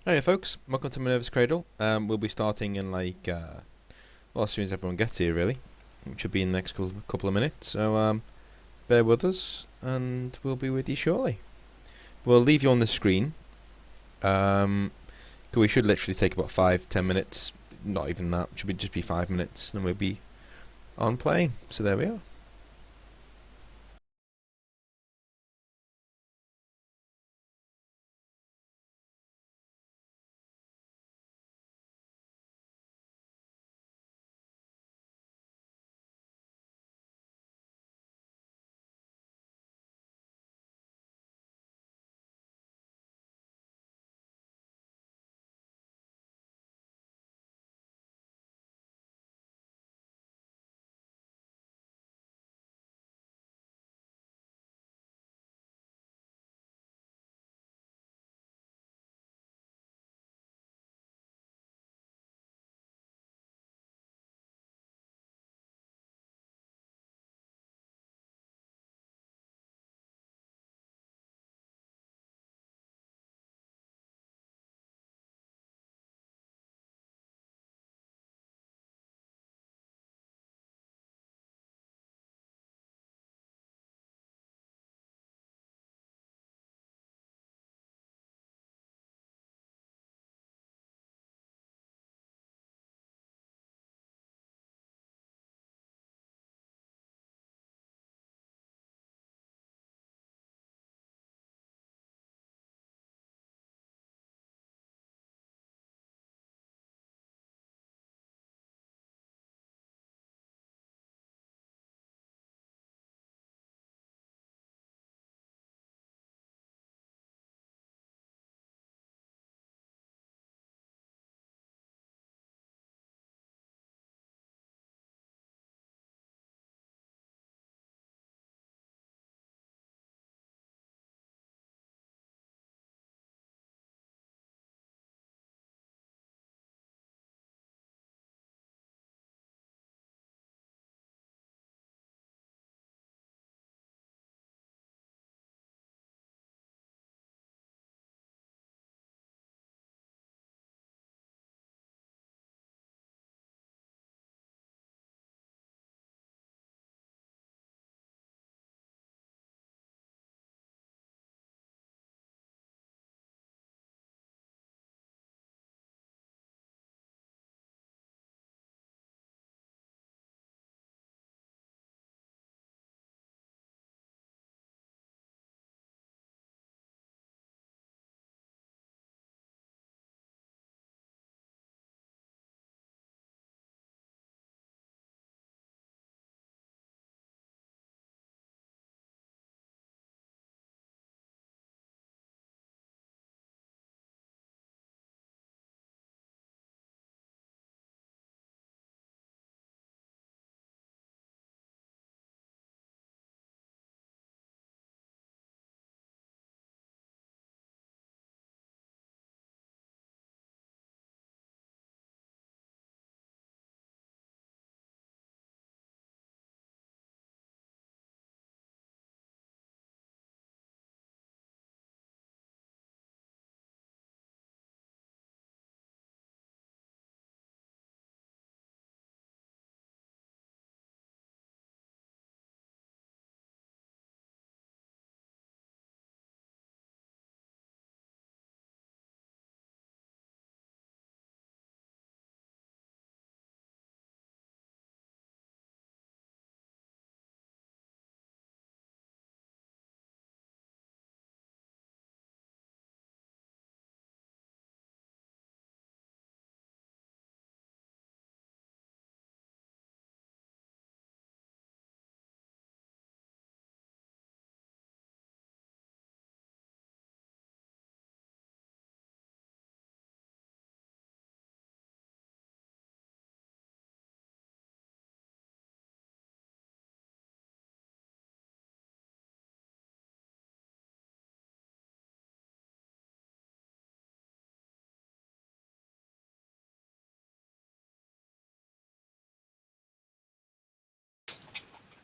Hey folks, welcome to Minerva's Cradle. We'll be starting in well, as soon as everyone gets here really, which should be in the next couple of minutes. So bear with us, and we'll be with you shortly. We'll leave you on the screen. 'Cause we should literally take about 5-10 minutes, not even that. Should be just be 5 minutes, and we'll be on playing. So there we are.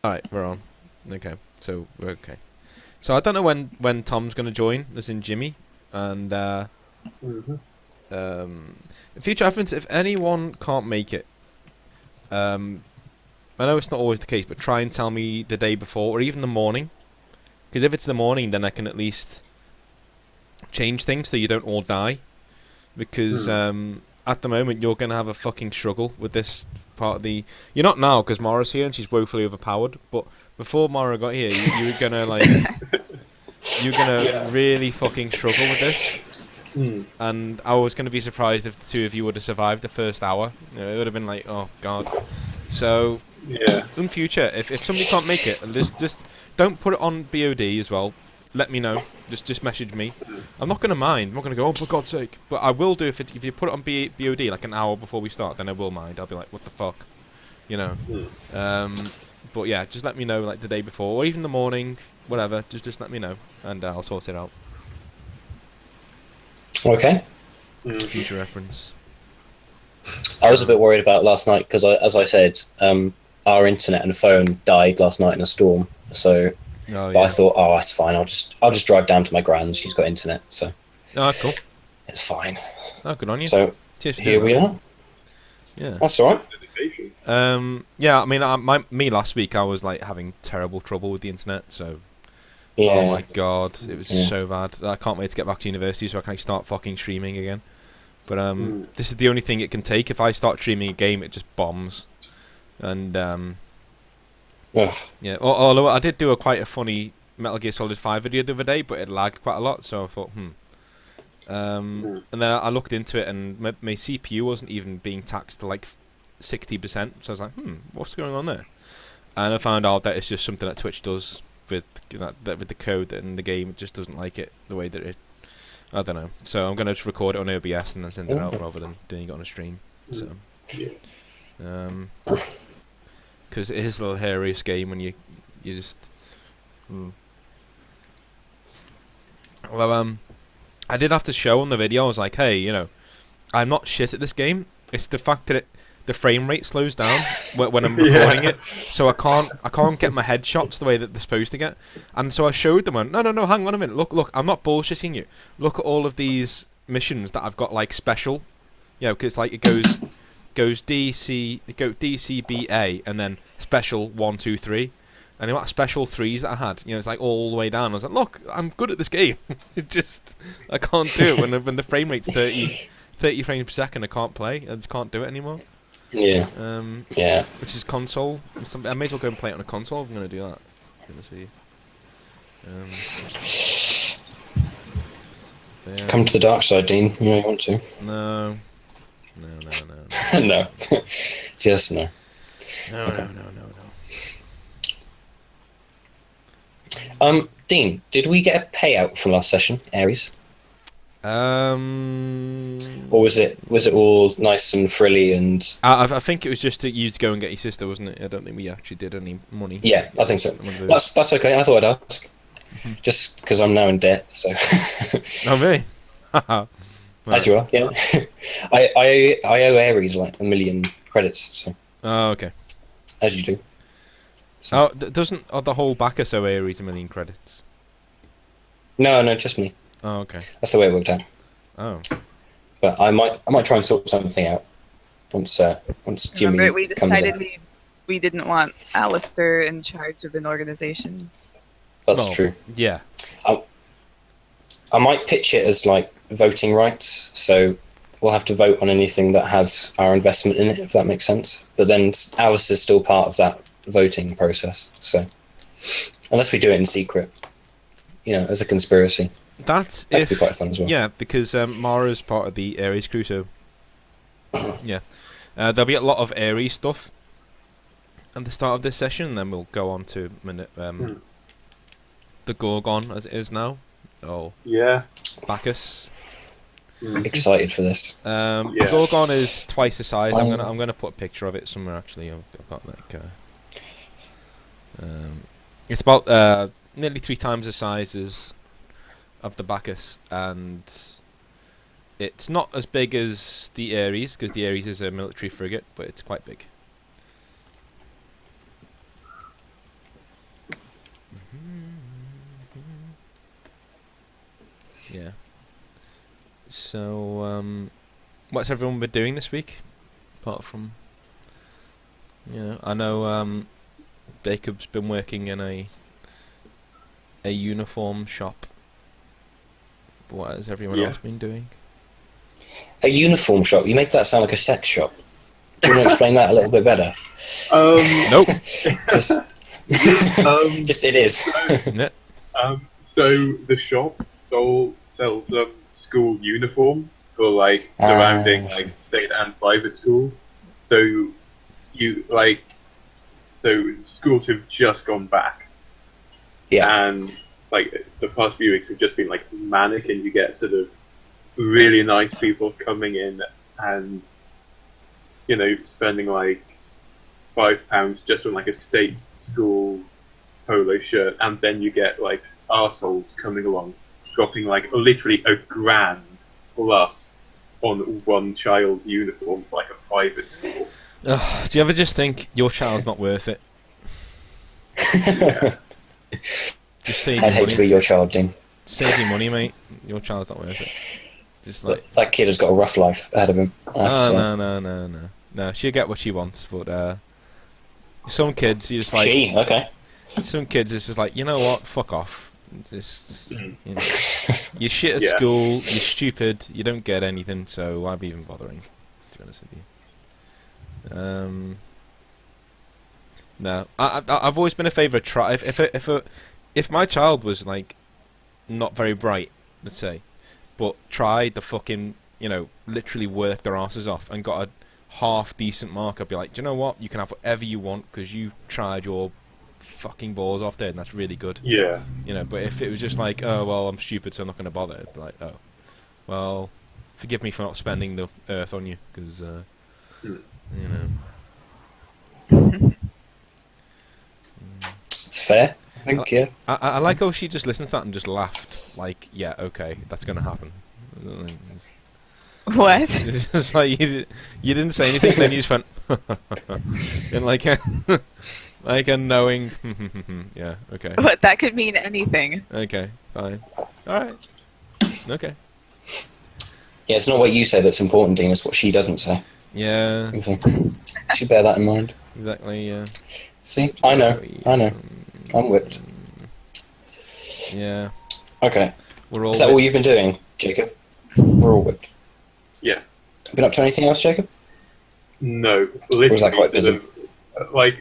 Alright, we're on. Okay, so we're okay. So I don't know when Tom's gonna join, as in Jimmy, and Mm-hmm. Future reference: if anyone can't make it, I know it's not always the case, but try and tell me the day before or even the morning. Because if it's the morning, then I can at least change things so you don't all die. Because at the moment you're gonna have a fucking struggle with this part of the. You're not now because Mara's here and she's woefully overpowered. But before Mara got here, you were gonna like, you're gonna really fucking struggle with this. And I was gonna be surprised if the two of you would have survived the first hour. You know, it would have been like, oh god. So in future, if somebody can't make it, just don't put it on BOD as well. Let me know. Just message me. I'm not gonna mind. I'm not gonna go, oh for God's sake. But I will do if you put it on BOD like an hour before we start. Then I will mind. I'll be like, what the fuck, you know. But yeah, just let me know like the day before or even the morning, whatever. Just let me know and I'll sort it out. Okay. Future reference. I was a bit worried about last night because, as I said, our internet and phone died last night in a storm. So, but I thought, oh, that's fine. I'll just drive down to my grand's. She's got internet, so. Oh, cool. It's fine. Oh, good on you. So here we are. Yeah. That's all right. Yeah. I mean, me last week I was like having terrible trouble with the internet. So. Yeah. Oh my god, it was so bad. I can't wait to get back to university so I can start fucking streaming again. But this is the only thing it can take. If I start streaming a game, it just bombs. And yeah. Although I did do quite a funny Metal Gear Solid 5 video the other day, but it lagged quite a lot. So I thought, and then I looked into it, and my CPU wasn't even being taxed to like 60%. So I was like, what's going on there? And I found out that it's just something that Twitch does with with the code in the game. It just doesn't like it the way that it. I don't know. So I'm gonna just record it on OBS and then send it out rather than doing it on a stream. So, because it is a little hilarious game when you just. Well, I did have to show on the video. I was like, hey, you know, I'm not shit at this game. It's the fact that the frame rate slows down when I'm recording it, so I can't get my headshots the way that they're supposed to get. And so I showed them, and no, hang on a minute, look, I'm not bullshitting you. Look at all of these missions that I've got like special, you know, because like it goes DCBA and then special 1 2 3, and the amount of special 3s that I had, you know, it's like all the way down. I was like, look, I'm good at this game. It just I can't do it when the frame rate's 30 frames per second. I can't play. I just can't do it anymore. Yeah. Which is console. I may as well go and play it on a console if I'm going to do that. Come to the dark side, Dean. You may want to. No. No. Just no. No. Dean, did we get a payout from last session, Ares? Or was it all nice and frilly and? I think it was just you to go and get your sister, wasn't it? I don't think we actually did any money. Yeah, I think so. That's okay. I thought I'd ask, just because I'm now in debt. So. Oh really? As you are, yeah. I owe Ares like 1 million credits. So. Oh okay. As you do. So. Doesn't the whole Bacchus owe Ares 1 million credits? No, just me. Oh, okay. That's the way it worked out. Oh. But I might try and sort something out once Jimmy Remember, we comes decided in. we didn't want Alistair in charge of an organization. That's true. Yeah. I might pitch it as like voting rights, so we'll have to vote on anything that has our investment in it, if that makes sense. But then Alice is still part of that voting process, so unless we do it in secret, you know, as a conspiracy. That could be quite fun as well. Yeah, because Mara's part of the Ares crew, so yeah. There'll be a lot of Ares stuff at the start of this session, and then we'll go on to the Gorgon as it is now. Oh. Yeah. Bacchus. Excited for this. The Gorgon is twice the size. I'm gonna put a picture of it somewhere actually. I've got like it's about nearly 3 times the size of the Bacchus, and it's not as big as the Ares because the Ares is a military frigate, but it's quite big. Yeah. So what's everyone been doing this week? Apart from, I know Jacob's been working in a uniform shop. What has everyone else been doing? A uniform shop? You make that sound like a sex shop. Do you want to explain that a little bit better? Nope. Just it is. Yeah. So the shop sells school uniform for like surrounding like state and private schools. So schools have just gone back. Yeah. And like the past few weeks have just been like manic, and you get sort of really nice people coming in and spending like £5 just on like a state school polo shirt, and then you get like arseholes coming along dropping like literally £1,000 plus on one child's uniform for like a private school. Do you ever just think your child's not worth it? Just save I'd your hate to be money. your child, Dean. Save your money, mate. Your child's not worth it. Just like That kid has got a rough life ahead of him. I have to say. no. She'll get what she wants, but some kids you just like. Okay. Some kids it's just like, you know what? Fuck off. Just you're shit at school. You're stupid. You don't get anything. So why be even bothering? To be honest with you. No, I've always been a favour of try. If my child was like not very bright, let's say, but tried the fucking literally worked their asses off and got a half decent mark, I'd be like, do you know what? You can have whatever you want because you tried your fucking balls off there, and that's really good. Yeah. But if it was just like, oh well, I'm stupid, so I'm not going to bother. It'd be like, oh, well, forgive me for not spending the earth on you, because It's fair, I think, yeah. I like how she just listened to that and just laughed. Like, yeah, okay, that's going to happen. What? It's just like you didn't say anything, then you just went and like a knowing. Yeah, okay. But that could mean anything. Okay, fine. All right. Okay. Yeah, it's not what you say that's important, Dean. It's what she doesn't say. Yeah. You should bear that in mind. Exactly. Yeah. See, I know. I'm whipped. Yeah. Okay. We're all. Is that all you've been doing, Jacob? We're all whipped. Yeah. Been up to anything else, Jacob? No, literally. Or is that quite busy? Like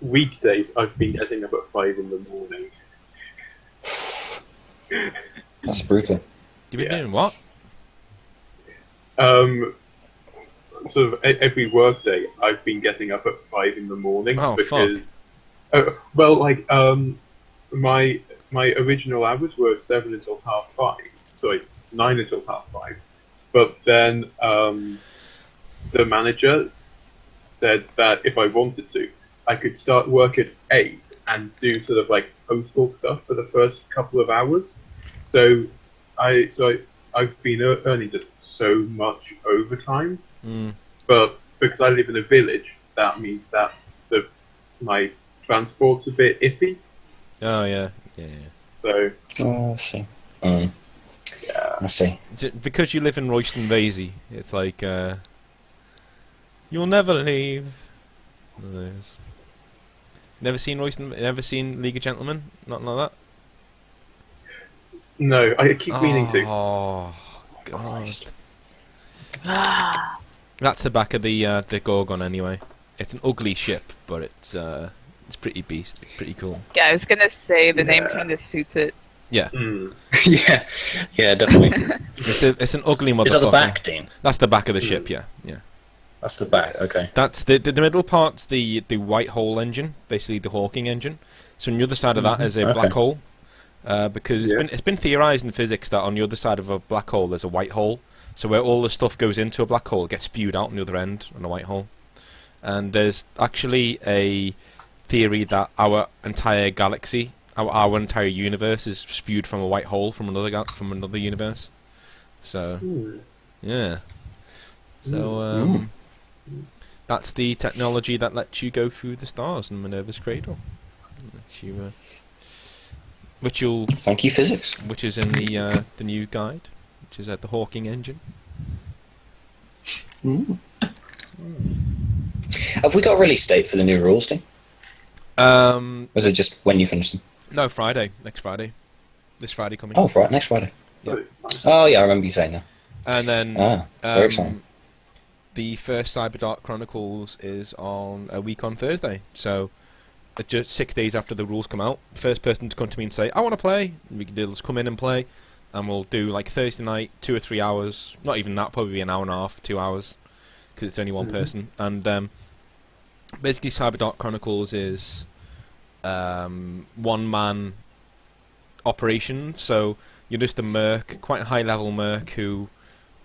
weekdays, I've been getting up at 5 in the morning. That's brutal. You've been doing what? Sort of every workday, I've been getting up at 5 in the morning because, my original hours were 7 until 5:30. Sorry, 9 until 5:30. But then the manager said that if I wanted to, I could start work at 8 and do sort of like postal stuff for the first couple of hours. So I've been earning just so much overtime. But because I live in a village, that means that my transport's a bit iffy. Oh yeah. So. Oh, I see. Yeah. I see. Because you live in Royston Vasey, it's like you'll never leave. One of those. Never seen Royston? Never seen League of Gentlemen? Nothing like that. No, I keep meaning to. Oh God. That's the back of the Gorgon anyway. It's an ugly ship, but it's pretty beast. It's pretty cool. Yeah, I was gonna say the name kind of suits it. Yeah. Yeah, definitely. It's an ugly motherfucker. Is that the back, Dean? That's the back of the ship. Yeah. That's the back. Okay. That's the middle part's the white hole engine, basically the Hawking engine. So on the other side of that is a black hole, because it's been theorized in physics that on the other side of a black hole there's a white hole. So where all the stuff goes into a black hole, it gets spewed out on the other end on a white hole. And there's actually a theory that our entire galaxy, our entire universe, is spewed from a white hole from another universe. So, yeah. So that's the technology that lets you go through the stars in Minerva's Cradle. Thank you, physics. Which is in the new guide, which is the Hawking engine. Have we got a release date for the new rules, Dean? Um, Or is it just when you finish them? no, Friday. Next Friday. This Friday coming. Oh, right, next Friday. Yeah. Oh, yeah, I remember you saying that. And then Very exciting. the first Cyberdark Chronicles is on a week on Thursday. So just 6 days after the rules come out, first person to come to me and say, I want to play, we can just come in and play, and we'll do like Thursday night, 2 or 3 hours, not even that, probably an hour and a half, 2 hours, because it's only one person. And basically Cyberdark Chronicles is one-man operation, so you're just a merc, quite a high-level merc who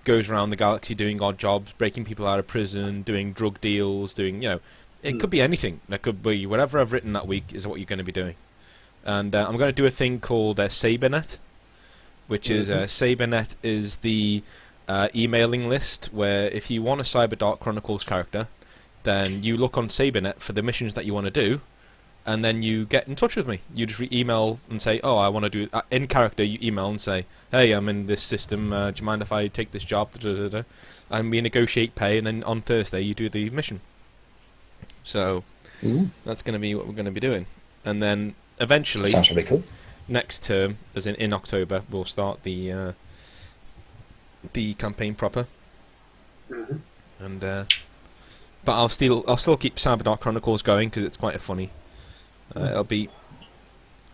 goes around the galaxy doing odd jobs, breaking people out of prison, doing drug deals, doing, it could be anything. That could be whatever I've written that week is what you're going to be doing. And I'm going to do a thing called SaberNet, which is SaberNet is the emailing list where if you want a Cyberdark Chronicles character, then you look on SaberNet for the missions that you want to do, and then you get in touch with me. You just email and say, oh, I want to do... in character, you email and say, hey, I'm in this system, do you mind if I take this job? And we negotiate pay, and then on Thursday you do the mission. So that's going to be what we're going to be doing. And then eventually... Sounds really cool. Next term, as in October, we'll start the campaign proper. And but I'll still keep Cyberdark Chronicles going because it's quite funny. It'll be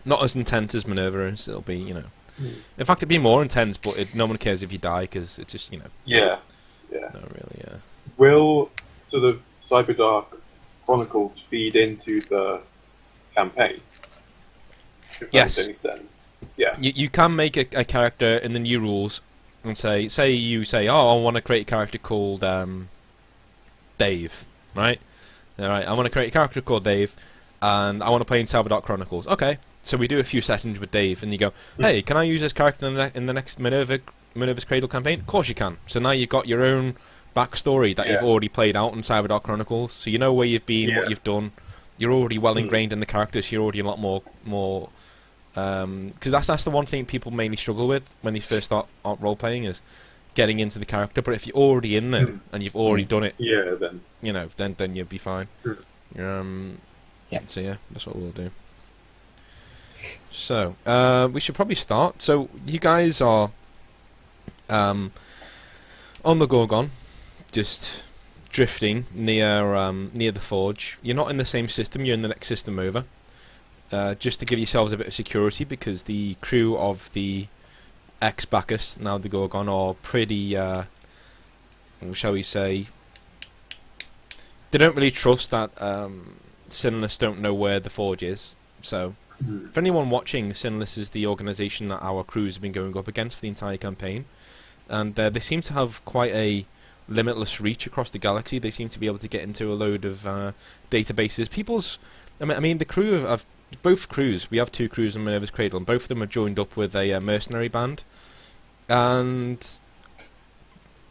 not as intense as Minerva is. It'll be, in fact, it'll be more intense. But no one cares if you die because it's just, Yeah. Not really. Will sort of Cyberdark Chronicles feed into the campaign? If Yes. that makes any sense. Yeah. You can make a character in the new rules and say oh, I want to create a character called Dave, right? All right, I want to create a character called Dave, and I want to play in Cyberdark Chronicles. Okay, so we do a few sessions with Dave, and you go, hey, can I use this character in the next Minerva's Cradle campaign? Of course you can. So now you've got your own backstory that you've already played out in Cyberdark Chronicles, so you know where you've been, what you've done. You're already well ingrained in the characters. So you're already a lot more. Because that's the one thing people mainly struggle with when they first start role playing is getting into the character. But if you're already in there and you've already done it, then then you'll be fine. Yeah. So yeah, that's what we'll do. So we should probably start. So you guys are on the Gorgon, just drifting near the Forge. You're not in the same system. You're in the next system over. Just to give yourselves a bit of security, because the crew of the ex-Bacchus, now the Gorgon, are pretty, shall we say, they don't really trust that Sinless don't know where the Forge is. So, for anyone watching, Sinless is the organisation that our crews have been going up against for the entire campaign. And they seem to have quite a limitless reach across the galaxy. They seem to be able to get into a load of databases. I mean, the crew of both crews, we have two crews in Minerva's Cradle, and both of them are joined up with a mercenary band. And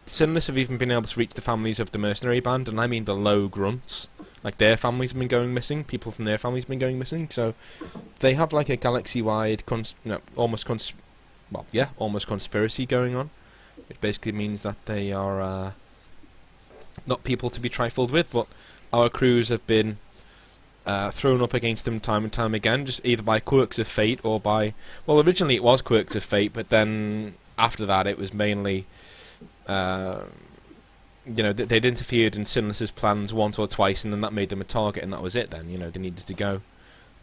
Sinless have even been able to reach the families of the mercenary band, and I mean the low grunts. Like, their families have been going missing, people from their families have been going missing, so they have like a galaxy-wide, almost conspiracy going on, which basically means that they are not people to be trifled with, but our crews have been thrown up against them time and time again, just either by quirks of fate or by... Well, originally it was quirks of fate, but then after that it was mainly... they'd interfered in Sinless's plans once or twice, and then that made them a target, and that was it then, they needed to go.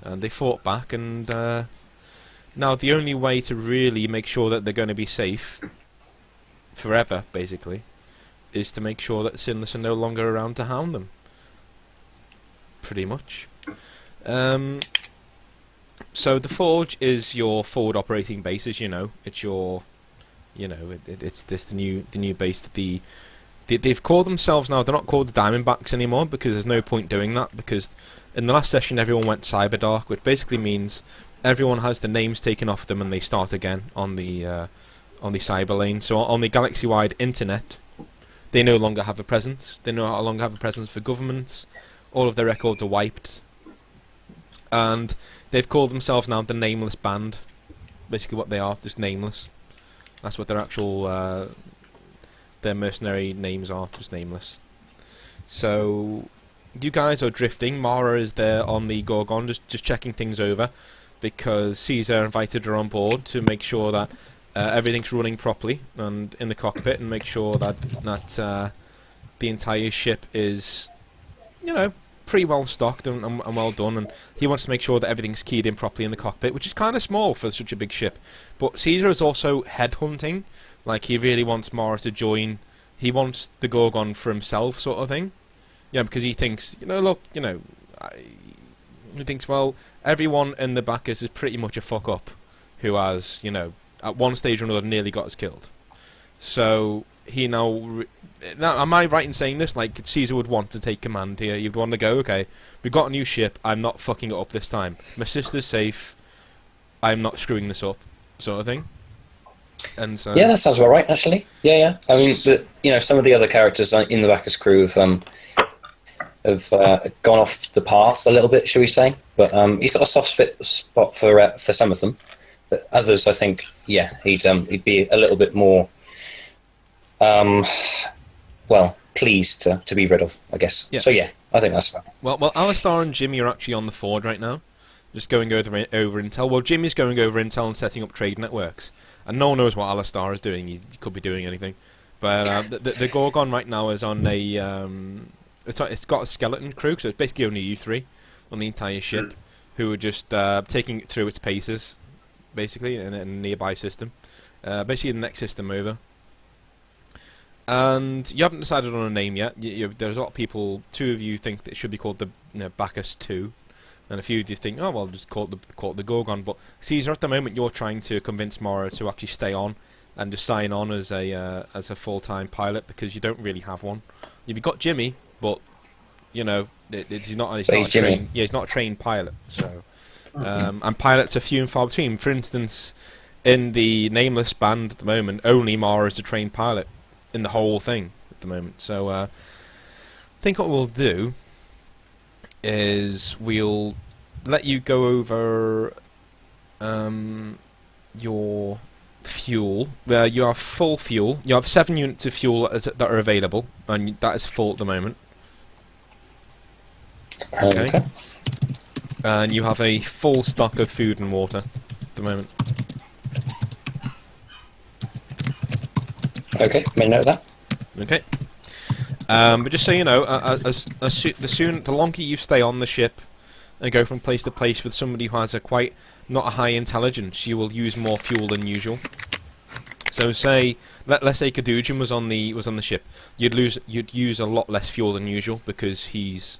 And they fought back, and now the only way to really make sure that they're going to be safe, forever, basically, is to make sure that Sinless are no longer around to harm them. Pretty much. So the Forge is your forward operating base, as you know. It's your, it's the new base that they've called themselves now. They're not called the Diamondbacks anymore because there's no point doing that. Because in the last session, everyone went Cyberdark, which basically means everyone has the names taken off them and they start again on the cyber lane. So on the galaxy-wide internet, they no longer have a presence. They no longer have a presence for governments. All of their records are wiped, and they've called themselves now the Nameless Band. Basically what they are, just nameless. That's what their actual their mercenary names are just nameless. So you guys are drifting. Mara is there on the Gorgon, just checking things over, because Caesar invited her on board to make sure that everything's running properly and in the cockpit, and make sure that the entire ship is, pretty well stocked and well done. And he wants to make sure that everything's keyed in properly in the cockpit, which is kind of small for such a big ship. But Caesar is also headhunting. Like, he really wants Mara to join. He wants the Gorgon for himself, sort of thing. Yeah, because he thinks, he thinks, well, everyone in the Bacchus is pretty much a fuck up who has, at one stage or another nearly got us killed. So he now, am I right in saying this? Like, Caesar would want to take command here. He'd want to go, okay, we've got a new ship. I'm not fucking it up this time. My sister's safe. I'm not screwing this up, sort of thing. And so, yeah, that sounds about right, actually. Yeah. I mean, some of the other characters in the Bacchus crew have gone off the path a little bit, shall we say? But he's got a soft spot for some of them. But others, I think, he'd be a little bit more, pleased to be rid of, I guess. Yeah. So yeah, I think that's fine. Well, Alistar and Jimmy are actually on the Ford right now, just going over intel. Well, Jimmy's going over intel and setting up trade networks, and no one knows what Alistar is doing. He could be doing anything. But the Gorgon right now is on a it's got a skeleton crew, so it's basically only you three on the entire ship, who are just taking it through its paces, basically, in a nearby system. Basically the next system over. And you haven't decided on a name yet. There's a lot of people, 2 of you think that it should be called the Bacchus 2, and a few of you think, oh well, just call it the Gorgon. But Caesar, at the moment, you're trying to convince Mara to actually stay on and just sign on as a full-time pilot, because you don't really have one. You've got Jimmy, but he's not a trained pilot. So and pilots are few and far between. For instance, in the nameless band at the moment, only Mara is a trained pilot in the whole thing at the moment. So I think what we'll do is we'll let you go over your fuel. You have full fuel. You have 7 units of fuel that are available, and that is full at the moment. Okay. And you have a full stock of food and water at the moment. Okay, made note of that. Okay. But just so you know, the longer you stay on the ship and go from place to place with somebody who has not a high intelligence, you will use more fuel than usual. So let's say Caducean was on the ship, you'd use a lot less fuel than usual, because he's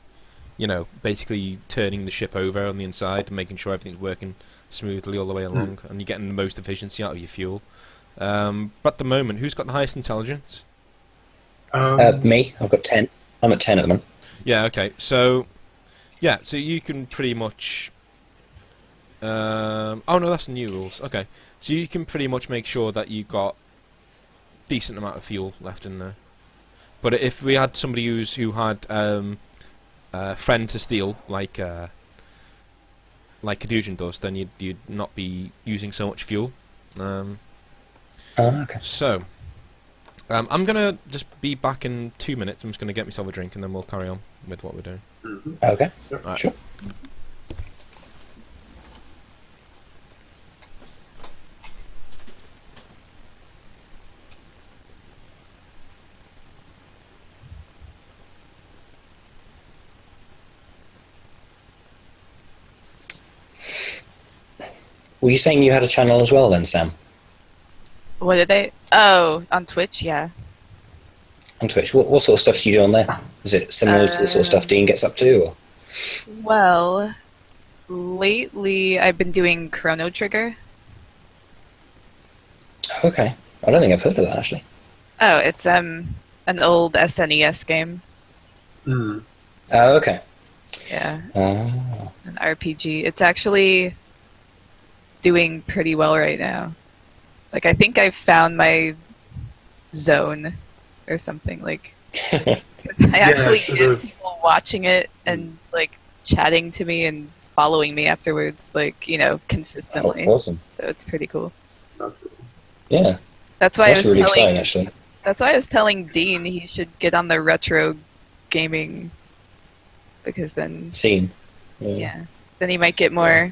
basically turning the ship over on the inside and making sure everything's working smoothly all the way along, and you're getting the most efficiency out of your fuel. But at the moment, who's got the highest intelligence? Me. I've got 10. I'm at 10 at the moment. Yeah. Okay. So you can pretty much. Oh no, that's the new rules. Okay. So you can pretty much make sure that you've got decent amount of fuel left in there. But if we had somebody who had friend to steal, like Caducean does, then you'd not be using so much fuel. Okay. So, I'm gonna just be back in 2 minutes. I'm just gonna get myself a drink, and then we'll carry on with what we're doing. Okay. Right. Sure. Were you saying you had a channel as well then, Sam? What did they? Oh, on Twitch, yeah. On Twitch? What sort of stuff do you do on there? Is it similar to the sort of stuff Dean gets up to? Or? Well, lately I've been doing Chrono Trigger. Okay. I don't think I've heard of that, actually. Oh, it's an old SNES game. Oh, okay. Yeah. Oh. An RPG. It's actually doing pretty well right now. Like, I think I've found my zone or something. Like, I actually get people watching it and like chatting to me and following me afterwards, like, consistently. Oh, awesome. So it's pretty cool. That's cool. Yeah. That's why That's I was really telling exciting, actually. That's why I was telling Dean he should get on the retro gaming, because then Scene. yeah, then he might get more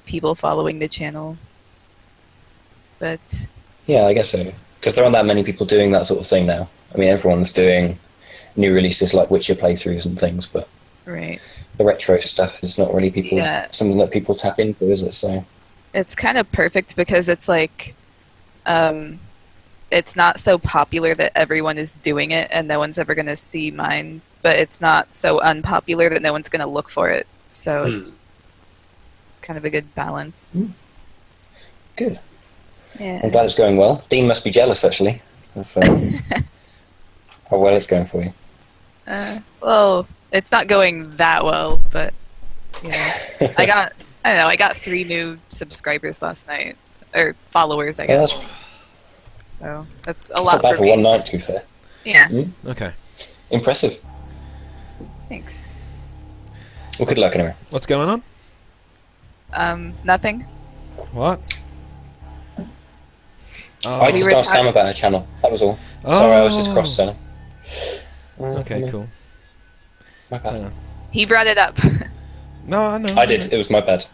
people following the channel. But Yeah, I guess so. Because there aren't that many people doing that sort of thing now. I mean, everyone's doing new releases like Witcher playthroughs and things, but right, the retro stuff is not really Yeah. something that people tap into, is it? So it's kind of perfect because it's like, it's not so popular that everyone is doing it and no one's ever going to see mine, but it's not so unpopular that no one's going to look for it. So it's kind of a good balance. good. Yeah. I'm glad it's going well. Dean must be jealous, actually, of how well it's going for you. Well, it's not going that well, but yeah. I got 3 new subscribers last night, or followers, I Yeah, guess. that's So that's a not lot bad for for me. one night, to be fair. Yeah. Okay. Impressive. Thanks. Well, good luck anyway. What's going on? Nothing. What? I just asked Sam about her channel. That was all. Sorry, I was just cross-selling. Okay, cool. My bad. Yeah. He brought it up. No, I know. I did. It was my bad.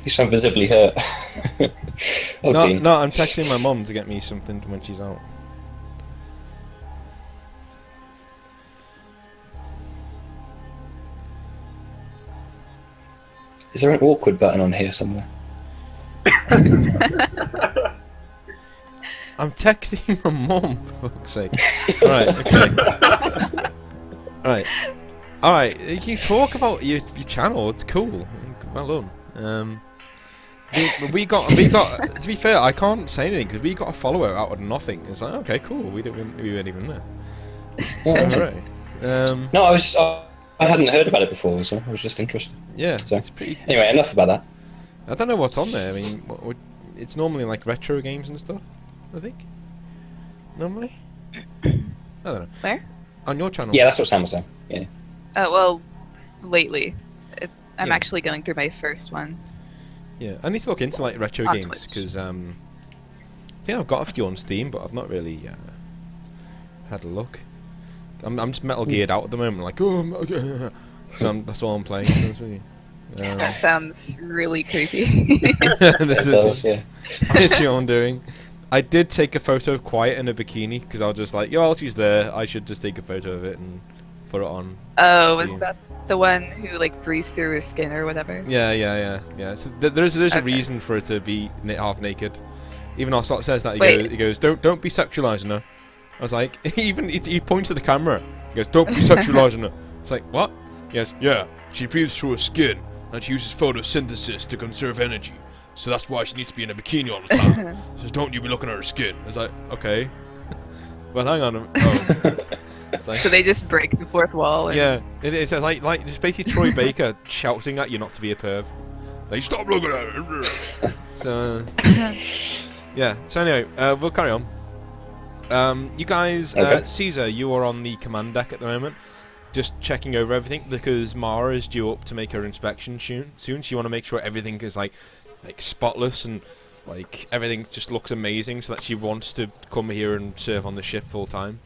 You sound visibly hurt. Oh, Dean. No, I'm texting my mum to get me something when she's out. Is there an awkward button on here somewhere? I'm texting my mum, for fuck's sake. Alright, okay. Alright, you talk about your channel, it's cool. Well done. We got, to be fair, I can't say anything, because we got a follower out of nothing. It's like, okay, cool, we weren't even there. Alright. No, I hadn't heard about it before, so I was just interested. Yeah, So, it's pretty... anyway, enough about that. I don't know what's on there, I mean, it's normally like retro games and stuff, I think. Normally? I don't know. Where? On your channel? Yeah, that's what Sam was saying. Yeah. Oh, well, lately. I'm Yeah. actually going through my first one. Yeah, I need to look into like retro On games, Twitch. because yeah, I've got a few on Steam, but I've not really had a look. I'm just Metal Geared out at the moment, like, oh, so that's all I'm playing. To be honest with you. That sounds really creepy. This It does, yeah. is what I'm doing. I did take a photo of Quiet in a bikini, because I was just like, yo, she's there, I should just take a photo of it and put it on. Oh, was Yeah. that the one who like breezed through his skin or whatever? Yeah. So there's a Okay. reason for it to be half naked. Even Ocelot says that, Wait. he goes, don't be sexualizing her. I was like, he points to the camera. He goes, don't be sexualizing her. It's like, what? He goes, yeah, she breathes through her skin, and she uses photosynthesis to conserve energy. So that's why she needs to be in a bikini all the time. So don't you be looking at her skin. I was like, okay. Well, hang on. It's like, So they just break the fourth wall. And yeah, it's like it's basically Troy Baker shouting at you not to be a perv. Like, stop looking at her. So, yeah. So anyway, we'll carry on. You guys, Okay. Caesar, you are on the command deck at the moment, just checking over everything because Mara is due up to make her inspection soon. So you want to make sure everything is like spotless and like everything just looks amazing, so that she wants to come here and serve on the ship full time.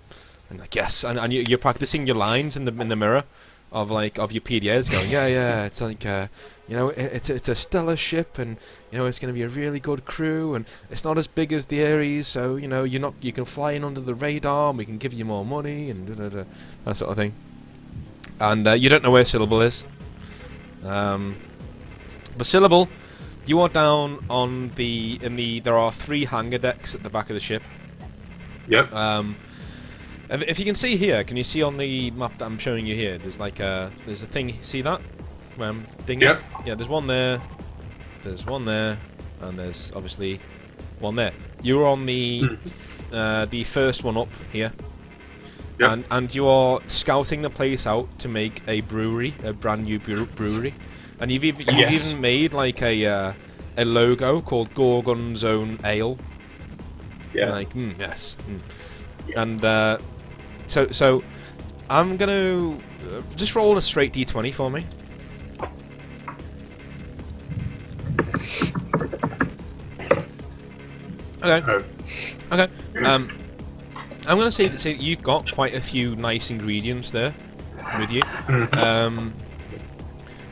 And like, yes, and you're practicing your lines in the mirror of your PDAs, going, yeah, it's like it's a stellar ship, and it's going to be a really good crew, and it's not as big as the Ares, so you can fly in under the radar, and we can give you more money, and that sort of thing. And you don't know where Syllable is, but Syllable, you are down on there are 3 hangar decks at the back of the ship. Yep. If you can see here, can you see on the map that I'm showing you here? There's there's a thing. See that? Ding. Yep. Yeah. There's one there. There's one there, and there's obviously one there. You're on the first one up here. Yep. And you are scouting the place out to make a brewery, a brand new brewery, and you've even made like a logo called Gorgon's Own Ale. Yeah. Like yes. And so I'm gonna just roll a straight d20 for me. Okay. Oh. Okay. I'm gonna say that you've got quite a few nice ingredients there with you.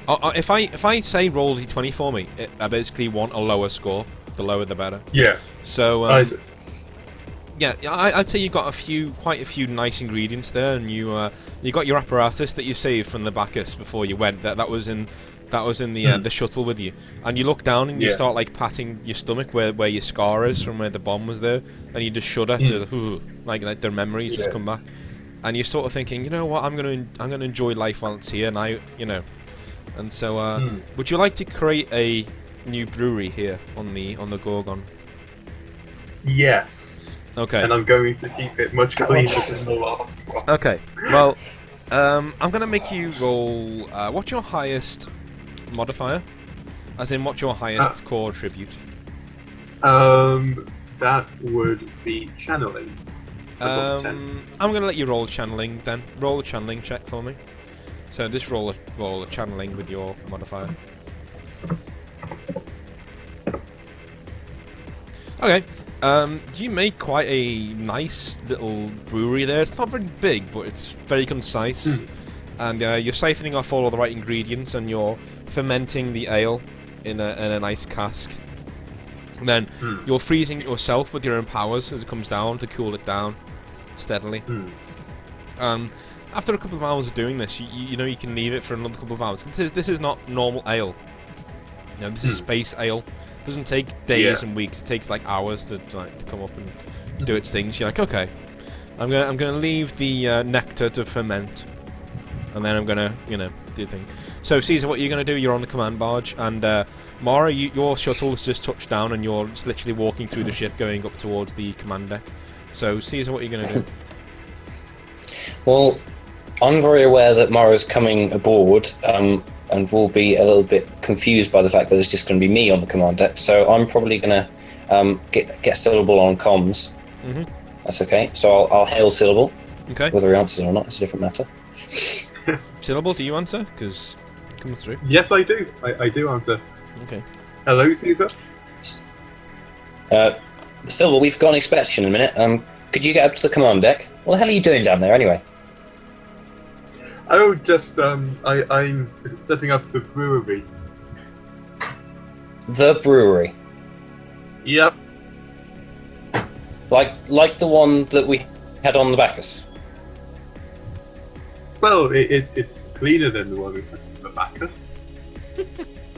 If I say roll d20 for me, I basically want a lower score. The lower, the better. Yeah. So I yeah, I'd say you've got quite a few nice ingredients there, and you got your apparatus that you saved from the Bacchus before you went. That was in the shuttle with you, and you look down and you start like patting your stomach where your scar is from where the bomb was there, and you just shudder to like their memories just come back, and you're sort of thinking, you know what, I'm gonna enjoy life while it's here, and and so would you like to create a new brewery here on the Gorgon? Yes. Okay. And I'm going to keep it much cleaner than the last one. Okay. Well, I'm gonna make you roll. What's your highest modifier? As in, what's your highest core attribute? That would be channeling. I'm gonna let you roll channeling then. Roll a channeling check for me. So just roll a channeling with your modifier. Okay. You make quite a nice little brewery there. It's not very big, but it's very concise. And you're siphoning off all of the right ingredients, and you're fermenting the ale in a nice cask. And then you're freezing it yourself with your own powers as it comes down to cool it down steadily. After a couple of hours of doing this, you know you can leave it for another couple of hours. This is not normal ale. You know, this is space ale. It doesn't take days and weeks. It takes like hours to come up and do its things. You're like, okay, I'm gonna leave the nectar to ferment, and then I'm gonna do the thing. So Caesar, what you're gonna do? You're on the command barge, and Mara, your shuttle's just touched down, and you're just literally walking through the ship, going up towards the command deck. So Caesar, what are you gonna do? Well, I'm very aware that Mara's coming aboard. And will be a little bit confused by the fact that it's just going to be me on the command deck. So I'm probably going to get Syllable on comms. That's okay. So I'll hail Syllable. Okay. Whether he answers or not is a different matter. Syllable, do you answer? Because it comes through. Yes, I do. I do answer. Okay. Hello, Caesar. Syllable, we've got an inspection in a minute. Could you get up to the command deck? What the hell are you doing down there anyway? Oh, just I'm setting up the brewery. The brewery. Yep. Like the one that we had on the Bacchus. Well, it's cleaner than the one we had on the Bacchus.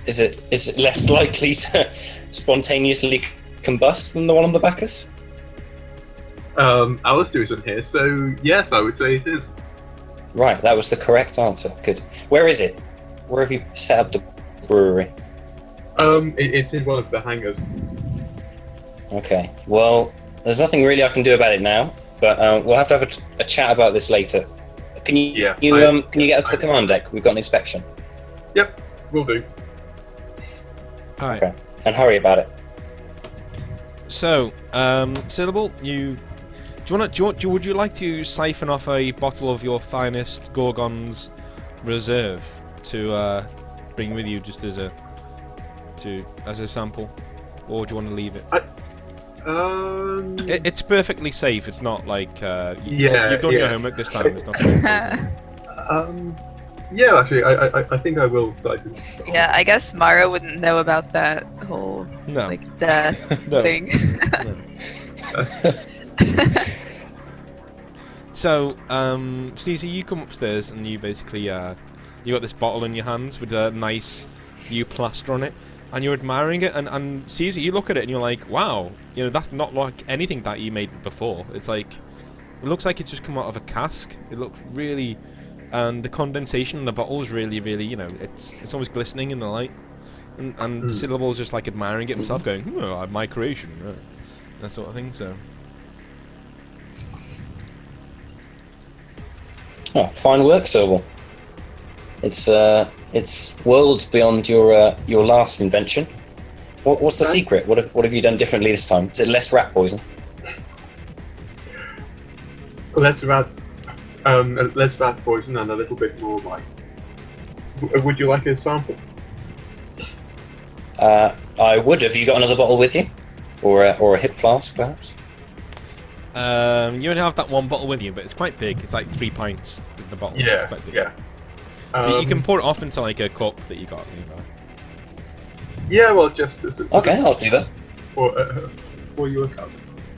Is it less likely to spontaneously combust than the one on the Bacchus? Alistair isn't here, so yes, I would say it is. Right, that was the correct answer. Good. Where is it? Where have you set up the brewery? It's in one of the hangars. Okay. Well, there's nothing really I can do about it now, but we'll have to have a chat about this later. Can you can you get up to the command deck? We've got an inspection. Yep, will do. All right. Okay. And hurry about it. So, Syllable, would you like to siphon off a bottle of your finest Gorgon's reserve to bring with you just as a sample, or do you want to leave it? It's perfectly safe. It's not like you've done your homework this time. It's not. Yeah, actually, I think I will siphon. Yeah, I guess Mara wouldn't know about that whole death thing. So, Caesar, you come upstairs and you basically you got this bottle in your hands with a nice new plaster on it, and you're admiring it. And Caesar, you look at it and you're like, wow, that's not like anything that you made before. It's like it looks like it's just come out of a cask. It looks really, and the condensation in the bottle is really, really, it's almost glistening in the light. And Syllable's just like admiring it himself, going, my creation, that sort of thing. So. Oh, fine work, Syllable. It's worlds beyond your last invention. What's the secret? What have you done differently this time? Is it less rat poison? Less rat poison and a little bit more like. Would you like a sample? I would. Have you got another bottle with you, or a hip flask, perhaps. You only have that one bottle with you, but it's quite big. It's like 3 pints with the bottle. It's Yeah, quite big. yeah. So you can pour it off into like a cup that you got. Yeah, well, just Okay, I'll do that. for your cup.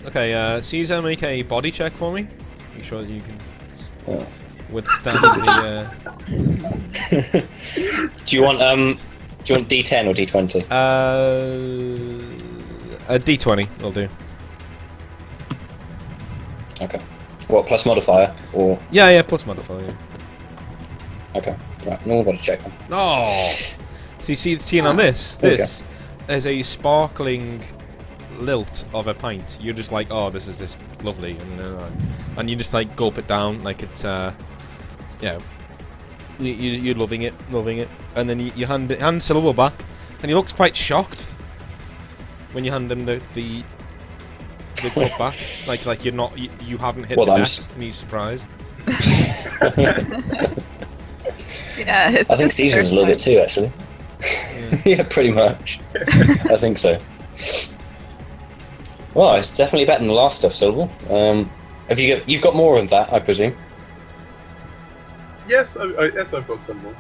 Okay, Caesar, make a body check for me. Make sure that you can Oh. withstand the. Do you want D10 or D20? A D20 will do. Okay. What, plus modifier or? Yeah, plus modifier. Yeah. Okay. Right, normal body check then. Oh. So you see on this? There we This there's a sparkling lilt of a pint. You're just like, oh, this is just lovely, and you just like gulp it down like it's yeah. You're loving it, and then you hand Silver back, and he looks quite shocked when you hand him the cup back, like you're not you haven't hit Well, the I'm deck, and he's surprised. Yeah, I think Caesar's a little bit too, actually. Yeah, pretty much. I think so. Well, it's definitely better than the last stuff, Silver. You've got more of that, I presume. Yes, yes, I've got some more.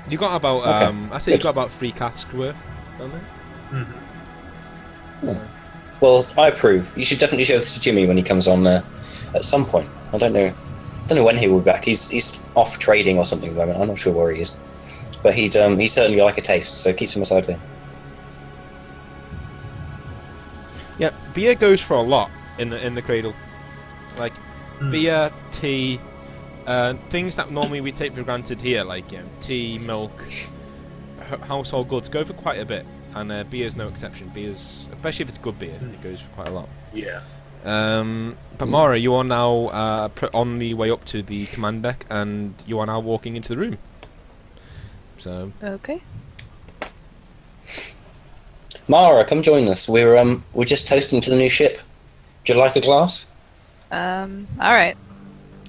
You got about Okay, I say good. you got about 3 casks worth, don't they? Mm-hmm. Well, I approve. You should definitely show this to Jimmy when he comes on at some point. I don't know when he will be back. He's off trading or something at the moment. I'm not sure where he is, but he'd certainly like a taste. So keep some aside for him. Yeah, beer goes for a lot in the Cradle. Like beer, tea, things that normally we take for granted here, like tea, milk, household goods, go for quite a bit. And beer's no exception. Beer's, especially if it's good beer, it goes for quite a lot. Yeah. But Mara, you are now on the way up to the command deck, and you are now walking into the room. So. Okay. Mara, come join us. We're just toasting to the new ship. Do you like a glass? All right.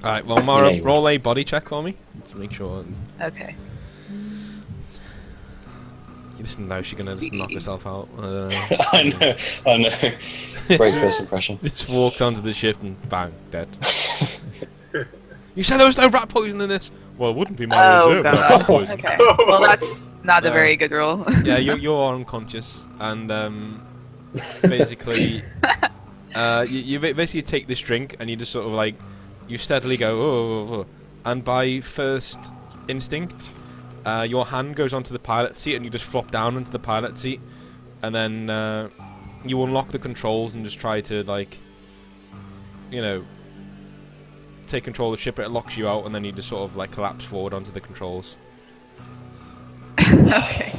All right. Well, Mara, Yeah, you roll a body check for me to make sure. Okay. You just know she's gonna just knock herself out. I know. Great first impression. Just walked onto the ship and bang, dead. You said there was no rat poison in this. Well, it wouldn't be my Oh, reserve God. rat poison. Okay. Well, that's not a very good roll. Yeah, you're unconscious, and basically, you basically take this drink, and you just sort of like, you steadily go, oh, and by first instinct, your hand goes onto the pilot seat, and you just flop down into the pilot seat, and then you unlock the controls and just try to like, take control of the ship. It locks you out, and then you just sort of like collapse forward onto the controls. Okay.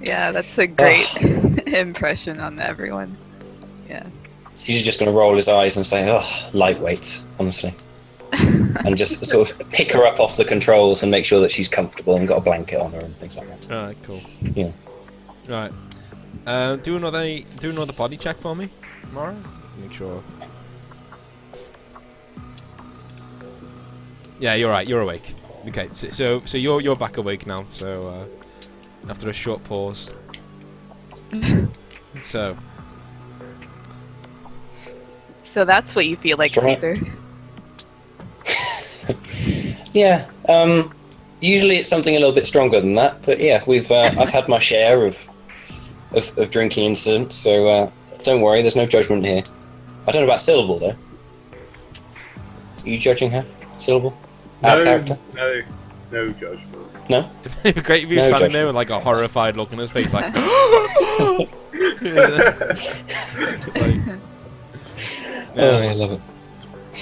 Yeah, that's a great impression on everyone. Yeah. Caesar's just going to roll his eyes and say, "Oh, lightweight, honestly," and just sort of pick her up off the controls and make sure that she's comfortable and got a blanket on her and things like that. Alright, cool. Yeah. Right. Do another body check for me, Mara. Make sure. Yeah, you're right. You're awake. Okay, so you're back awake now. So after a short pause. So that's what you feel like, Sure. Caesar. Yeah. Usually it's something a little bit stronger than that, but yeah, I've had my share of drinking incidents, so don't worry. There's no judgment here. I don't know about Syllable though. Are you judging her, Syllable? Out of character? No judgment. No. it'd be great if you No were standing judgment. there with like a horrified look on his face, like. Oh, I love it.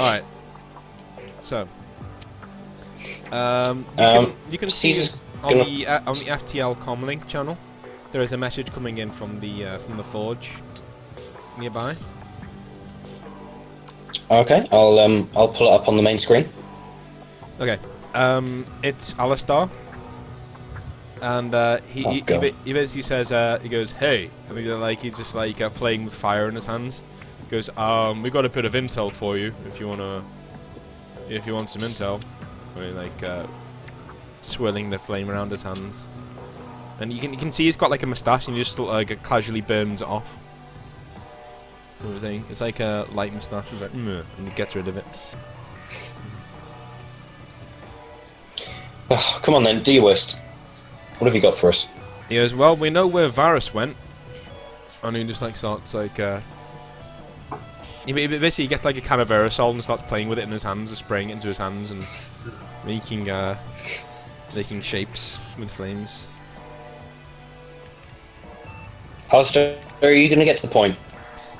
Alright. So. You can see Caesar's on gonna- the FTL comlink channel. There is a message coming in from the forge nearby. Okay, I'll pull it up on the main screen. Okay. It's Alistar. And he God. basically says he goes, hey, and he's just like playing with fire in his hands. He goes, we got a bit of intel for you if you want some intel. Or like swirling the flame around his hands. And you can see he's got like a moustache, and he just like casually burns it off. Everything. It's like a light moustache. It's like, and he gets rid of it. Oh, come on then, do your worst. What have you got for us? He goes, well, we know where Varus went. And he just like starts like he basically gets like a can of aerosol and starts playing with it in his hands, and spraying it into his hands and making shapes with flames. Alistair, are you going to get to the point?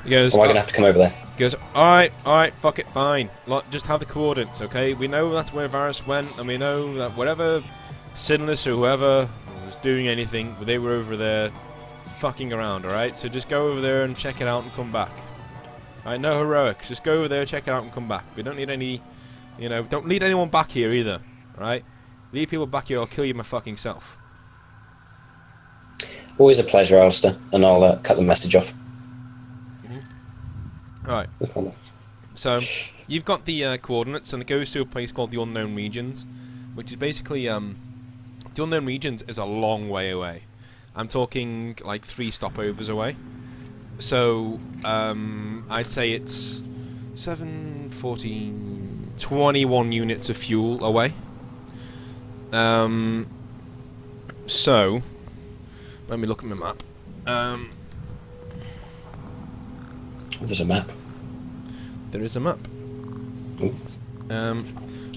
He goes, Or am I going to have to come over there? He goes, alright, fuck it, fine. Just have the coordinates, okay? We know that's where Varus went, and we know that whatever Sinless or whoever was doing anything, they were over there fucking around, alright? So just go over there and check it out and come back. Alright, no heroics. Just go over there, check it out and come back. We don't need any, don't lead anyone back here either, alright? Leave people back here, I'll kill you my fucking self. Always a pleasure, Alistair, and I'll cut the message off. Alright. So, you've got the coordinates, and it goes to a place called the Unknown Regions, which is basically, the Unknown Regions is a long way away. I'm talking, like, 3 stopovers away. So, I'd say it's 7, 14, 21 units of fuel away. So, let me look at my map. There's a map. There is a map. Ooh.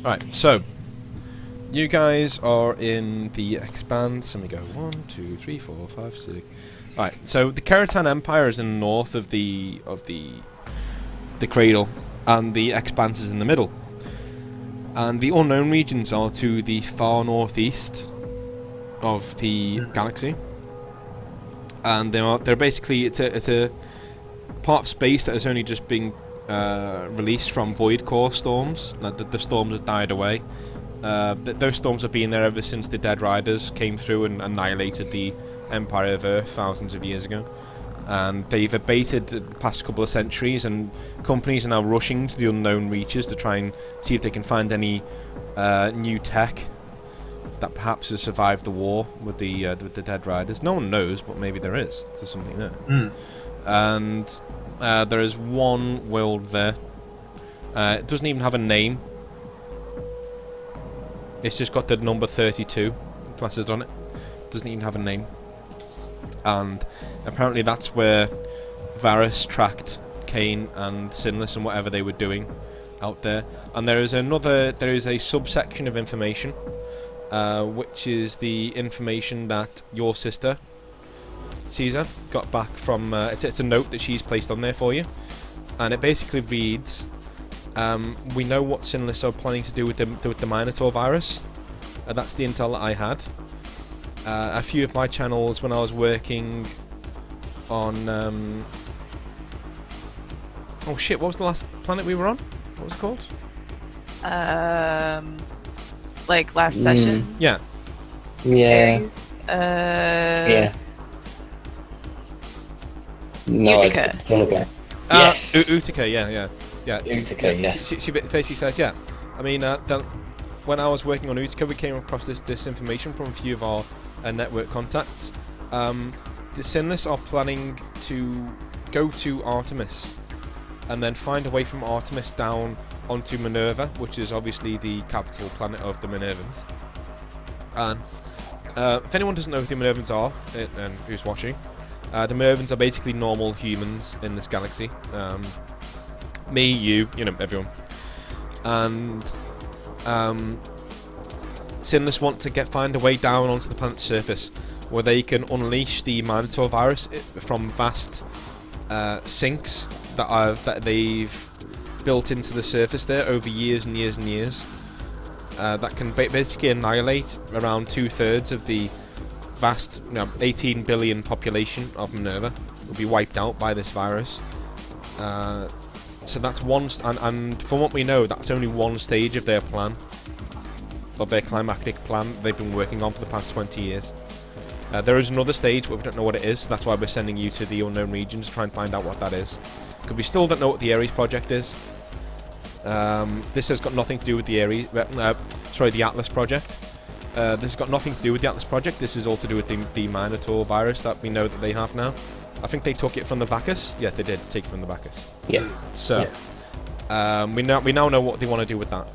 Right, so you guys are in the Expanse, and we go 1, 2, 3, 4, 5, 6. Right, so the Keratan Empire is in the north of the Cradle, and the Expanse is in the middle. And the Unknown Regions are to the far northeast of the galaxy. And they're basically it's a part of space that has only just been released from void core storms. Like the storms have died away. Those storms have been there ever since the Dead Riders came through and annihilated the Empire of Earth thousands of years ago. And they've abated the past couple of centuries, and companies are now rushing to the unknown reaches to try and see if they can find any new tech that perhaps has survived the war with the Dead Riders. No one knows, but maybe there is. There's something there. And there is one world there. It doesn't even have a name. It's just got the number 32 plastered on it. Doesn't even have a name. And apparently that's where Varus tracked Cain and Sinless and whatever they were doing out there. And there is a subsection of information, which is the information that your sister, Caesar, got back from, it's a note that she's placed on there for you. And it basically reads, we know what Sinless are planning to do with the Minotaur virus. That's the intel that I had. A few of my channels when I was working on oh shit, what was the last planet we were on? What was it called? Like last session. Yeah. Ares, Yeah. No, Utica. Yes. Utica, yeah. Utica, yes. She basically says, yeah. I mean, when I was working on Utica, we came across this information from a few of our network contacts. The Sinless are planning to go to Artemis and then find a way from Artemis down onto Minerva, which is obviously the capital planet of the Minervans. And if anyone doesn't know who the Minervans are, and who's watching, the Minervans are basically normal humans in this galaxy. Me, you know, everyone. And Sinless want to find a way down onto the planet's surface where they can unleash the Minotaur virus from vast sinks that they've built into the surface there over years and years and years. That can basically annihilate around 2/3 of the vast 18 billion population of Minerva. Will be wiped out by this virus. So that's one, and from what we know, that's only one stage of their plan, of their climactic plan they've been working on for the past 20 years. There is another stage, but we don't know what it is. That's why we're sending you to the unknown regions to try and find out what that is. Because we still don't know what the Ares project is. This has got nothing to do with the the Atlas project. this has got nothing to do with the Atlas project. This is all to do with the Minotaur virus that we know that they have now. I think they took it from the Bacchus. Yeah, they did take it from the Bacchus. Yeah. So, we now know what they want to do with that.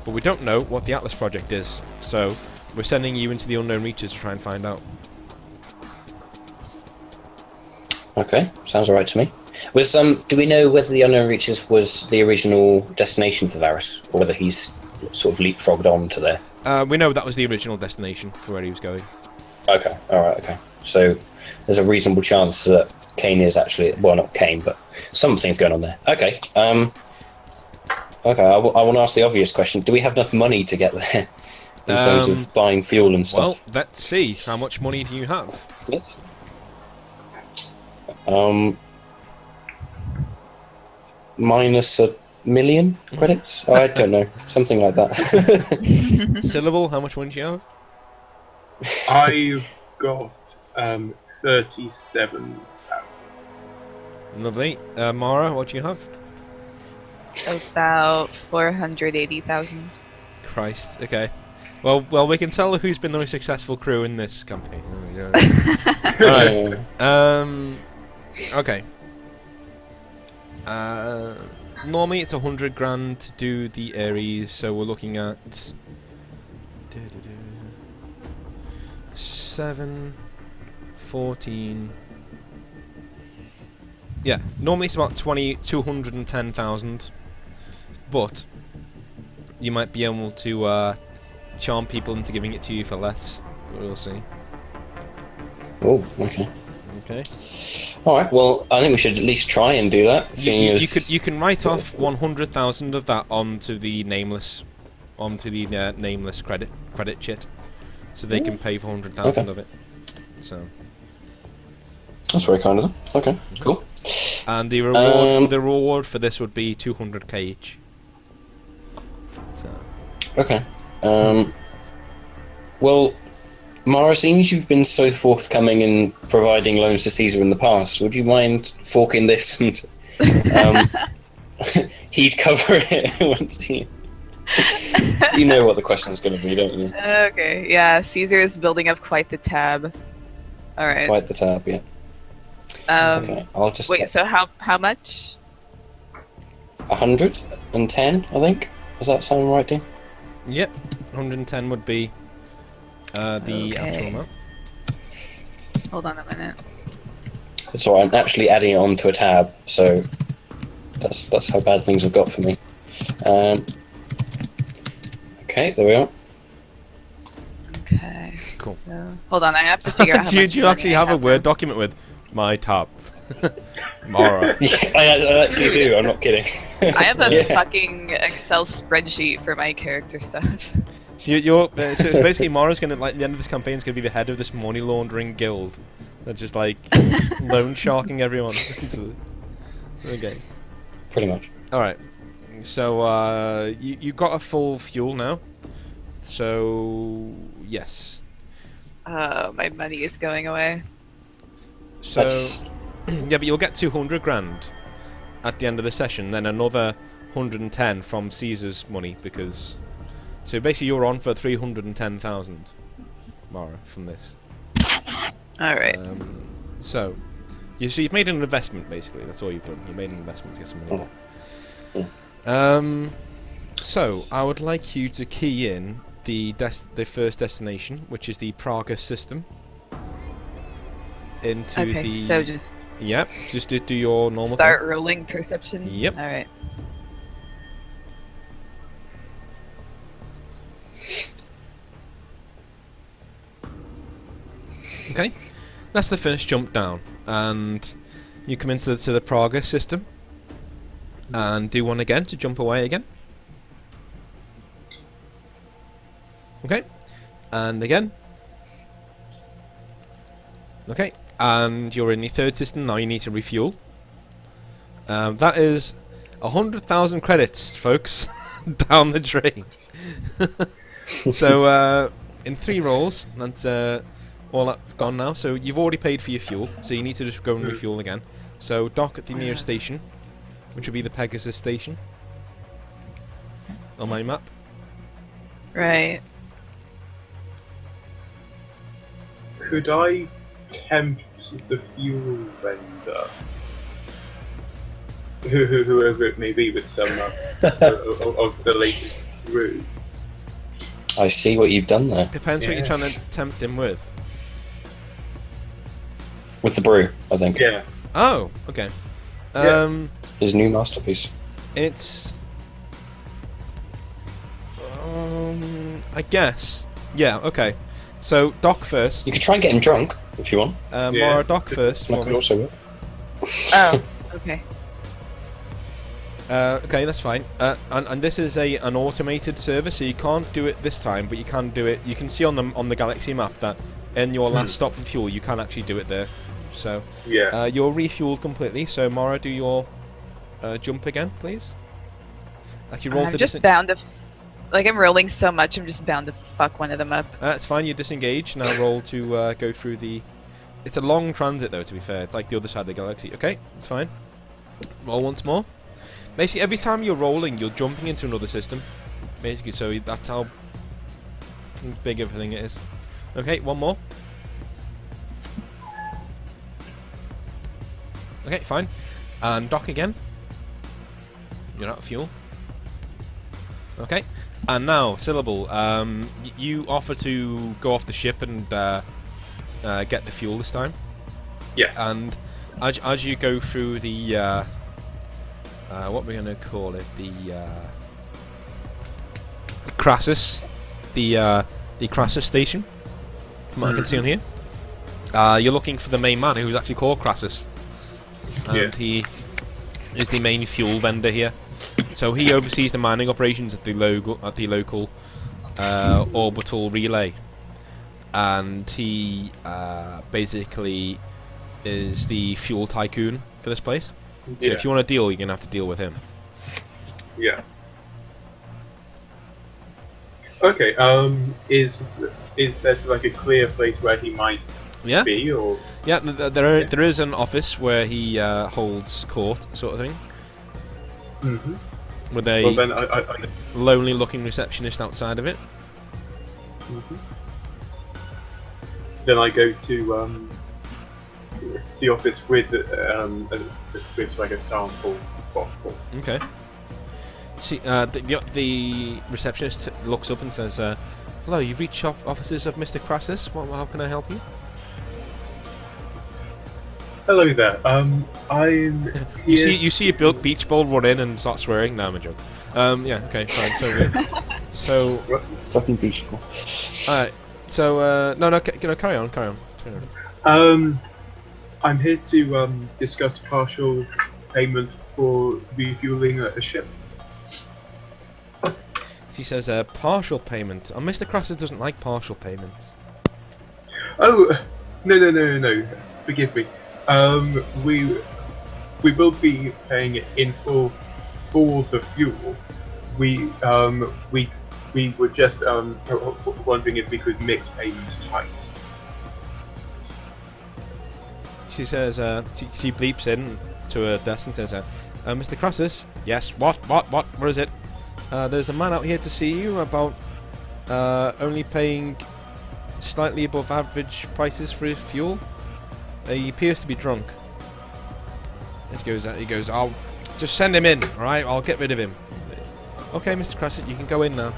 But we don't know what the Atlas project is. So, we're sending you into the unknown reaches to try and find out. Okay, sounds alright to me. Was do we know whether the Unknown Reaches was the original destination for Varus, or whether he's sort of leapfrogged on to there? We know that was the original destination for where he was going. Okay, alright, okay. So there's a reasonable chance that Kane is actually, well, not Kane, but something's going on there. Okay, okay, I want to ask the obvious question. Do we have enough money to get there in terms of buying fuel and stuff? Well, let's see. How much money do you have? Yes. Minus 1 million credits? I don't know, something like that. Syllable, how much money do you have? I've got 37,000. Lovely. Mara, what do you have? About 480,000. Christ. Okay. Well, we can tell who's been the most successful crew in this campaign. Alright. Okay. Normally it's 100 grand to do the Ares, so we're looking at 7, 14. Yeah, normally it's about 210,000, but you might be able to charm people into giving it to you for less. We'll see. Oh, okay. Okay. Alright, well, I think we should at least try and do that. You can write off 100,000 of that onto the nameless credit chit, so they can pay for 100,000 of it. So that's very kind of them. Okay, cool. And the reward for this would be 200k each. So. Okay. Well, Mara, seems you've been so forthcoming in providing loans to Caesar in the past, would you mind forking this and he'd cover it once he... You know what the question's going to be, don't you? Okay, yeah, Caesar is building up quite the tab. Alright. Quite the tab, yeah. Okay, I'll just... Wait, so how much? 110, I think? Does that sound right to you? Yep, 110 would be the actual amount. Hold on a minute. Sorry, I'm actually adding it onto a tab, so that's how bad things have got for me. Okay, there we are. Okay. Cool. So, hold on, I have to figure out how do much you money actually I have a Word document with my tab? Mara. Yeah, I actually do, I'm not kidding. I have a Yeah. fucking Excel spreadsheet for my character stuff. So so it's basically Mara's gonna, like, the end of this campaign is gonna be the head of this money laundering guild. They're just like loan sharking everyone. Okay. Pretty much. Alright. So you got a full fuel now. So yes. My money is going away. So yeah, but you'll get 200 grand at the end of the session, then another 110 from Caesar's money, because so basically you're on for 310,000, Mara, from this. Alright. So you've made an investment, basically. That's all you've done. You made an investment to get some money. So I would like you to key in the first destination, which is the Praga system. Into Okay, so just yep, just do your normal start rolling perception. Yep. Alright. Okay, that's the first jump down, and you come into the Praga system, and do one again to jump away again. Okay, and again. Okay, and you're in the third system now. You need to refuel. That is 100,000 credits, folks, down the drain. So in 3 rolls, that's all that's gone now. So you've already paid for your fuel, so you need to just go and refuel again. So dock at the nearest station, which will be the Pegasus station on my map. Right. Could I tempt the fuel vendor, whoever it may be, with some of the latest brew? I see what you've done there Depends what you're trying Yes. to tempt him with. with the brew. I think Yeah. Oh, okay. Yeah. his new masterpiece. It's. I guess. Yeah. Okay. So Doc first. You could try and get him drunk if you want. Yeah. Mara, Doc first. That for could me. also work. Oh, okay. Okay, that's fine. And this is an automated service, so you can't do it this time, but you can do it. You can see on the galaxy map that in your last stop for fuel, you can actually do it there. So Yeah. you're refueled completely. So Mara, do your jump again, please. Actually, roll I'm to just bound to. Like, I'm rolling so much, I'm just bound to fuck one of them up. It's fine. You disengage. Now roll to go through the. It's a long transit, though. To be fair, it's like the other side of the galaxy. Okay, it's fine. Roll once more. Basically, every time you're rolling, you're jumping into another system. Basically, so that's how big everything is. Okay, one more. Okay, fine. And dock again. You're out of fuel. Okay. And now, Syllable, you offer to go off the ship and get the fuel this time. Yes. And as you go through the what we're gonna call it, the Crassus, the Crassus station, from what I can see on here. You're looking for the main man, who's actually called Crassus, and Yeah. he is the main fuel vendor here. So he oversees the mining operations at the local orbital relay, and he basically is the fuel tycoon for this place. So Yeah. if you want to deal, you're gonna have to deal with him. Yeah. Okay. Is there like a clear place where he might Yeah, be, or? yeah. There is an office where he holds court, sort of thing, Mm-hmm. with a Well, then I lonely-looking receptionist outside of it. mhm. Then I go to the office with like a sample bottle. Okay. See, the receptionist looks up and says, "Hello, you've reached offices of Mr. Crassus. How can I help you?" Hello there. I'm You here. see a beach ball run in and start swearing. No, I'm a joke. Yeah, okay, fine. So good. So, Fucking beautiful. alright. So, no, carry on. Carry on. I'm here to discuss partial payment for refueling a ship. She says, partial payment. Oh, Mr. Crassus doesn't like partial payments. Oh, no. Forgive me. We will be paying it in full for the fuel. We were just wondering if we could mix payments tight. She says, she bleeps in to her desk and says, Mr. Crassus? Yes, what is it? There's a man out here to see you about only paying slightly above average prices for his fuel. He appears to be drunk. He goes, I'll just send him in, alright? I'll get rid of him. Okay, Mr. Crassus, you can go in now.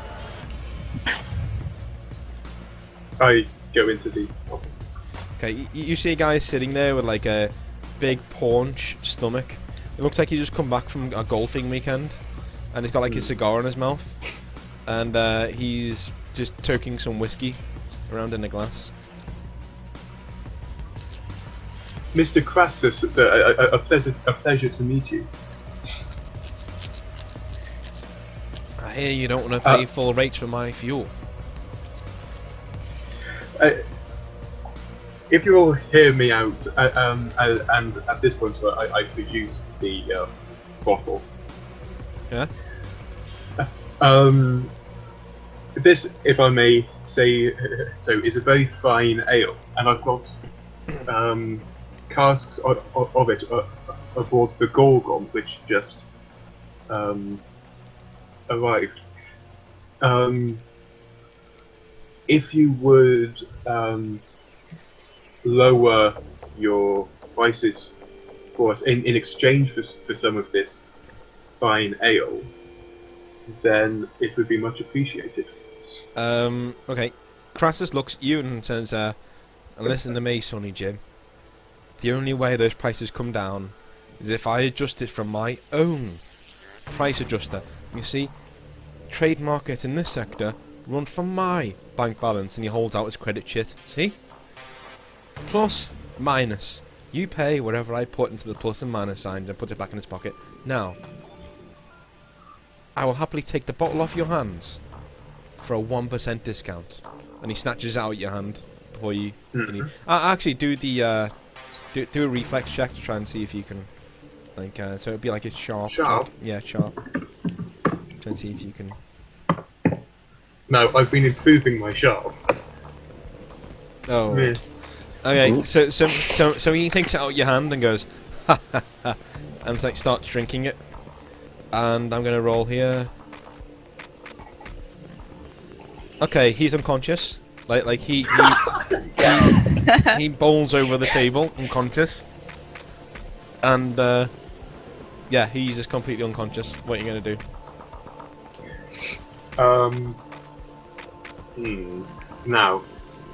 I go into the office. Okay, you see a guy sitting there with like a big paunch stomach. It looks like he's just come back from a golfing weekend, and he's got like a cigar in his mouth, and he's just toking some whiskey around in a glass. Mr. Crassus, it's a pleasure to meet you. I hear you don't want to pay full rates for my fuel. If you all hear me out, and at this point, I produce the bottle. Yeah? This, if I may say so, is a very fine ale, and I've got casks of it aboard the Gorgon, which just arrived. if you would lower your prices for us in exchange for some of this fine ale, then it would be much appreciated. Okay. Crassus looks at you and says, listen to me, Sonny Jim. The only way those prices come down is if I adjust it from my own price adjuster. You see, trade markets in this sector run from my bank balance, and he holds out his credit sheet. See? Plus, minus. You pay whatever I put into the plus and minus signs and put it back in his pocket. Now, I will happily take the bottle off your hands for a 1% discount. And he snatches it out of your hand before you... actually, do the... do a reflex check to try and see if you can... Like, so it'd be like a sharp. Sharp? Yeah, sharp. Try and see if you can... No, I've been improving my sharp. Oh. Miss. Okay, so he takes it out of your hand and goes, ha ha ha, and like starts drinking it. And I'm gonna roll here. Okay, he's unconscious. Like he bowls over the table, unconscious. And yeah, he's just completely unconscious. What are you gonna do? Now,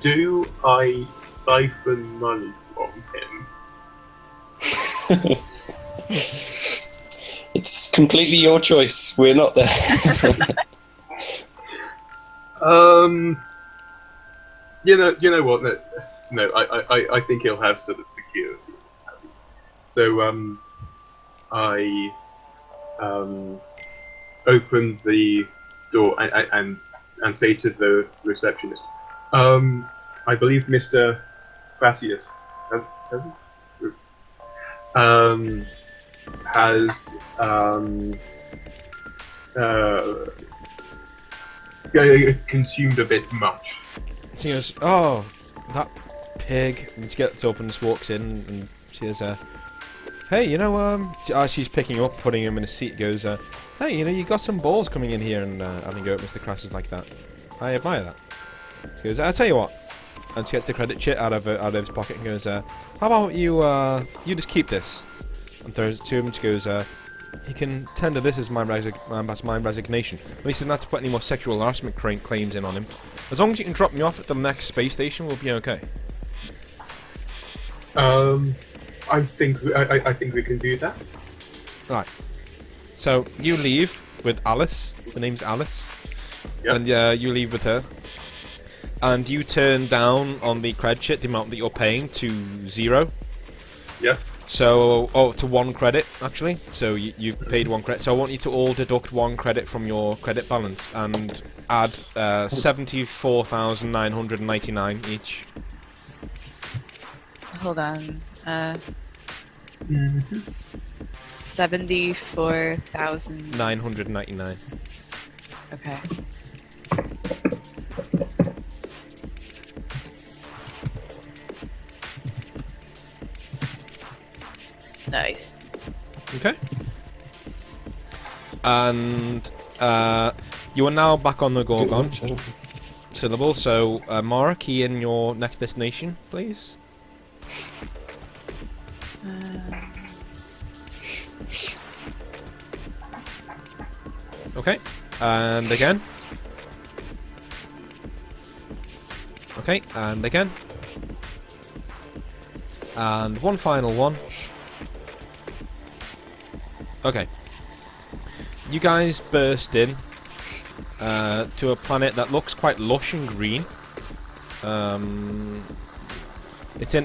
do I siphon money from him? It's completely your choice. We're not there. You know what? No, I think he'll have sort of security. So I open the door and say to the receptionist, I believe Mr. Bacchus has consumed a bit much. So he goes, oh, that pig. And she gets up and just walks in and she goes, hey, you know, as she's picking up, putting him in a seat, goes, hey, you know, you got some balls coming in here and having a go at Mr. Crassus like that. I admire that. She goes, I'll tell you what. And she gets the credit chit out of his pocket and goes, how about you just keep this? And throws it to him. She goes, you can tender this as my resignation. At least not to put any more sexual harassment claims in on him. As long as you can drop me off at the next space station, we'll be okay. I think we can do that. Right. So you leave with Alice. The name's Alice. Yep. And you leave with her. And you turn down on the cred sheet the amount that you're paying to 0. Yeah. So, to 1 credit actually. So you've paid 1 credit. So I want you to all deduct 1 credit from your credit balance and add 74,999 each. Hold on. 74,000. 999. Okay. Nice. Okay. And you are now back on the Gorgon syllable. So, Mara, key in your next destination, please. Okay. And again. Okay, and again. And one final one. Okay. You guys burst in to a planet that looks quite lush and green.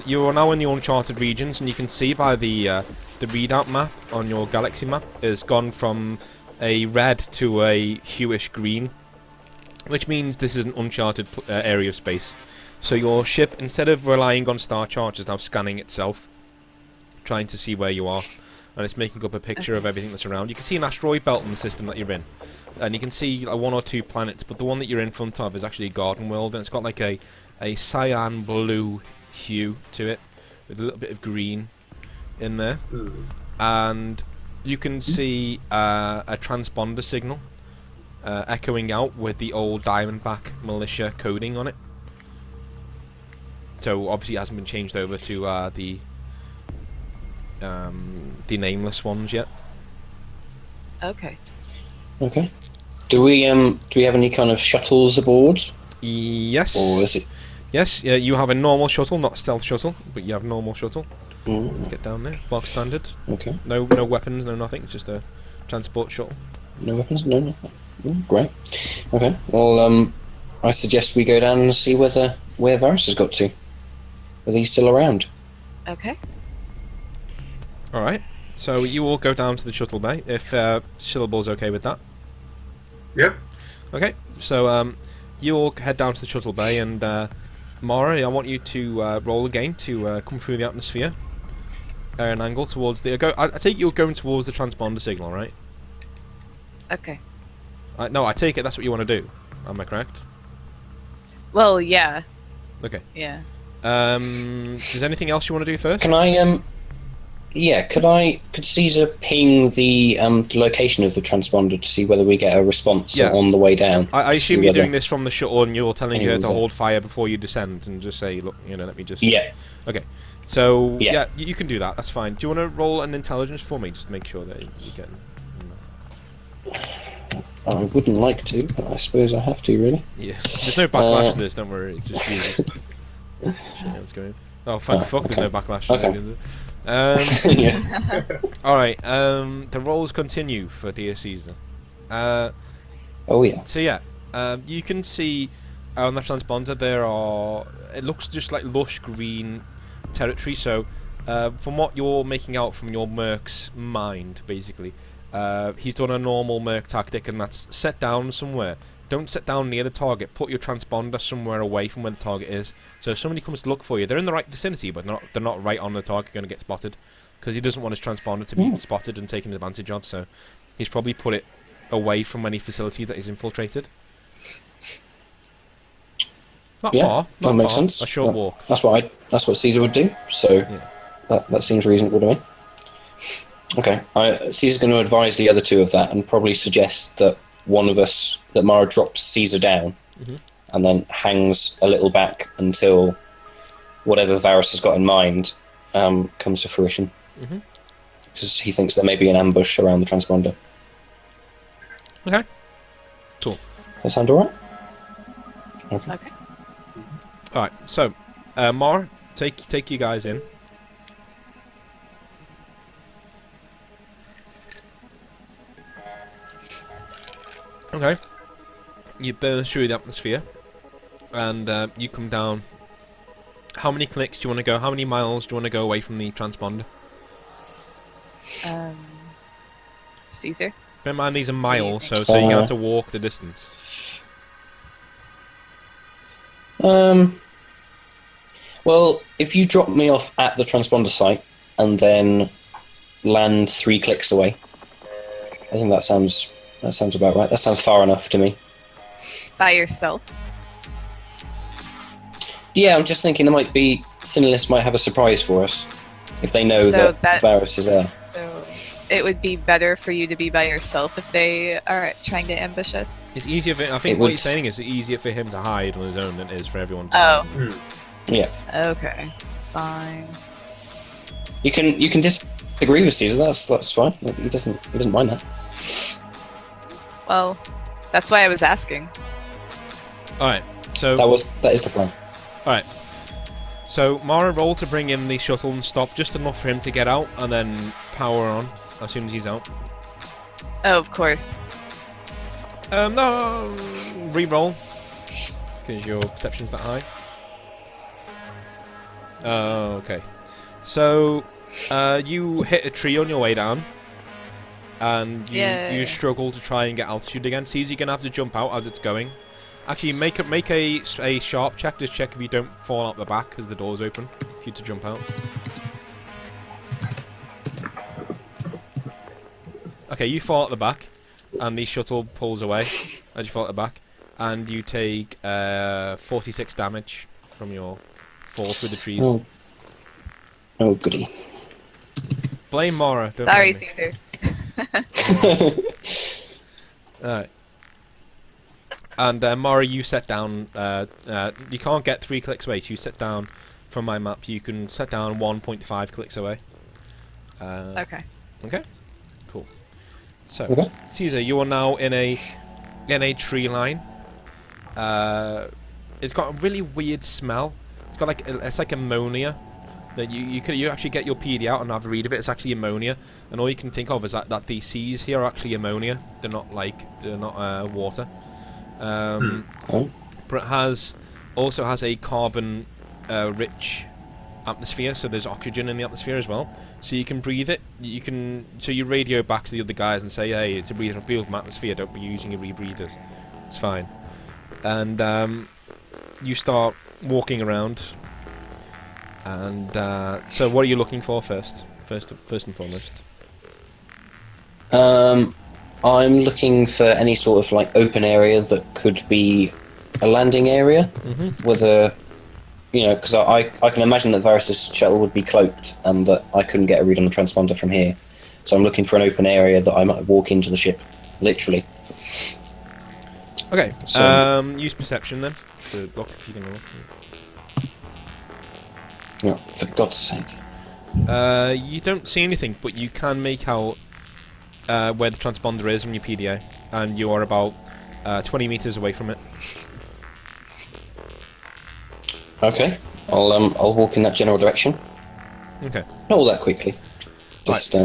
You are now in the uncharted regions, and you can see by the readout map on your galaxy map has gone from a red to a hueish green, which means this is an uncharted area of space. So your ship, instead of relying on star charts, is now scanning itself, trying to see where you are, and it's making up a picture of everything that's around. You can see an asteroid belt in the system that you're in, and you can see 1 or 2 planets, but the one that you're in front of is actually a garden world, and it's got like a cyan blue hue to it, with a little bit of green in there. And you can see a transponder signal echoing out with the old Diamondback militia coding on it. So obviously it hasn't been changed over to the nameless ones yet. Okay. Okay. Do we have any kind of shuttles aboard, Yes. or is it? Yes. Yeah. You have a normal shuttle, not stealth shuttle, but you have normal shuttle. Mm, Let's get down there. Box standard. okay. No weapons, no nothing. Just a transport shuttle. No weapons. No. No. Great. Okay. Well, I suggest we go down and see where Varus has got to. Whether he's still around. Okay. All right. So you all go down to the shuttle bay if Syllable's okay with that. Yep. Okay. So you all head down to the shuttle bay, and Mara, I want you to roll again to come through the atmosphere at an angle towards the. I take it you're going towards the transponder signal, right? Okay. No, I take it that's what you want to do. Am I correct? Well, yeah. Okay. Yeah. Is there anything else you want to do first? Can I Yeah, could Caesar ping the location of the transponder to see whether we get a response Yeah. on the way down? I assume See you're whether- doing this from the shuttle and you're telling her to Anyone hold fire before you descend and just say, look, let me just... Yeah. Okay. So, Yeah. yeah, you can do that. That's fine. Do you want to roll an intelligence for me? Just to make sure that you're getting... I wouldn't like to, but I suppose I have to, really. Yeah. There's no backlash to this, don't worry. It's just you. Shit, what's going on? Oh, thank fuck there's no backlash to Okay. it. Yeah. Alright, the rolls continue for Dear Caesar. Oh yeah. So yeah, you can see on the transponder there are... It looks just like lush green territory, so from what you're making out from your merc's mind, basically, he's done a normal merc tactic, and that's set down somewhere. Don't set down near the target, put your transponder somewhere away from where the target is. So if somebody comes to look for you, they're in the right vicinity, but they're not right on the target, going to get spotted. Because he doesn't want his transponder to be spotted and taken advantage of, so he's probably put it away from any facility that is infiltrated. Not Yeah, far, that not makes far, sense. a short walk. That's what Caesar would do. So Yeah. that seems reasonable to me. Okay, Caesar's going to advise the other two of that, and probably suggest that that Mara drops Caesar down, and then hangs a little back until whatever Varus has got in mind comes to fruition. Because he thinks there may be an ambush around the transponder. Okay. Cool. That sound alright? Okay. Alright, so, Mar, take you guys in. Okay. You burn through the atmosphere, and you come down. How many clicks do you want to go? How many miles do you want to go away from the transponder? Caesar. Bear in mind these are miles, think? so you're gonna have to walk the distance. Well, if you drop me off at the transponder site and then land 3 clicks away, I think that sounds about right. That sounds far enough to me. By yourself. Yeah, I'm just thinking there might be Sinless might have a surprise for us if they know So that Varus is there. So it would be better for you to be by yourself if they are trying to ambush us. It's easier for... I think It what would- he's saying is it's easier for him to hide on his own than it is for everyone to Oh. hide. Yeah, Okay. Fine. you can disagree with Caesar. That's fine. He doesn't mind that. Well, that's why I was asking. Alright, so... That is the plan. Alright. So, Mara roll to bring in the shuttle and stop just enough for him to get out, and then power on as soon as he's out. Oh, of course. No, re-roll, because your perception's that high. Okay. So, you hit a tree on your way down, and you Yay. struggle to try and get altitude again. Caesar, you're gonna have to jump out as it's going. Actually, make a sharp check. Just check if you don't fall out the back because the door's open for you to jump out. Okay, you fall at the back, and the shuttle pulls away as you fall at the back, and you take 46 damage from your fall through the trees. Oh goody. Blame Mara. Don't Sorry, blame me. Caesar. Alright. And Mara, you set down. You can't get 3 clicks away. So you set down from my map. You can set down 1.5 clicks away. Okay. Okay. Cool. So, Okay. Caesar, you are now in a tree line. It's got a really weird smell. It's got it's like ammonia. That you actually get your PD out and have a read of it. It's actually ammonia, and all you can think of is that these seas here are actually ammonia. They're not water. Oh. But it also has a carbon rich atmosphere, so there's oxygen in the atmosphere as well. So you can breathe it. So you radio back to the other guys and say, hey, it's a breathable atmosphere. Don't be using your rebreathers. It's fine. And you start walking around. And so, what are you looking for first and foremost? I'm looking for any sort of like open area that could be a landing area, whether because I can imagine that Varus's shuttle would be cloaked and that I couldn't get a read on the transponder from here. So I'm looking for an open area that I might walk into the ship, literally. Okay. So, use perception then to look if you can look. yeah, for God's sake. You don't see anything, but you can make out where the transponder is on your PDA, and you are about 20 meters away from it. Okay, I'll walk in that general direction. Okay. Not all that quickly. Just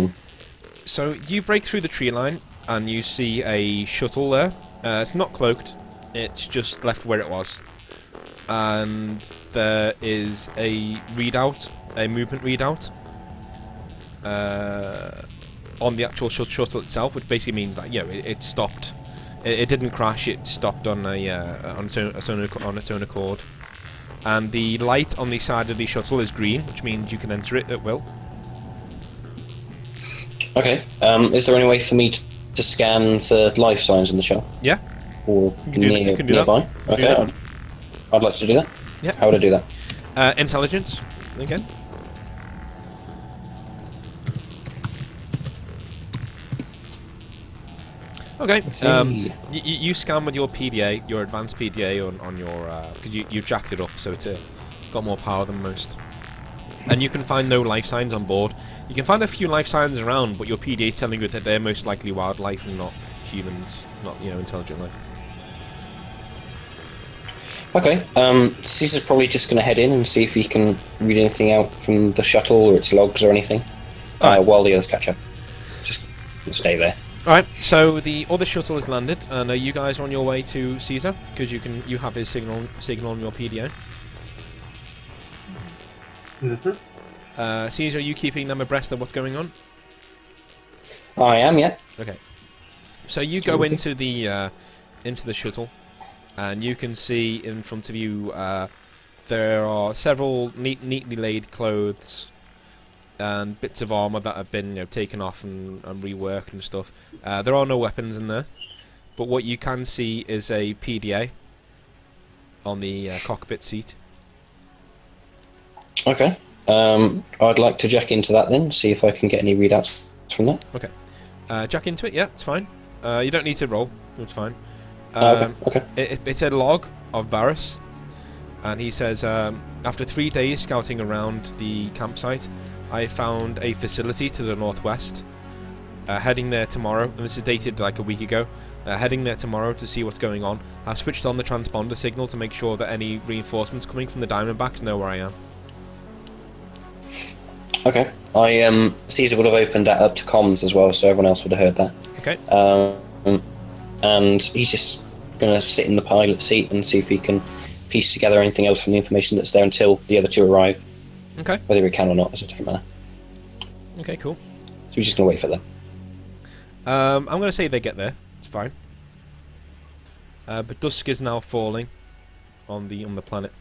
So you break through the tree line, and you see a shuttle there. It's not cloaked; it's just left where it was. And there is a readout, a movement readout, on the actual shuttle itself, which basically means that it stopped. It didn't crash; it stopped on its own accord. And the light on the side of the shuttle is green, which means you can enter it at will. Okay. Is there any way for me to scan for life signs in the shell? Yeah. Or You can do nearby? that. Okay. I'd like to do that. Yeah. How would I do that? Intelligence again. Okay. You scan with your PDA, your advanced PDA on your because you've jacked it up, so it's got more power than most. And you can find no life signs on board. You can find a few life signs around, but your PDA is telling you that they're most likely wildlife and not humans, not intelligent life. Okay. Caesar's probably just going to head in and see if he can read anything out from the shuttle or its logs or anything, while the others catch up. Just stay there. Alright, so the other shuttle has landed, and you guys are on your way to Caesar, because you have his signal on your PDA. Caesar, are you keeping them abreast of what's going on? I am, yeah. Okay. So you go into the shuttle, and you can see in front of you there are several neatly laid clothes and bits of armor that have been taken off and reworked and stuff. There are no weapons in there, but what you can see is a PDA on the cockpit seat. Okay. I'd like to jack into that then, see if I can get any readouts from that. Okay. Jack into it, yeah, it's fine. You don't need to roll, it's fine. Okay. It's a log of Varus, and he says, after 3 days scouting around the campsite, I found a facility to the northwest. Heading there tomorrow, and this is dated like a week ago. Heading there tomorrow to see what's going on. I've switched on the transponder signal to make sure that any reinforcements coming from the Diamondbacks know where I am. Okay. Caesar would have opened that up to comms as well, so everyone else would have heard that. Okay. And he's just going to sit in the pilot seat and see if he can piece together anything else from the information that's there until the other two arrive. Okay. Whether he can or not is a different matter. Okay, cool. So we're just going to wait for them. I'm going to say they get there. It's fine. But dusk is now falling on the planet,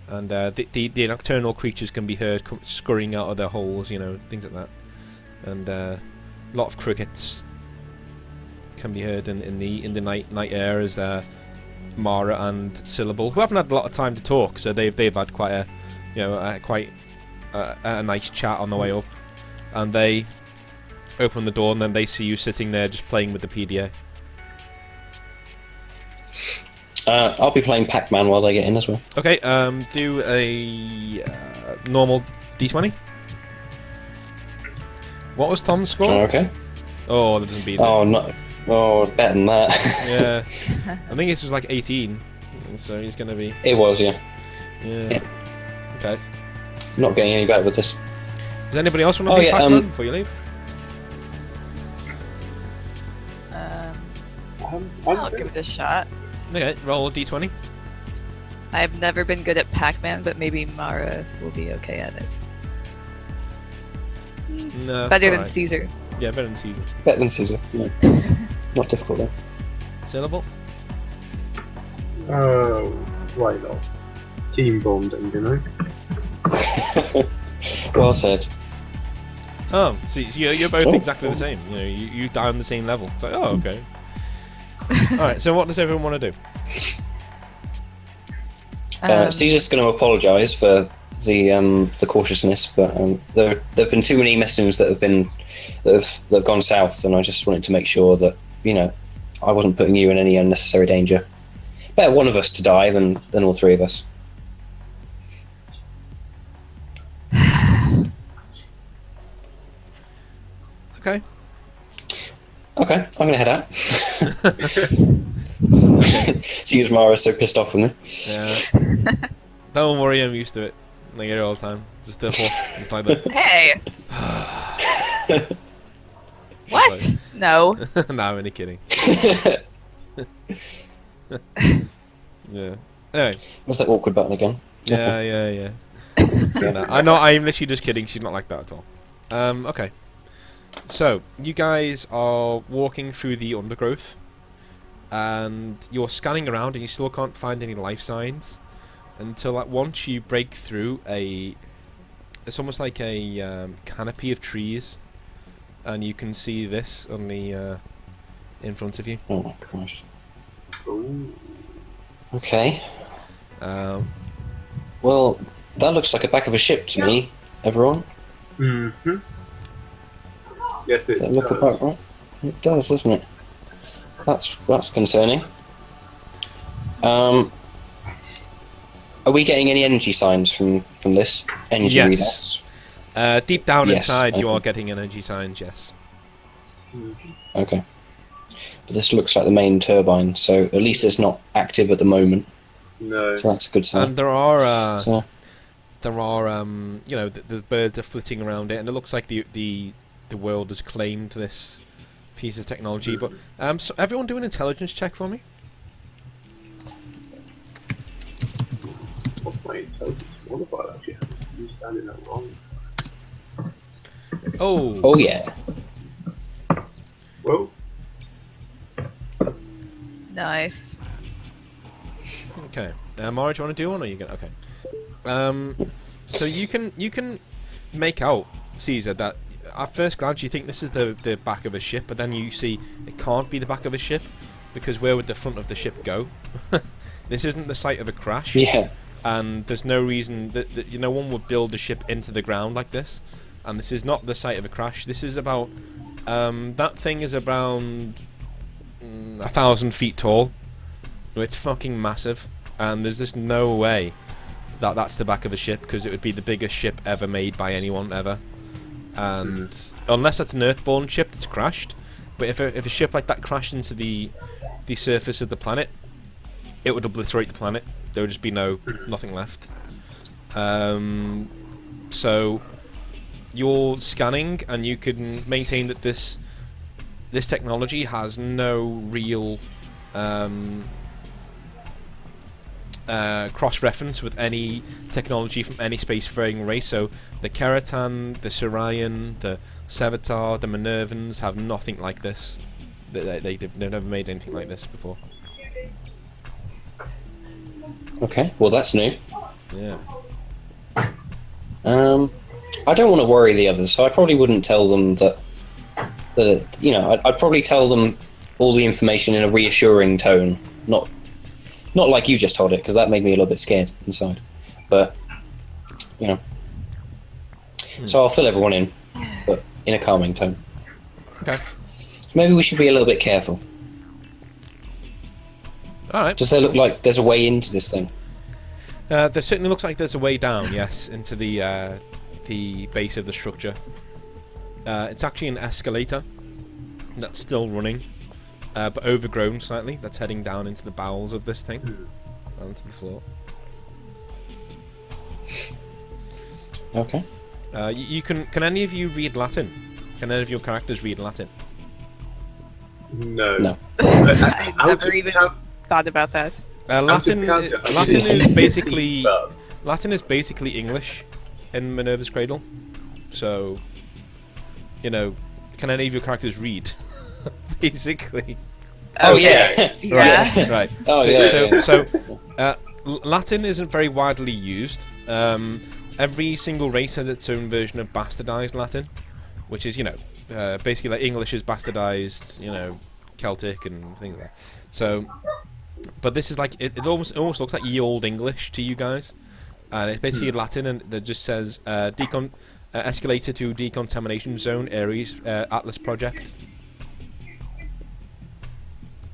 and the nocturnal creatures can be heard scurrying out of their holes, things like that, and a lot of crickets can be heard in the night air as Mara and Syllable, who haven't had a lot of time to talk, so they've had quite a nice chat on the way up, and they open the door and then they see you sitting there just playing with the PDA. I'll be playing Pac-Man while they get in as well. Okay, do a normal d20. What was Tom's score? Okay. Oh, that doesn't beat it. Oh, no. Oh, better than that. Yeah. I think this was like 18, so he's going to be... It was, yeah. Yeah. Okay. Not getting any better with this. Does anybody else want to do Pac-Man before you leave? I'll give it a shot. Okay, roll a d20. I've never been good at Pac-Man, but maybe Mara will be okay at it. No, Better than alright. Caesar. Yeah, better than Caesar. Better than Caesar. Yeah. Not difficult, though. Syllable? Oh, why not? Team bonding, you know? Well said. Oh, so you're both Oh. exactly the same. You know, you die on the same level. It's like, oh, okay. Alright, so what does everyone want to do? Caesar's going to apologise for the cautiousness, but there have been too many messages that have gone south, and I just wanted to make sure that I wasn't putting you in any unnecessary danger. Better one of us to die than all three of us. Okay. Okay, I'm going to head out. Seems Mara's so pissed off with me. Yeah. Don't worry, I'm used to it. I get it all the time. Just it's like that. Hey! What? No. No, I'm only kidding. Yeah. Anyway. What's that awkward button again? Yeah. No, I'm literally just kidding. She's not like that at all. Okay. So, you guys are walking through the undergrowth, and you're scanning around, and you still can't find any life signs until at once you break through it's almost like a canopy of trees, and you can see this on the in front of you. Oh my Christ. Ooh. Okay. Um, Well, that looks like a back of a ship to me, everyone. Mm-hmm. Yes, it Does that look does. about right? It does, doesn't it? That's concerning. Are we getting any energy signs from this? Energy Yes. readouts? deep down Yes, inside, you okay. are getting energy signs. Yes. Okay. But this looks like the main turbine, so at least it's not active at the moment. No. So that's a good sign. And there are So, the birds are flitting around it, and it looks like the world has claimed this piece of technology. But so everyone do an intelligence check for me. What's my intelligence modifier actually? You standing that wrong. oh yeah. Well, Nice. Okay. Mara, do you want to do one, or are you gonna? Okay. So you can make out, Caesar, that at first glance you think this is the back of a ship, but then you see it can't be the back of a ship, because where would the front of the ship go? This isn't the site of a crash. Yeah. And there's no reason that one would build a ship into the ground like this, and this is not the site of a crash. This is about that thing is around 1,000 feet tall. It's fucking massive, and there's just no way that that's the back of a ship, because it would be the biggest ship ever made by anyone ever. And unless that's an Earthborn ship that's crashed, but if a ship like that crashed into the surface of the planet, it would obliterate the planet. There would just be nothing left. So you're scanning, and you can maintain that this technology has no real cross-reference with any technology from any spacefaring race. So the Keratan, the Sirian, the Sevatar, the Minervans have nothing like this. They've never made anything like this before. Okay. Well, that's new. Yeah. I don't want to worry the others, so I probably wouldn't tell them that. I'd probably tell them all the information in a reassuring tone, not like you just told it, because that made me a little bit scared inside. But so I'll fill everyone in, but in a calming tone. Okay. So maybe we should be a little bit careful. All right. Does there look like there's a way into this thing? There certainly looks like there's a way down. Yes, into the base of the structure. It's actually an escalator that's still running, but overgrown slightly. That's heading down into the bowels of this thing, onto the floor. Okay. You can any of you read Latin? Can any of your characters read Latin? No. No. I Out never of even cap- thought about that. Latin out of cap- Latin is basically But Latin is basically English in Minerva's Cradle. So, you know, can any of your characters read? Basically. Oh yeah. Yeah. Right. Oh yeah. So Latin isn't very widely used. Every single race has its own version of bastardized Latin, which is, basically like English is bastardized, Celtic and things like that. So, but this is like it almost looks like ye old English to you guys, and it's basically Latin, and it just says escalator to decontamination zone Ares Atlas project.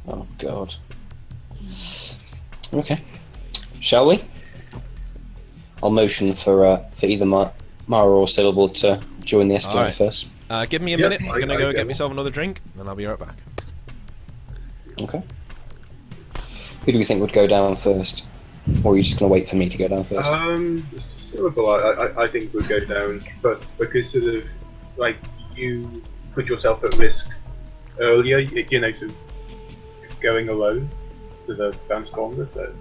Oh god. Okay. Shall we? I'll motion for either Mara or Syllable to join the escalator Alright. first. Give me a Yep, minute. I'm gonna go get myself another drink, and I'll be right back. Okay. Who do we think would go down first? Or are you just going to wait for me to go down first? Syllable, I think would go down first because sort of like you put yourself at risk earlier, sort of going alone to the transponder. So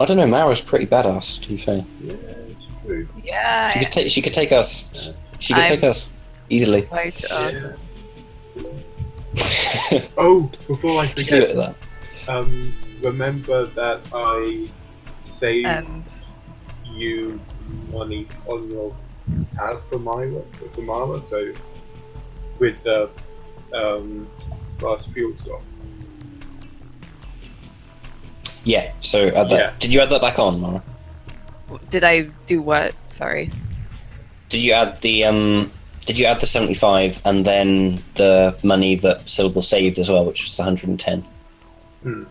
I don't know, Mara's pretty badass, to be fair. yeah, it's true. Yeah. She could take us. She could I'm- take us. Easily. Quite awesome. Oh, before I Just leave it forget, at that. remember that I saved And you money on your tab for Mara, so with the last fuel stop. Yeah, so add that. Yeah. Did you add that back on, Mara? did I do what? Sorry. Did you add the 75 and then the money that Syllable saved as well, which was the 110? Hmm.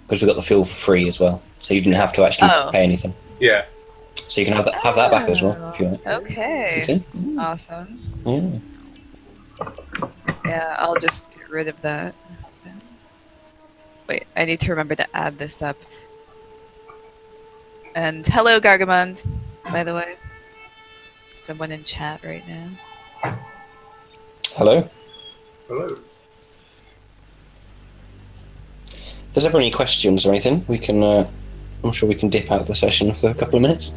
Because we got the fuel for free as well, so you didn't have to actually Oh. pay anything. Yeah. So you can have that back as well if you want. Okay. You see? Awesome. Yeah. Yeah, I'll just get rid of that. Wait, I need to remember to add this up. And hello, Gargamond, by the way. Someone in chat right now. Hello. Hello. If there's ever any questions or anything, we can. I'm sure we can dip out of the session for a couple of minutes.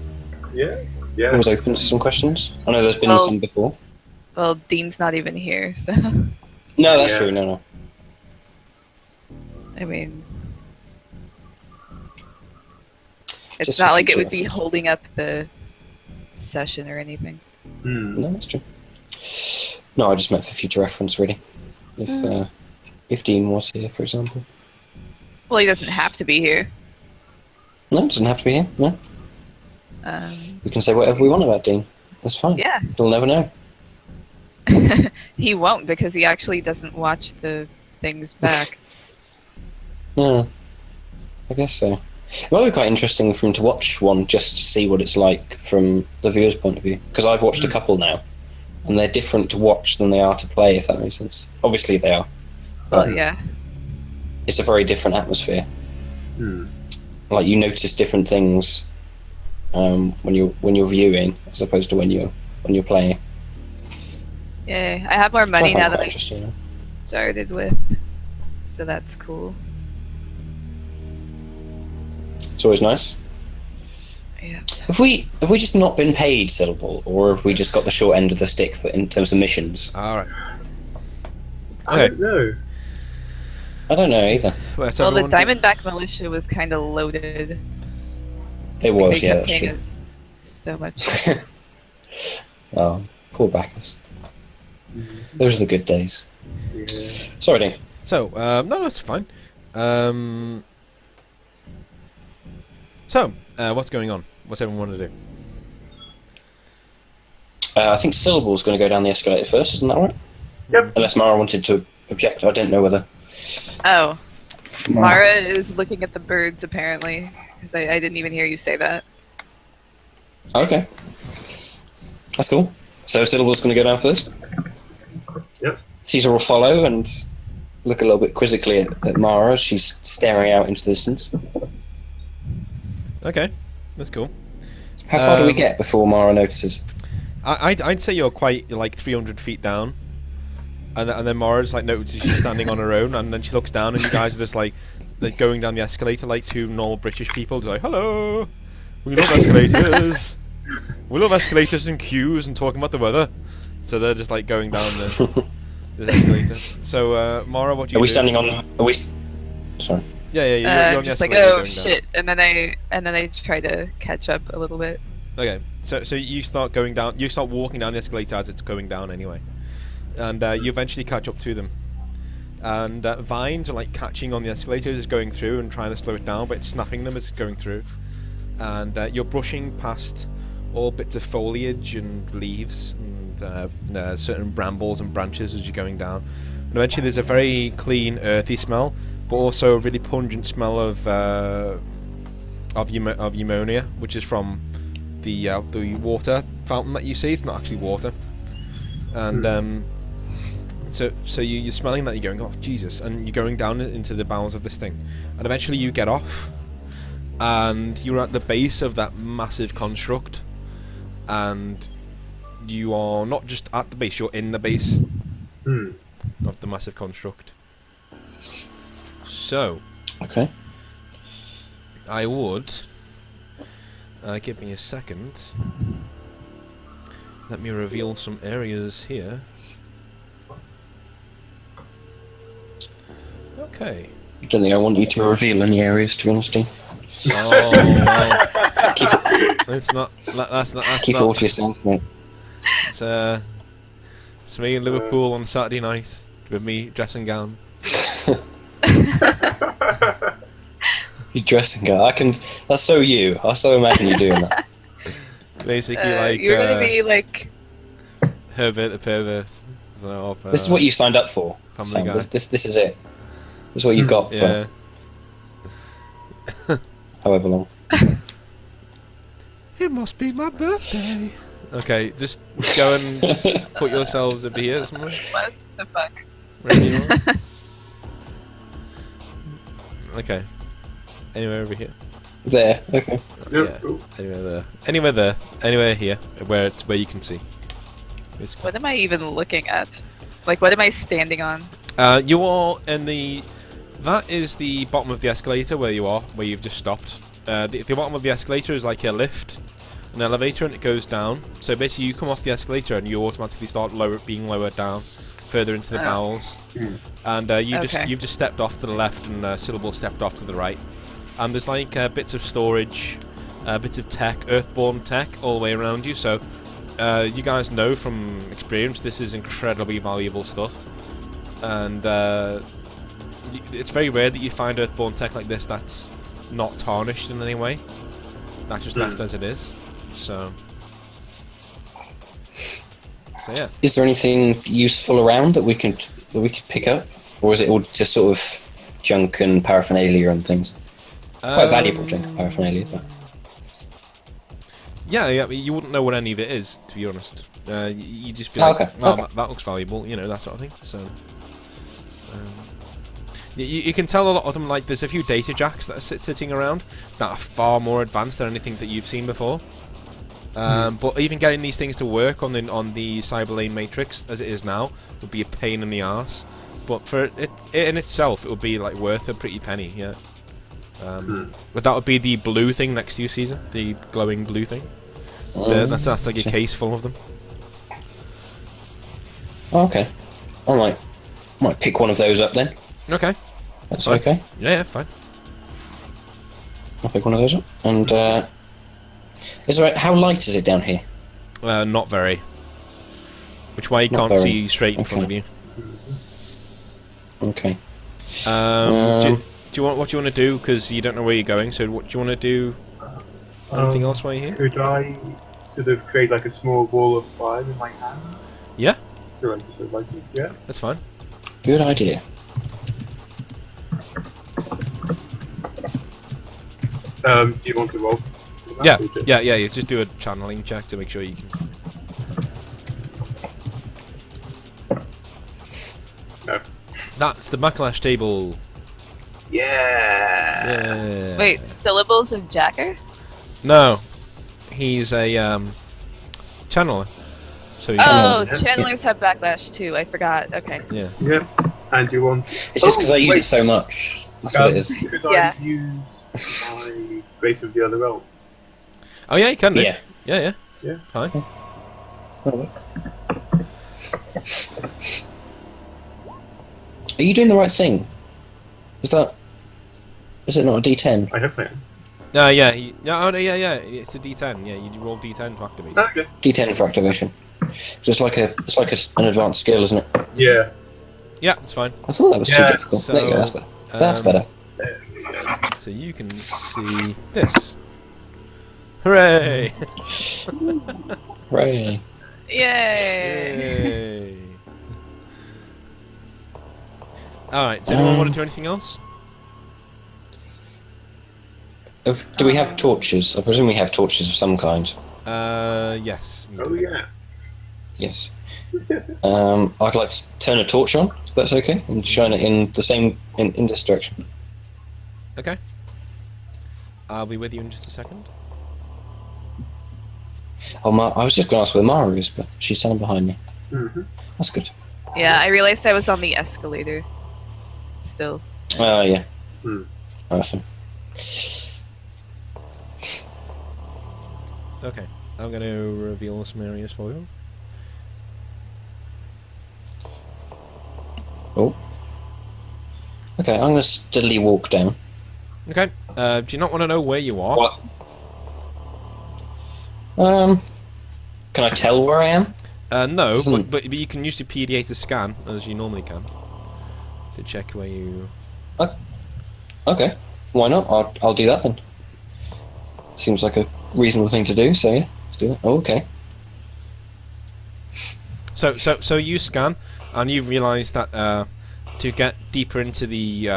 Yeah. I Yeah. was open to some questions. I know there's been Well- some before. Well, Dean's not even here, so No, that's Yeah. true. No. I mean, it's Just not for like it future would be reference. holding up the session or anything. Hmm. No, that's true. No, I just meant for future reference, really. If Dean was here, for example. Well, he doesn't have to be here. No, it doesn't have to be here. No, we can say whatever we want about Dean. That's fine. Yeah, We'll never know. he won't because he actually doesn't watch the things back. No, I guess so. It might be quite interesting for him to watch one just to see what it's like from the viewer's point of view. Because I've watched a couple now, and they're different to watch than they are to play, if that makes sense. Obviously they are. Well, yeah. It's a very different atmosphere. Hmm. Like you notice different things when you're viewing as opposed to when you're playing. Yay. I have more So I money find now it that quite I interesting. started with, so that's cool. It's always nice. Yeah. Have we just not been paid, Syllable, or have we just got the short end of the stick in terms of missions? All right. I Okay. don't know. I don't know either. Where's Well, the everyone? Diamondback Militia was kind of loaded. It was, They yeah, kept that's paying true. us so much. Oh, poor Bacchus. Those are the good days. Yeah. Sorry, Dave. So, no, that's fine. What's going on? What's everyone want to do? I think Syllable's going to go down the escalator first, isn't that right? Yep. Unless Mara wanted to object, I don't know whether. Oh, Mara is looking at the birds, apparently, because I didn't even hear you say that. Okay. That's cool. So Syllable's going to go down first. Yep. Caesar will follow and look a little bit quizzically at Mara as she's staring out into the distance. Okay, that's cool. How far do we Um, get before Mara notices? I'd say you're quite like 300 feet down, and then Mara's like notices she's standing on her own, and then she looks down, and you guys are just like going down the escalator like two normal British people, just like, hello, we love escalators, we love escalators and queues and talking about the weather. So they're just like going down the escalator. So Mara, what do you do? Are we standing on? Are we? Sorry. Yeah, you're on the Just like, escalator oh going down. shit, and then I try to catch up a little bit. Okay, so you start going down. You start walking down the escalator as it's going down anyway, and you eventually catch up to them. And vines are like catching on the escalator as it's going through and trying to slow it down, but it's snapping them as it's going through. And you're brushing past all bits of foliage and leaves and certain brambles and branches as you're going down. And eventually, there's a very clean, earthy smell, but also a really pungent smell of ammonia, which is from the water fountain that you see. It's not actually water, and so you're smelling that. You're going, oh Jesus, and you're going down into the bowels of this thing, and eventually you get off, and you're at the base of that massive construct, and you are not just at the base, you're in the base of the massive construct. So Okay. I would give me a second. Let me reveal some areas here. Okay. I don't think I want you to reveal any areas, to be honest. Dean. Oh, well. Let's not. That's not. That's Keep it not. all to yourself, mate. It's me in Liverpool on Saturday night with me dressing gown. Your dressing gown. I can. That's so you. I so imagine you doing that. Basically, like You're gonna be like, Herbert the pervert. So, This is what you signed up for. Family Sam. Guy. This is it. This is what you've got Yeah. for however long. It must be my birthday. Okay, just go and put yourselves over here somewhere. what the fuck? Wherever you are. Okay. Anywhere over here. There. Okay. Yeah. Anywhere there. Anywhere there. Anywhere here. Where you can see. Basically. What am I even looking at? Like, what am I standing on? You are in the. That is the bottom of the escalator where you are, where you've just stopped. The bottom of the escalator is like a lift, an elevator, and it goes down. So basically, you come off the escalator and you automatically start being lowered down, further into the bowels. And you've just stepped off to the left, and Syllable stepped off to the right. And there's like bits of storage, bits of tech, earthborn tech, all the way around you. So you guys know from experience this is incredibly valuable stuff, and it's very rare that you find earthborn tech like this that's not tarnished in any way. That's just left as it is. So yeah. Is there anything useful around that we could pick up, or is it all just sort of junk and paraphernalia and things? Quite valuable junk and paraphernalia. But... Yeah, I mean, you wouldn't know what any of it is, to be honest. You just be Oh, like, okay, well, okay. that looks valuable, you know, that sort of thing. So, you can tell a lot of them, like, there's a few data jacks that are sitting around that are far more advanced than anything that you've seen before. But even getting these things to work on the Cyberlane Matrix, as it is now, would be a pain in the arse. But for it in itself, it would be, like, worth a pretty penny, yeah. But that would be the blue thing next to you, Caesar, the glowing blue thing. That's like a case full of them. Oh, okay. I might pick one of those up then. Okay. That's Fine. okay. Yeah, fine. I'll pick one of those up. And is there? How light is it down here? Not very. Which way you Not can't very. see straight in front of Okay. you. Okay. Do you want what do you want to do? Because you don't know where you're going. So what do you want to do? Anything else while you're here? Could I sort of create like a small wall of fire in my hand? Yeah, So I just like it, yeah. that's fine. Good idea. Do you want to roll? Yeah, yeah. You just do a channeling check to make sure you can. No. That's the backlash table. Yeah. Yeah. Wait, syllables of Jacker? No, he's a channeler. So he's Oh, Yeah. channelers have backlash too. I forgot. Okay. yeah. Yeah. And you want? It's just because I use wait. it so much. That's what it is. Could Yeah. I use my Grace of the Other Realm? Oh yeah, you can do. Yeah. Yeah. Yeah. Fine. Are you doing the right thing? Is it not a D10? I hope I am. Yeah. Yeah. It's a D10. Yeah, you roll D10 to activate. Okay. D10 for activation. So it's like an advanced skill, isn't it? Yeah. Yeah, it's fine. I thought that was too Yeah, difficult. There you go. That's so, better. That's better. So you can see this. Hooray! Hooray. Yay! Yay! Alright, does anyone want to do anything else? Do we have torches? I presume we have torches of some kind. Yes. you Oh do. yeah. Yes. I'd like to turn a torch on, if that's okay, and shine it in the same in this direction. Okay. I'll be with you in just a second. Oh, I was just going to ask where Mara is, but she's standing behind me. Mm-hmm. That's good. Yeah, I realized I was on the escalator. Still. Oh, yeah. Hmm. Awesome. Okay. I'm going to reveal some areas for you. Oh. Okay, I'm going to steadily walk down. Okay. Do you not want to know where you are? What? Can I tell where I am? No, Doesn't- but you can use your PDA to scan, as you normally can. To check where you... Okay. Why not? I'll do that then. Seems like a reasonable thing to do, so yeah, let's do it. Oh, okay. So you scan, and you realise that to get deeper into the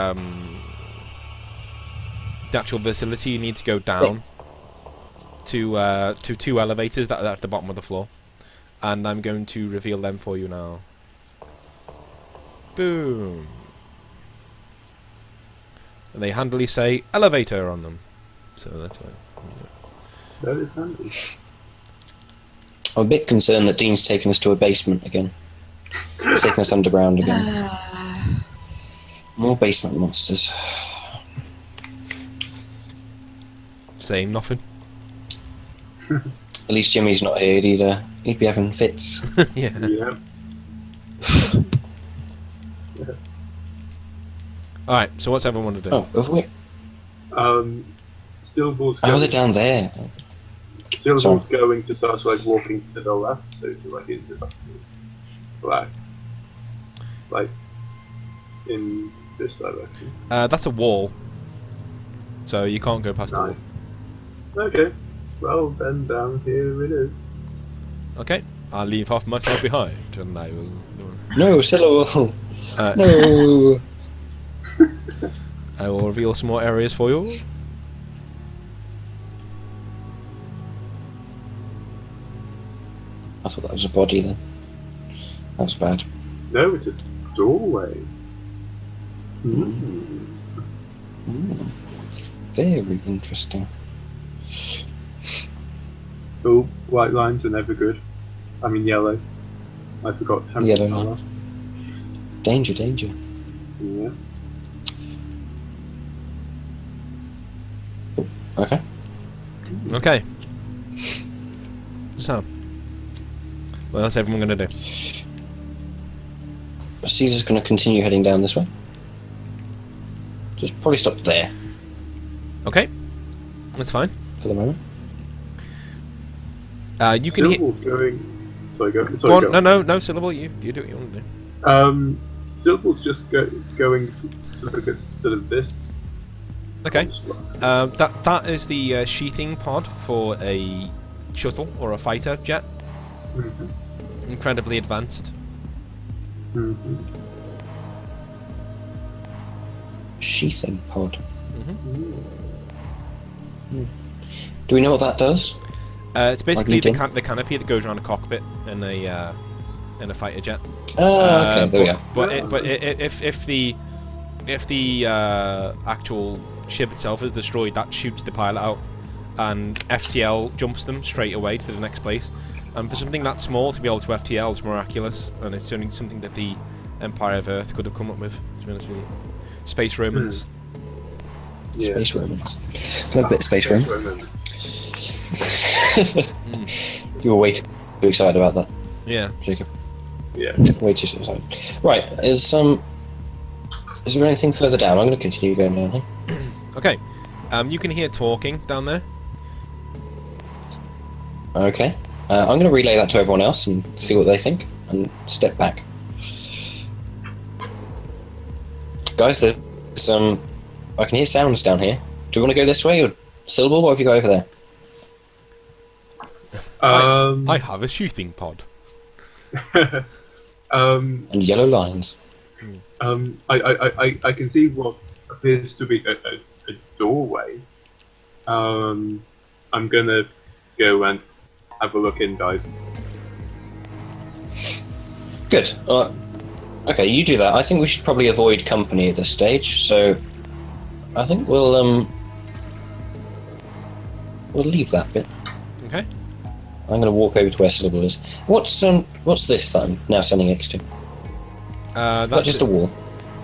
actual facility, you need to go down to two elevators that are at the bottom of the floor, and I'm going to reveal them for you now. Boom. And they handily say elevator on them, so that's why. That is handy. I'm a bit concerned that Dean's taken us to a basement again. He's taken us underground again. More basement monsters. Saying nothing. At least Jimmy's not here. He'd be having fits. Yeah. Yeah. Alright, so what's everyone want to do? Oh, have we? Syllables. Oh, they're down there. Syllables going to start like walking to the left, so it's like into the like in this direction. That's a wall, so you can't go past the wall. Nice. Okay. Well, then down here it is. Okay, I'll leave half myself behind, and I will... No, Syllable. Uh, No. I will reveal some more areas for you. I thought that was a body then. That was bad. No, it's a doorway. Mm. Very interesting. Oh, white lines are never good. I mean yellow. I forgot how to Yellow spell line. Danger, danger. that. Yeah. Okay. Okay. So, what else everyone gonna do? Caesar's going to continue heading down this way. Just probably stop there Okay, that's fine. for the moment. You can hit. Syllables going. Sorry, go. Go Sorry, on, go. no, syllable. You do what you want to do. Syllables just going to look at sort of this. Okay. That is the sheathing pod for a shuttle or a fighter jet. Mm-hmm. Incredibly advanced. Mm-hmm. Sheathing pod. Hmm. Do we know what that does? It's basically the, Lightning? the canopy that goes around a cockpit in a fighter jet. Oh, okay, there we go. If the actual ship itself is destroyed, that shoots the pilot out, and FTL jumps them straight away to the next place. And for something that small to be able to FTL is miraculous, and it's only something that the Empire of Earth could have come up with. To be honest with you, Space Romans. Yeah. Space Romans. Love a bit of Space Romans. You were way too excited about that, Yeah. Jacob. Yeah. Way too excited. Right, is there anything further down? I'm going to continue going down here. Okay. You can hear talking down there. Okay. I'm going to relay that to everyone else and see what they think, and step back. Guys, there's some... I can hear sounds down here. Do you want to go this way, or Syllable? What have you got over there? I have a shooting pod. And yellow lines. I can see what appears to be a doorway. I'm gonna go and have a look in, guys. Good. Okay, you do that. I think we should probably avoid company at this stage, so I think we'll leave that bit. Okay. I'm going to walk over to where Syllable is. What's this that I'm now standing next to? That's Not just a wall.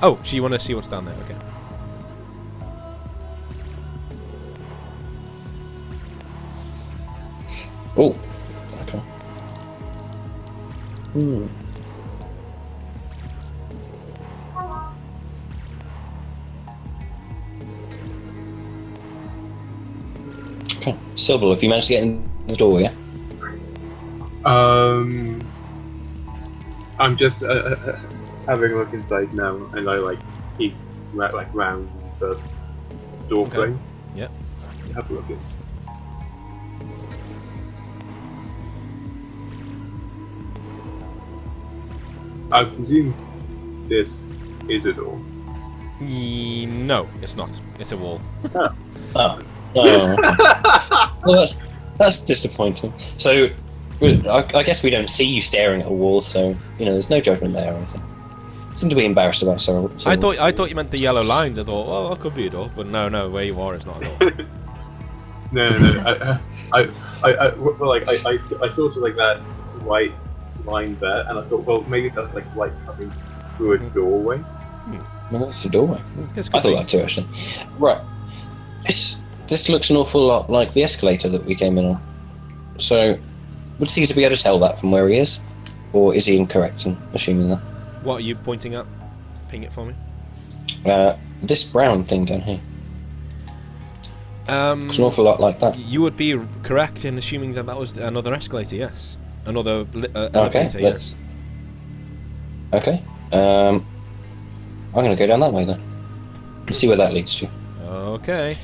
Oh, so you want to see what's down there? Okay. Oh. Okay. Okay. Syllable, if you managed to get in the door, yeah? I'm just having a look inside now, and I keep round the door Okay. frame. Yep. Have a look in. I presume this is a door. No, it's not. It's a wall. Oh. Oh, okay. Well, that's disappointing. So, I guess we don't see you staring at a wall, so there's no judgment there or anything. Seem to be embarrassed about so. I thought you meant the yellow lines. I thought, well, that could be a door, but no, where you are is not a door. No. I saw sort of like that white line there, and I thought, well, maybe that's like light coming through a doorway. Well, that's the doorway. Yes, I could thought be. that too, actually. Right. This looks an awful lot like the escalator that we came in on. So, would Caesar be able to tell that from where he is? Or is he incorrect in assuming that? What are you pointing at? Ping it for me. This brown thing down here. Looks an awful lot like that. You would be correct in assuming that was another escalator. Yes, another Okay, elevator. Yes. Okay. I'm going to go down that way then. And see where that leads to. Okay.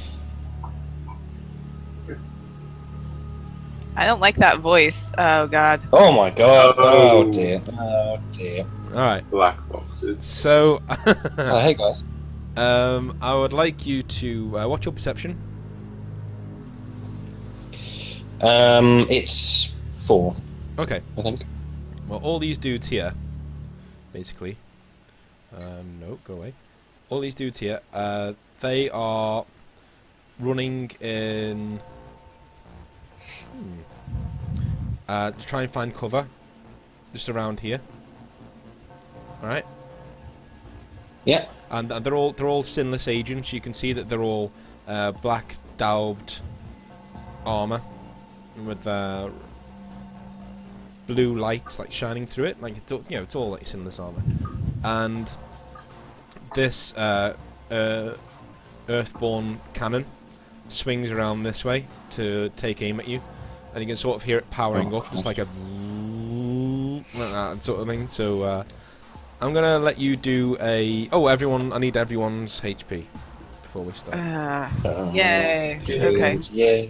I don't like that voice. Oh god. Oh my god. Oh. Oh dear. Oh dear. All right. Black boxes. So, Oh, hey guys. I would like you to what's your perception? It's 4, Okay. I think. Well, all these dudes here, basically. No, go away. All these dudes here, they are running in. To try and find cover, just around here. All right. Yeah. And they're all sinless agents. You can see that they're all black daubed armor with blue lights like shining through it, like it's all like sinless armor. And this earthborn cannon swings around this way to take aim at you, and you can sort of hear it powering up, just like a like that sort of thing. So I'm gonna let you do a. Oh, everyone! I need everyone's HP before we start. Yay. Okay. Yeah.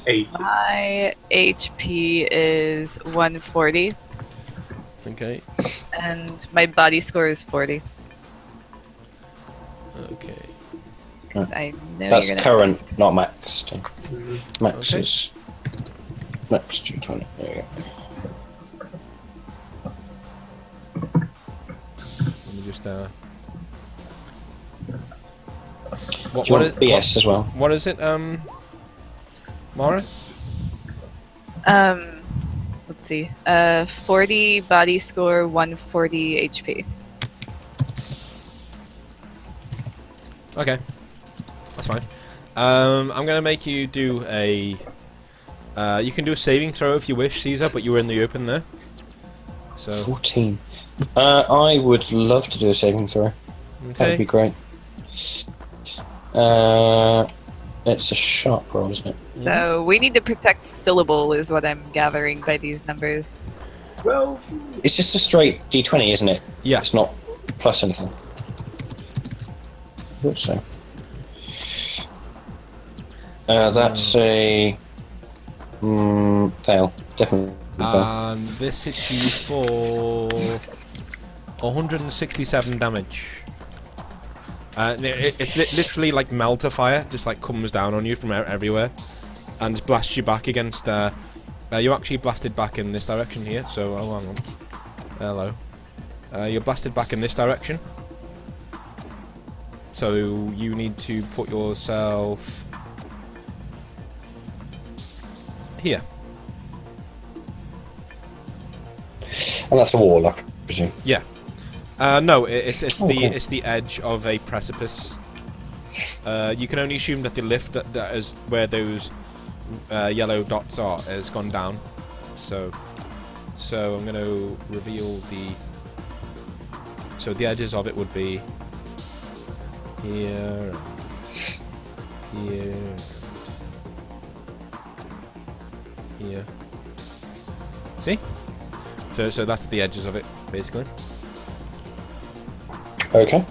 8. My HP is 140, Okay. and my body score is 40. Okay. 'Cause I know That's you're gonna current, ask. not max. Max Okay. is max 220. There you go. Let me just Do What you what want is BS as well? what is it, Mara? Let's see. 40 body score, 140 HP. Okay, that's fine. I'm gonna make you do a. You can do a saving throw if you wish, Caesar, but you were in the open there. So 14. I would love to do a saving throw. That would be okay. great. It's a sharp roll, isn't it? So we need to protect syllable, is what I'm gathering by these numbers. Well, It's just a straight D20, isn't it? Yeah. It's not plus anything. I thought so. That's a fail. Definitely fail. And this hits you for 167 damage. It's literally like melter fire, just like comes down on you from everywhere, and just blasts you back against. You actually blasted back in this direction here. So oh, hang on. Hello. You're blasted back in this direction. So you need to put yourself here. And that's a wall, I presume. Yeah. No, it's Okay. it's the edge of a precipice. You can only assume that the lift that is where those yellow dots are has gone down. So I'm going to reveal the. So the edges of it would be here, here, here. See? So that's the edges of it, basically. Okay.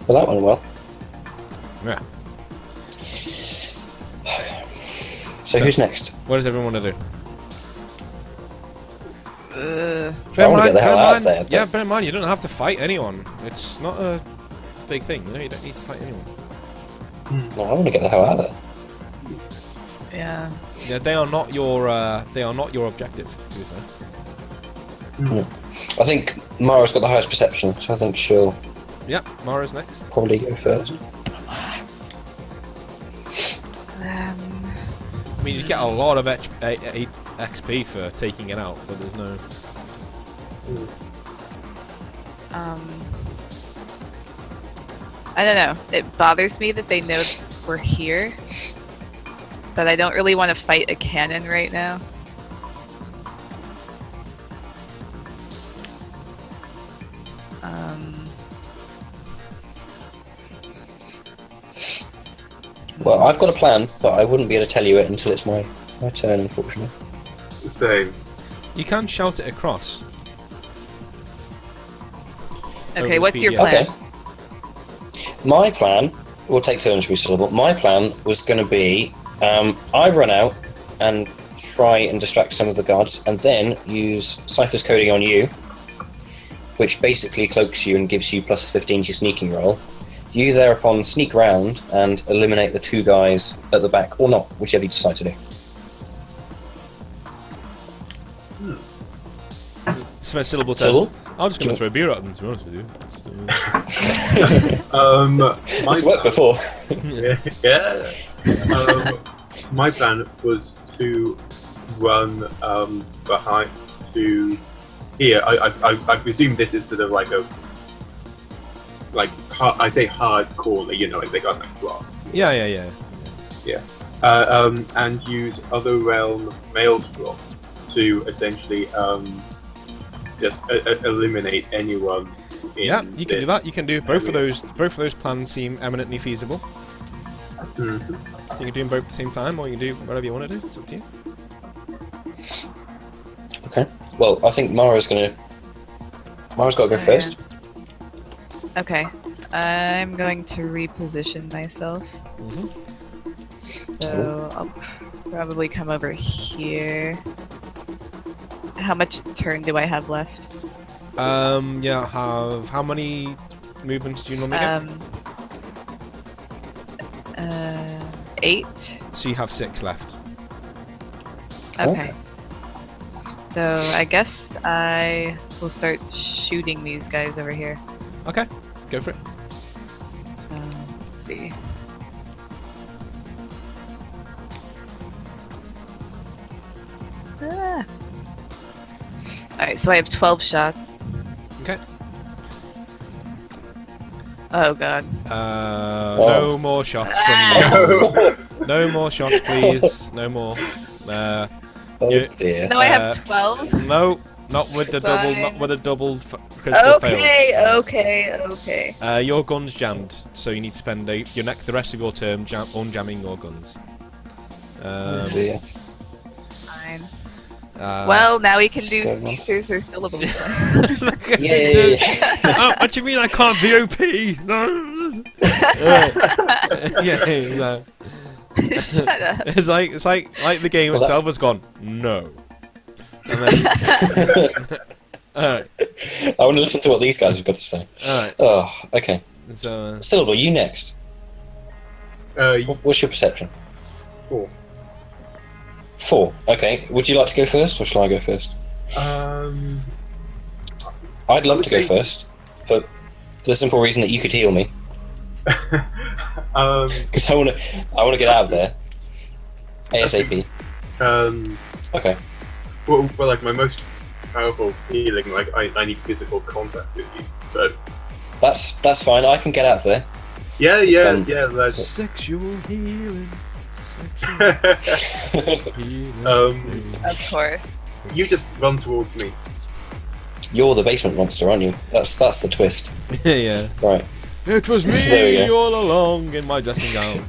Well, that went well. Yeah. So who's next? What does everyone want to do? I want to get the hell out of there. Yeah, bear in mind, you don't have to fight anyone. It's not a big thing. You know, you don't need to fight anyone. No, I want to get the hell out of there. Yeah. Yeah, they are not your objective. To be fair. I think Mara's got the highest perception, so I think she'll Yep, Mara's next. probably go first. I mean, you get a lot of XP for taking it out, but there's no. I don't know. It bothers me that they know we're here, but I don't really want to fight a cannon right now. Well, I've got a plan, but I wouldn't be able to tell you it until it's my turn, unfortunately. same. You can shout it across. Okay, Over what's your PDF. plan? Okay. My plan, we'll take turns for each syllable. My plan was going to be I run out and try and distract some of the guards, and then use Cypher's coding on you, which basically cloaks you and gives you plus 15 to your sneaking roll. You thereupon sneak round and eliminate the two guys at the back, or not, whichever you decide to do. So syllable says, Syllable? I'm just going to throw beer at them, to be honest with you. My It's worked before. yeah. My plan was to run behind to here. I presume this is sort of like a I say hardcore, you know, like they got like glass. Yeah. And use Other Realm Maelstrom to essentially just eliminate anyone. Yeah, you can do that. You can do both of those. Both of those plans seem eminently feasible. Mhm. You can do them both at the same time, or you can do whatever you want to do. It's up to you. Okay. Well, I think Mara's got to go first. Okay. I'm going to reposition myself. So I'll probably come over here. How much turn do I have left? Yeah. How many movements do you normally get? 8. So you have 6 left. Okay. So I guess I will start shooting these guys over here. Okay, go for it. So let's see. Ah. Alright, so I have 12 shots. Okay. Oh god. No more shots from you. No more shots, please. No more. Oh You- dear. No, I have 12. No, not with the double. Not Fine. with a double critical fail. Okay. Your gun's jammed, so you need to spend the rest of your term unjamming your guns. Oh dear. Fine. Uh, Well, now we can do So much. Caesars or syllables. Yay! Oh, what do you mean I can't VOP? No. Yeah, no. Shut up. It's like the game Well, that- itself has gone no. And then, alright, I want to listen to what these guys have got to say. alright. Oh, okay. So Syllable, you next. What's your perception? 4. 4. Okay. Would you like to go first, or shall I go first? I'd love to go first, for the simple reason that you could heal me, because I want to get out of there ASAP. Okay. Well, like my most powerful healing, like I need physical contact with you. So That's fine. I can get out of there. yeah. That's sexual healing. Sexual healing. Of course. you just run towards me. You're the basement monster, aren't you? That's the twist. Yeah. Right. It was There we me go. all along in my dressing gown.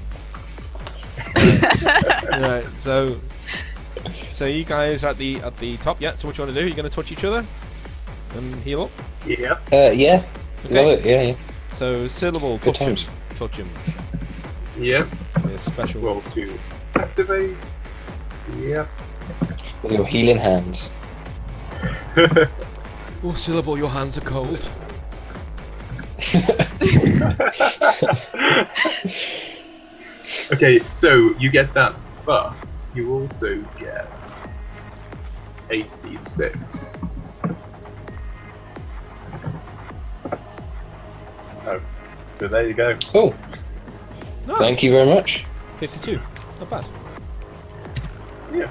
Right, so you guys are at the top, yeah? So what you want to do? You're going to touch each other and heal up? Yeah. Yeah. Okay. Love it. Yeah. So syllable, Good touch him. times. Touch him. Yeah. Yeah, special. Roll to activate. Yeah. With your healing hands. Oh, syllable, your hands are cold. Okay, so you get that, but you also get 86. Oh, so there you go. Oh, No, thank you very much. 52. Not bad. Yeah.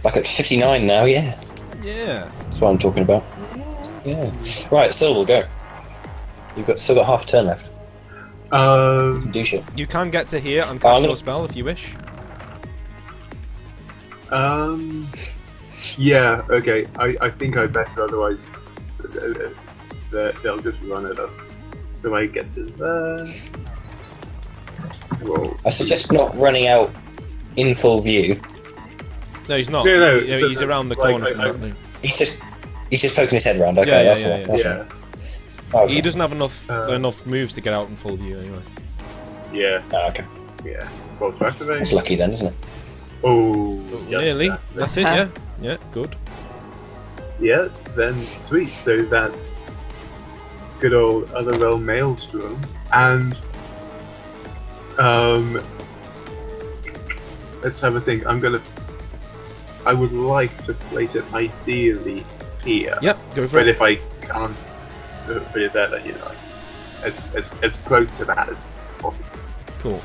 Back up to 59 now. Yeah. Yeah. That's what I'm talking about. Yeah. Right, Syllable, go. You've still got half a turn left. Do shit. You can get to here and I'm cast gonna- your spell if you wish. Yeah. Okay. I think I better. Otherwise, they'll just run at us. So I get to there. Roll. I suggest not running out in full view. No, he's not. No, so He's around the like, corner from I- that thing. He's just poking his head around. Okay, Yeah, that's yeah, all. yeah, That's Yeah. all. Okay. He doesn't have enough Uh, moves to get out in full view anyway. Yeah. Ah, okay. Yeah. Roll to activate. That's lucky then, isn't it? Oh. yeah, Nearly. yeah. That's it, yeah. Yeah, good. Yeah, then sweet. So that's good old other realm maelstrom, and let's have a think. I would like to place it ideally here, Yep, go for but it. if I can't put it there, then as close to that as possible. Cool.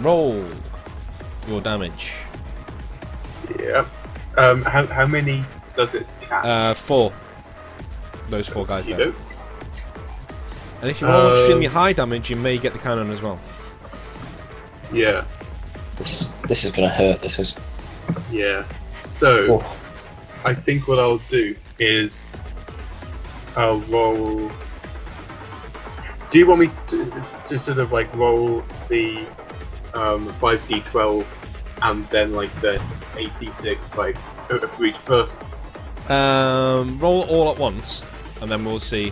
Roll your damage. Yeah. How many does it count? 4. Those 4 guys You there. know? And if you roll extremely high damage, you may get the cannon as well. Yeah. This is gonna hurt. This is. Yeah. So. Oh, I think what I'll do is I'll roll. Do you want me to sort of like roll the 5d12 and then like the 8d6 like for each person? Roll all at once, and then we'll see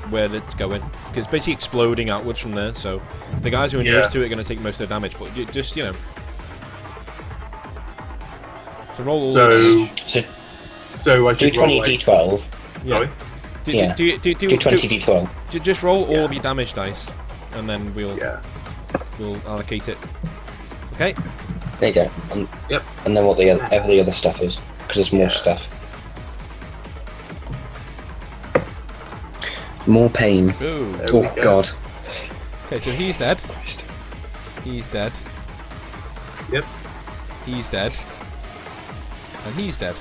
where it's going. Because it's basically exploding outwards from there, so the guys who are nearest to it are going to take most of the damage, but just, you know. So roll all So so so I do should roll 20 like, d12. yeah. Sorry. Yeah. Do Do 20d12. just roll all Yeah. of your damage dice, and then we'll allocate it. Okay. There you go. And, Yep. and then what the other stuff is, because there's more Yeah. stuff. More pain. Ooh. There we Oh go. god. Okay, so he's dead. Christ. He's dead. Yep. He's dead. And he's dead.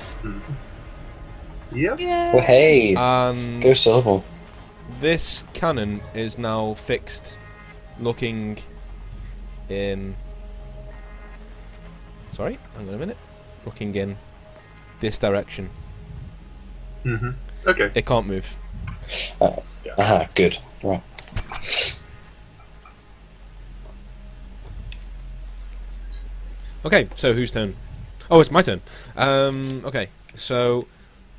Yep. Yeah. Well, hey, And go silver. this cannon is now fixed, looking in. Sorry, hang on a minute. Looking in this direction. Okay. It can't move. Aha, good. Right. Okay, so whose turn? Oh, it's my turn. Okay, so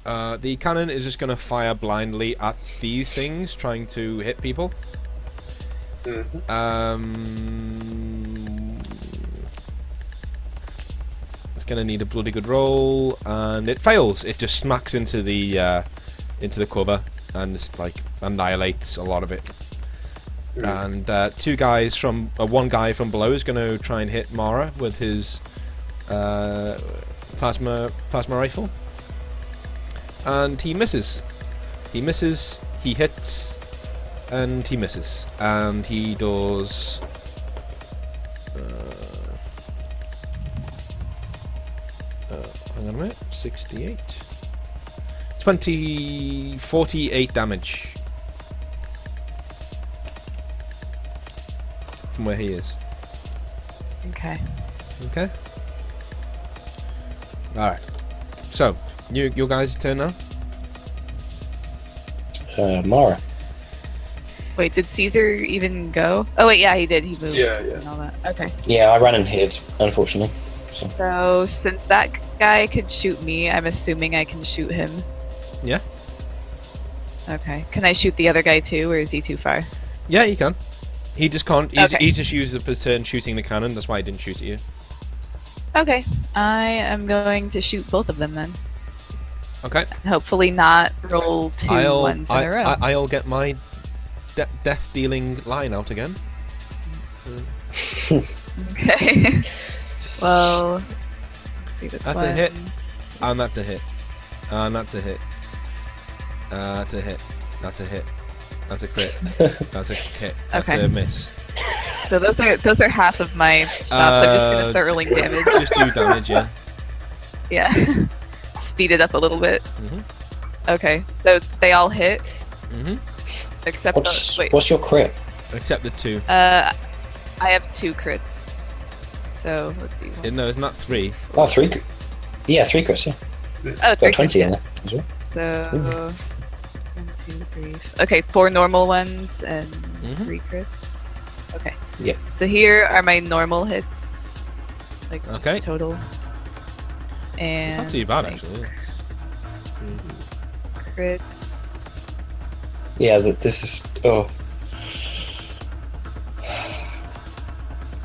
the cannon is just gonna fire blindly at these things, trying to hit people. It's gonna need a bloody good roll, and it fails. It just smacks into the cover and just like annihilates a lot of it. And one guy from below is gonna try and hit Mara with his plasma rifle, and he misses. He misses. He hits, and he misses, and he does. Hang on a minute. 68. 48 damage from where he is. Okay. Okay. All right. So, your guys' turn now. Mara. Wait, did Caesar even go? Oh wait, yeah, he did. He moved. Yeah. And all that. Okay. Yeah, I ran and hid, unfortunately. So. So since that guy could shoot me, I'm assuming I can shoot him. Yeah. Okay. Can I shoot the other guy too, or is he too far? Yeah, you can. He just can't. Okay. He just used up his turn shooting the cannon. That's why he didn't shoot at you. Okay. I am going to shoot both of them then. Okay. Hopefully not roll two ones in a row. I'll get my death dealing line out again. Okay. Well, let's see, that's That's a hit. And that's a hit. And that's a hit. That's a hit. That's a hit. That's a crit. That's a hit. That's Okay. a miss. So those are half of my shots. I'm just gonna start rolling damage. Just do damage, yeah. Yeah. Speed it up a little bit. Mhm. Okay. So they all hit Mhm. except wait. What's your crit? Except the 2. I have 2 crits. So let's see. No, it's not 3. Oh, 3. Yeah, 3 crits. Yeah. Oh, 3 Got 20 crits. in there as well. So 1, 2, 3. Okay, 4 normal ones and Mhm. 3 crits. Okay. Yep. So here are my normal hits, like just Okay. total. And It's not too bad my actually. crits. Yeah, this is. Oh.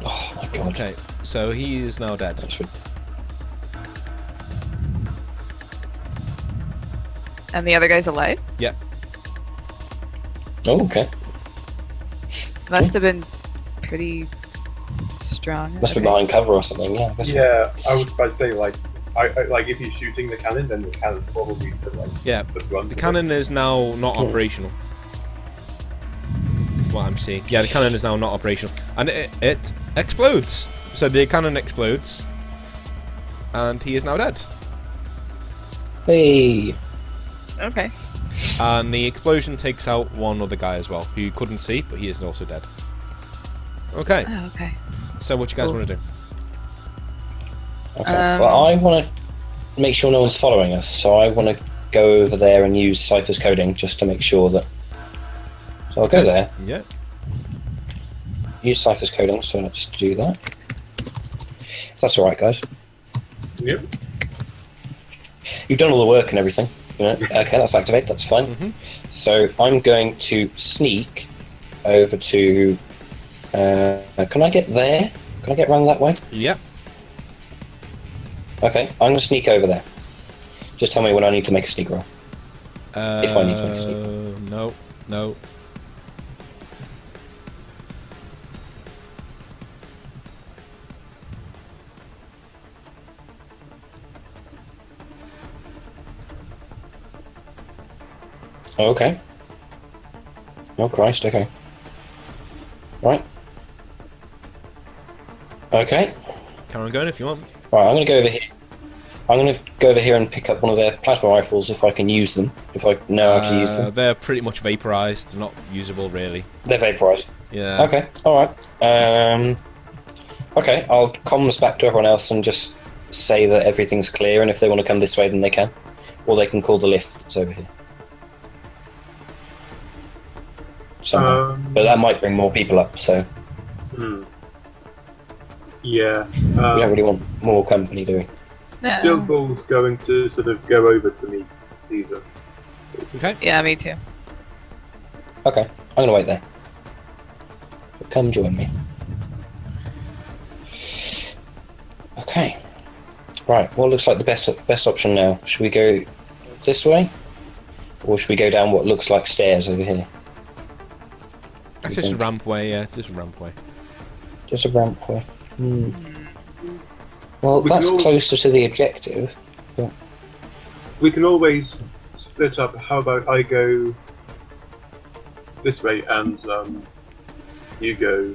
Oh my god. Okay, so he is now dead. That's re- And the other guy's alive? Oh, okay. Must have been pretty strong. Must be Okay. behind cover or something. Yeah. I guess. Yeah, I was about to say like, I like if you're shooting the cannon, then the cannon probably could like Yeah, the brunt. the of it. cannon is now not Oh. operational. What I'm seeing. Yeah, the cannon is now not operational. And it explodes. So the cannon explodes. And he is now dead. Hey. Okay. And the explosion takes out one other guy as well, who you couldn't see, but he is also dead. Okay, Oh, okay. so what you guys Cool. want to do? Okay. Um, Well, I want to make sure no one's following us, so I want to go over there and use Cypher's coding just to make sure that. So I'll go there, Yeah. use Cypher's coding, so let's do that. If that's alright, guys. Yep. You've done all the work and everything. You know? Okay, that's activate, that's fine. Mhm. So I'm going to sneak over to. Can I get there? Can I get around that way? Yep. Okay, I'm going to sneak over there. Just tell me when I need to make a sneak roll. If I need to sleep. No, no. Oh, okay. Oh Christ, okay. Right. Okay. Carry on going if you want. Right, I'm gonna go over here. I'm gonna go over here and pick up one of their plasma rifles if I can use them. If I know how to use them. They're pretty much vaporized, not usable really. They're vaporized. Yeah. Okay, alright. Okay, I'll comms back to everyone else and just say that everything's clear, and if they want to come this way then they can. Or they can call the lift that's over here. Somehow. But that might bring more people up, so Yeah. we don't really want more company, do we? Silver's going to sort of go over to meet Caesar. Okay. Yeah, me too. Okay, I'm gonna wait there. Come join me. Okay. Right, what looks like the best option now? Should we go this way? Or should we go down what looks like stairs over here? It's just a ramp way, yeah, it's just a ramp way. Just a ramp way. Well, that's closer to the objective. But... We can always split up. How about I go this way and you go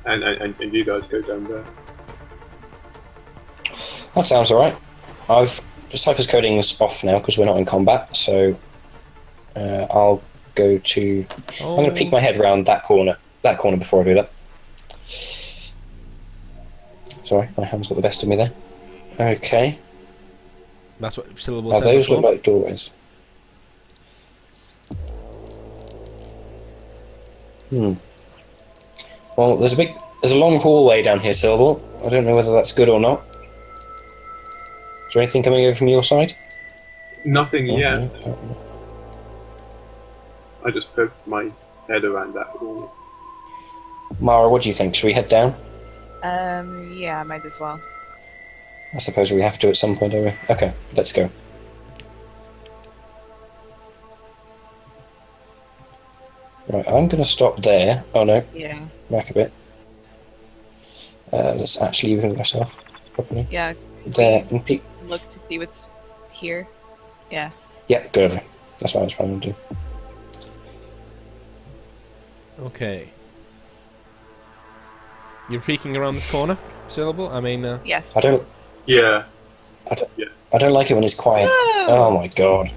and you guys go down there. That sounds alright. I've the Cypher's coding is off now because we're not in combat, so I'll go to. I'm going to peek my head around that corner before I do that. Sorry, my hand's got the best of me there. Okay. That's what syllables. Now those look like doorways. Well, there's a long hallway down here, Syllable. I don't know whether that's good or not. Is there anything coming over from your side? Nothing yet. No. I just poked my head around that corner. Mara, what do you think? Should we head down? Yeah, might as well. I suppose we have to at some point, don't we? Okay, let's go. Right, I'm going to stop there. Oh no, Yeah. back a bit. Let's actually move myself properly. Yeah. There, and peek. Look to see what's here. Yeah. Yeah, go over. That's what I was planning to do. Okay. You're peeking around this corner, Syllable? I mean, Yes. I don't Yeah. I don't like it when it's quiet. No! Oh my god.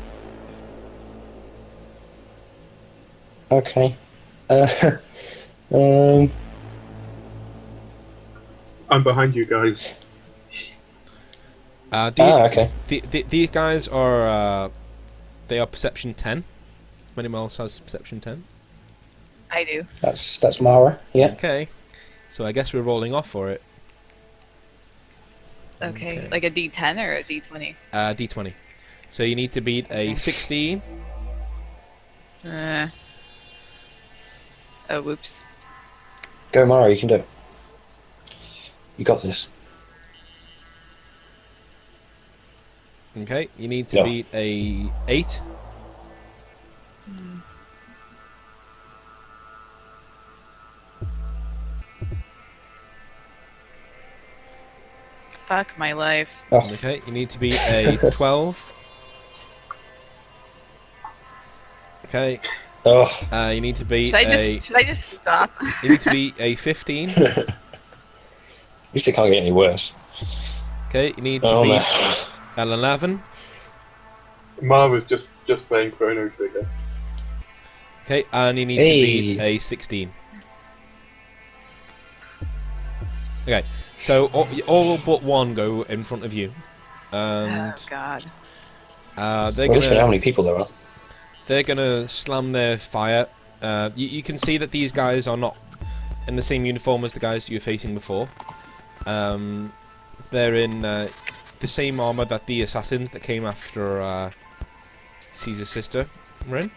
Okay. I'm behind you guys. Okay. These guys are, they are perception 10. Anyone else has perception 10? I do. That's Mara. Yeah. Okay. So I guess we're rolling off for it. Okay. Okay. Like a D10 or a D20? D20. So you need to beat a 16. Oh, whoops. Go, Mara. You can do it. You got this. Okay. You need to beat a 8. Fuck my life. Oh. Okay. You need to beat a 12. Okay. Oh. You need to beat Should I just stop? You need to beat a 15. At least it can't get any worse. Okay. You need to beat an 11. Mar was just playing Chrono Trigger. Okay. And you need to beat a 16. Okay. So all but one go in front of you, and Oh god. they're Well, how gonna many people there are. they're gonna slam their fire. You can see that these guys are not in the same uniform as the guys you were facing before. They're in the same armor that the assassins that came after Caesar's sister were in.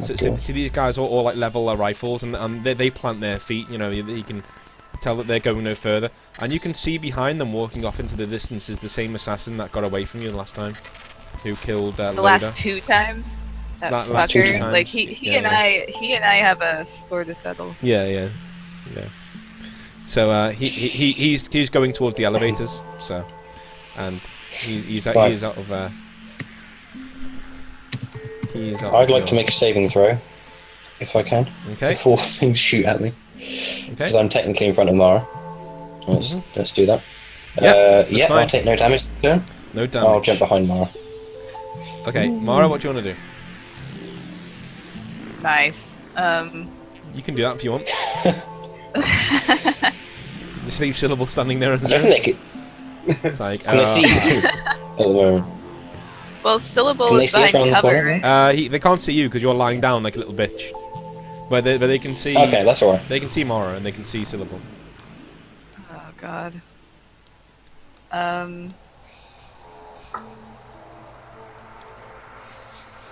So these guys all like level their rifles, and they plant their feet. You know, you can tell that they're going no further, and you can see behind them walking off into the distance is the same assassin that got away from you the last time. who killed The Loda. last 2 times. That Last 2 fucker. times, Like he yeah, and I have a score to settle. Yeah. So he's going towards the elevators. So, and he's Right. out of he's out I'd of like to your- make a saving throw, if I can, Okay. before things shoot at me, Okay. because I'm technically in front of Mara. Let's do that. Yep. Yeah, fine. I'll take no damage. Turn. No damage. I'll jump behind Mara. Okay, Mara, what do you want to do? Nice. You can do that if you want. Just leave Syllable standing there and Doesn't it? it's like, Can they see you? At the moment. Well, Syllable Can they is see us behind around the cover, corner? right? they can't see you because you're lying down like a little bitch. But they can see. Okay, that's alright. They can see Mara and they can see Syllable. Oh god.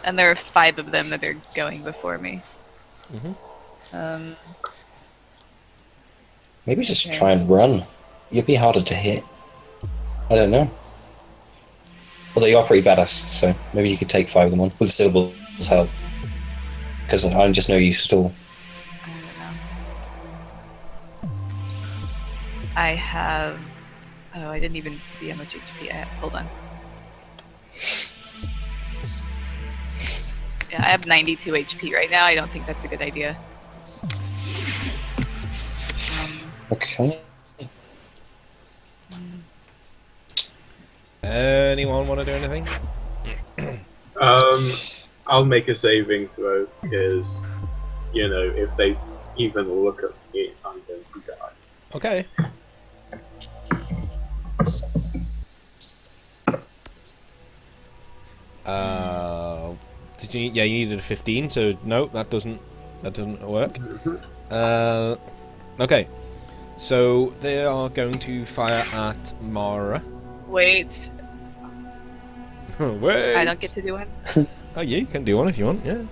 And there are 5 of them that are going before me. Maybe just Okay. try and run. You'd be harder to hit. I don't know. Although you are pretty badass, so maybe you could take 5 of them on with Syllable's help. Because I'm just no use at all. I don't know. I have. Oh, I didn't even see how much HP I have. Hold on. Yeah, I have 92 HP right now. I don't think that's a good idea. Okay. Anyone want to do anything? I'll make a saving throw because, you know, if they even look at me, I'm going to die. Okay. Did you? Yeah, you needed a 15. So no, that doesn't work. Okay. So they are going to fire at Mara. Wait, Wait. I don't get to do one. Oh, yeah, you can do one if you want. Yeah.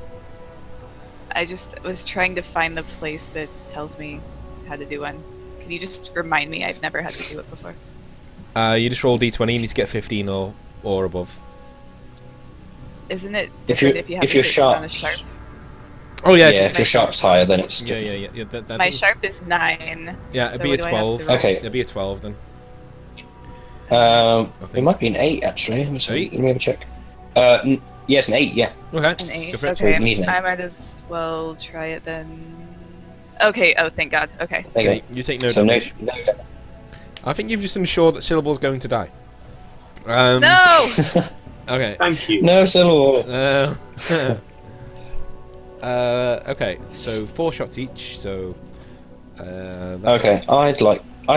I just was trying to find the place that tells me how to do one. Can you just remind me? I've never had to do it before. You just roll d20. You need to get 15 or above. Isn't it If different you- if you have if to you're sit sharp. on a sharp? Oh yeah. Yeah, if your sharp's higher, then it's Yeah. different. Yeah. That My is- sharp is 9. Yeah, so it'd be a what do I have 12. to roll? Okay. It'd be a 12 then. It might be an 8 actually. Let me see. 8? Let me have a check. Yes, an 8. Yeah. Okay. An 8. Go for it. So you Okay, need an 8. I might as well try it then. Okay, oh thank god. Okay. There you Okay, go. you take no So no, damage. no. I think you've just ensured that Syllable's going to die. No. No. Okay. Thank you. No, Syllable. Okay, so 4 shots each. So. Okay, I'd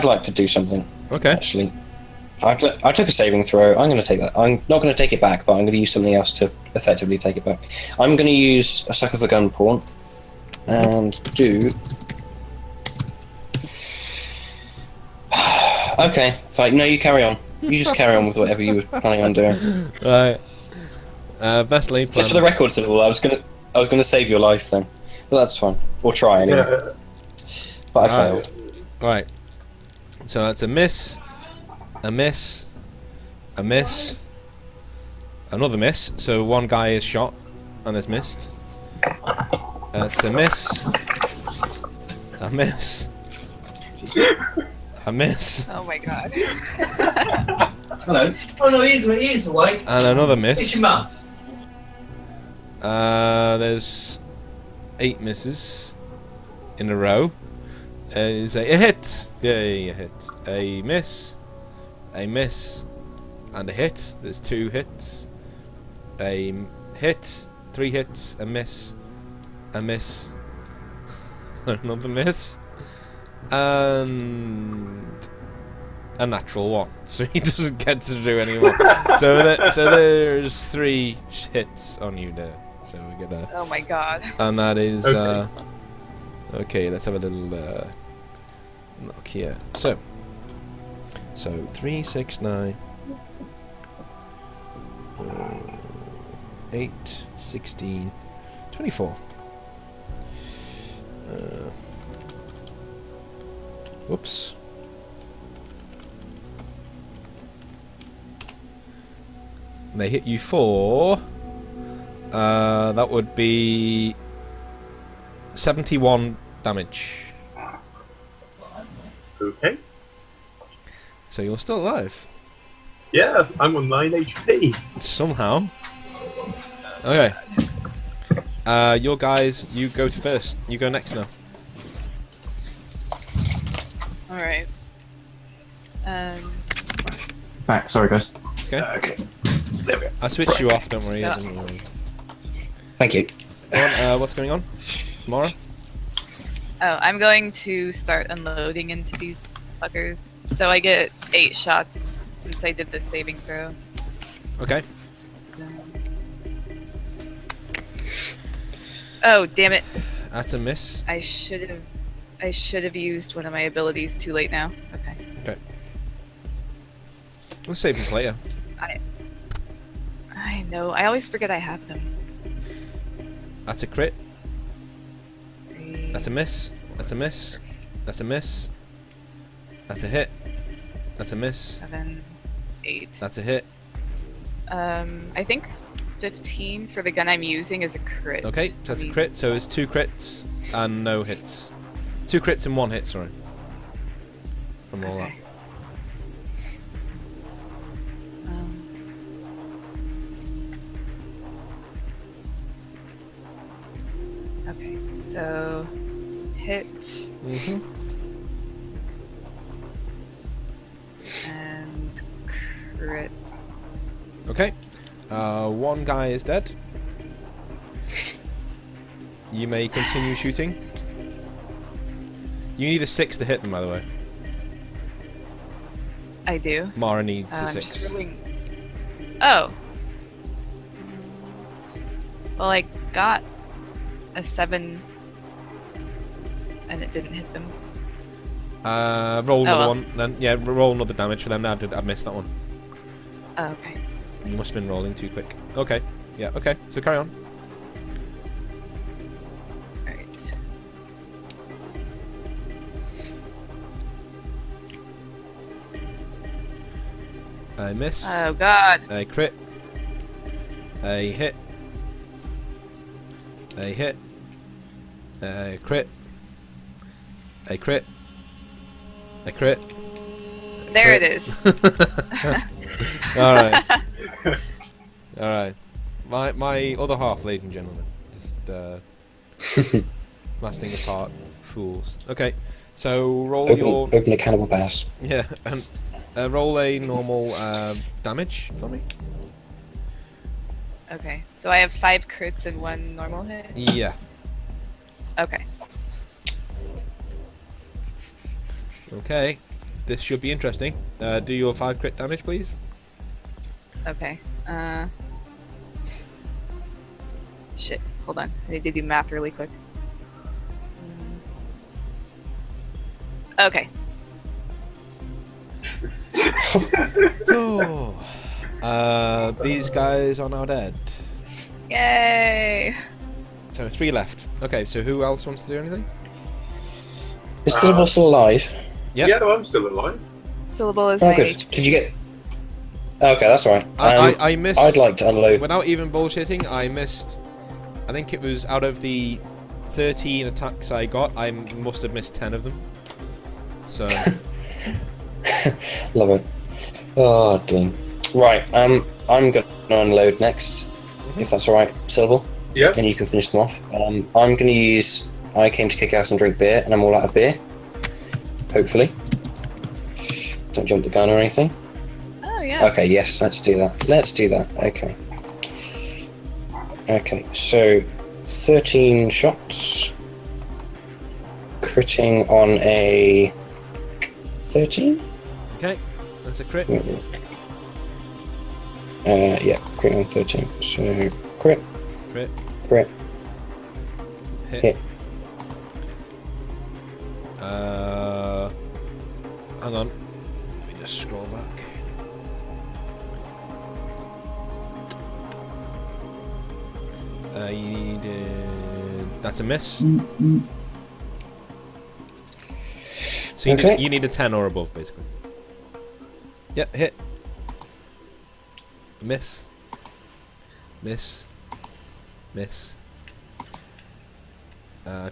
like to do something. Okay. Actually, I took a saving throw. I'm going to take that. I'm not going to take it back, but I'm going to use something else to effectively take it back. I'm going to use a suck of a gun pawn and do. Okay, fine. No, you carry on. You just carry on with whatever you were planning on doing. Right. Best laid plans. Just for the record, Syllable, I was gonna save your life then, but that's fine. Or try anyway. Yeah, But I Alright. failed. Right. So that's a miss, a miss, a miss, another miss. So one guy is shot and has missed. That's a miss, a miss, a miss, Oh my god. Hello. Oh no, he is awake. and another It's miss. your mum. There's 8 misses in a row. Is a hit. Yay, a hit. A miss, and a hit. There's 2 hits. A hit, 3 hits, a miss, another miss, and a natural 1. So he doesn't get to do any more. so there's 3 hits on you there. So we get a, Oh my god. and that is Okay. okay. Let's have a little look here. So 3, 6, 9, 8, 16, 24. Whoops. They hit you for... that would be... 71 damage. Okay. So you're still alive. Yeah, I'm on 9 HP. Somehow. Okay. Your guys, you go first. You go next now. Alright. Back, sorry guys. Okay. Okay. There we go. I switched you off, don't worry. So- Don't worry. Thank you. Go on, what's going on? Mara? Oh, I'm going to start unloading into these fuckers. So I get 8 shots since I did the saving throw. Okay. Oh, damn it. That's a miss. I should have used one of my abilities too late now. Okay. We'll save them for later. I know. I always forget I have them. That's a crit. 3, That's a miss. That's a miss. That's a miss. That's a hit. That's a miss. 7, 8. That's a hit. I think 15 for the gun I'm using is a crit. Okay, so that's a crit. So it's 2 crits and no hits. 2 crits and 1 hit, sorry. From all that. Okay. Okay, so hit and crit. Okay. 1 guy is dead. You may continue shooting. You need a 6 to hit them, by the way. I do. Mara needs a I'm 6. just rolling. Oh. Well, I got a 7 and it didn't hit them. Roll another well. one, then yeah, roll another damage for them. I missed that one. Oh, okay. You must have been rolling too quick. Okay, yeah, okay. So carry on. Alright. I miss. Oh god. A crit. A hit. A hit. A crit. A crit. A crit. There it is. Alright. Alright. My other half, ladies and gentlemen. Just blasting apart fools. Okay. So roll your Open a cannibal pass. yeah, roll a normal damage for me. Okay, so I have 5 crits and 1 normal hit? Yeah. Okay. Okay. This should be interesting. Do your 5 crit damage, please. Okay. Shit, hold on. I need to do math really quick. Okay. Oh. These guys are now dead. Yay! So 3 left. Okay, so who else wants to do anything? Is Syllable still alive? Yep. Yeah, I'm still alive. Syllable is Oh, my good. HP. Did you get... Okay, that's alright. I missed. I'd like to unload... Without even bullshitting, I missed. I think it was out of the 13 attacks I got, I must have missed 10 of them. So. Love it. Oh, damn. Right, I'm gonna unload next, if that's alright, Syllable. Yeah. And you can finish them off. I'm gonna use... I came to kick ass and drink beer, and I'm all out of beer. Hopefully. Don't jump the gun or anything. Oh, yeah. Okay, yes, let's do that. Let's do that, okay. Okay, so 13 shots. Critting on a 13? Okay, that's a crit. Yeah, crit on 13. So, crit, Crit. crit, Hit. hit. Hang on. Let me just scroll back. You did. That's a miss. So Okay. you need a 10 or above, basically. Yep, hit. Miss. Miss. Miss.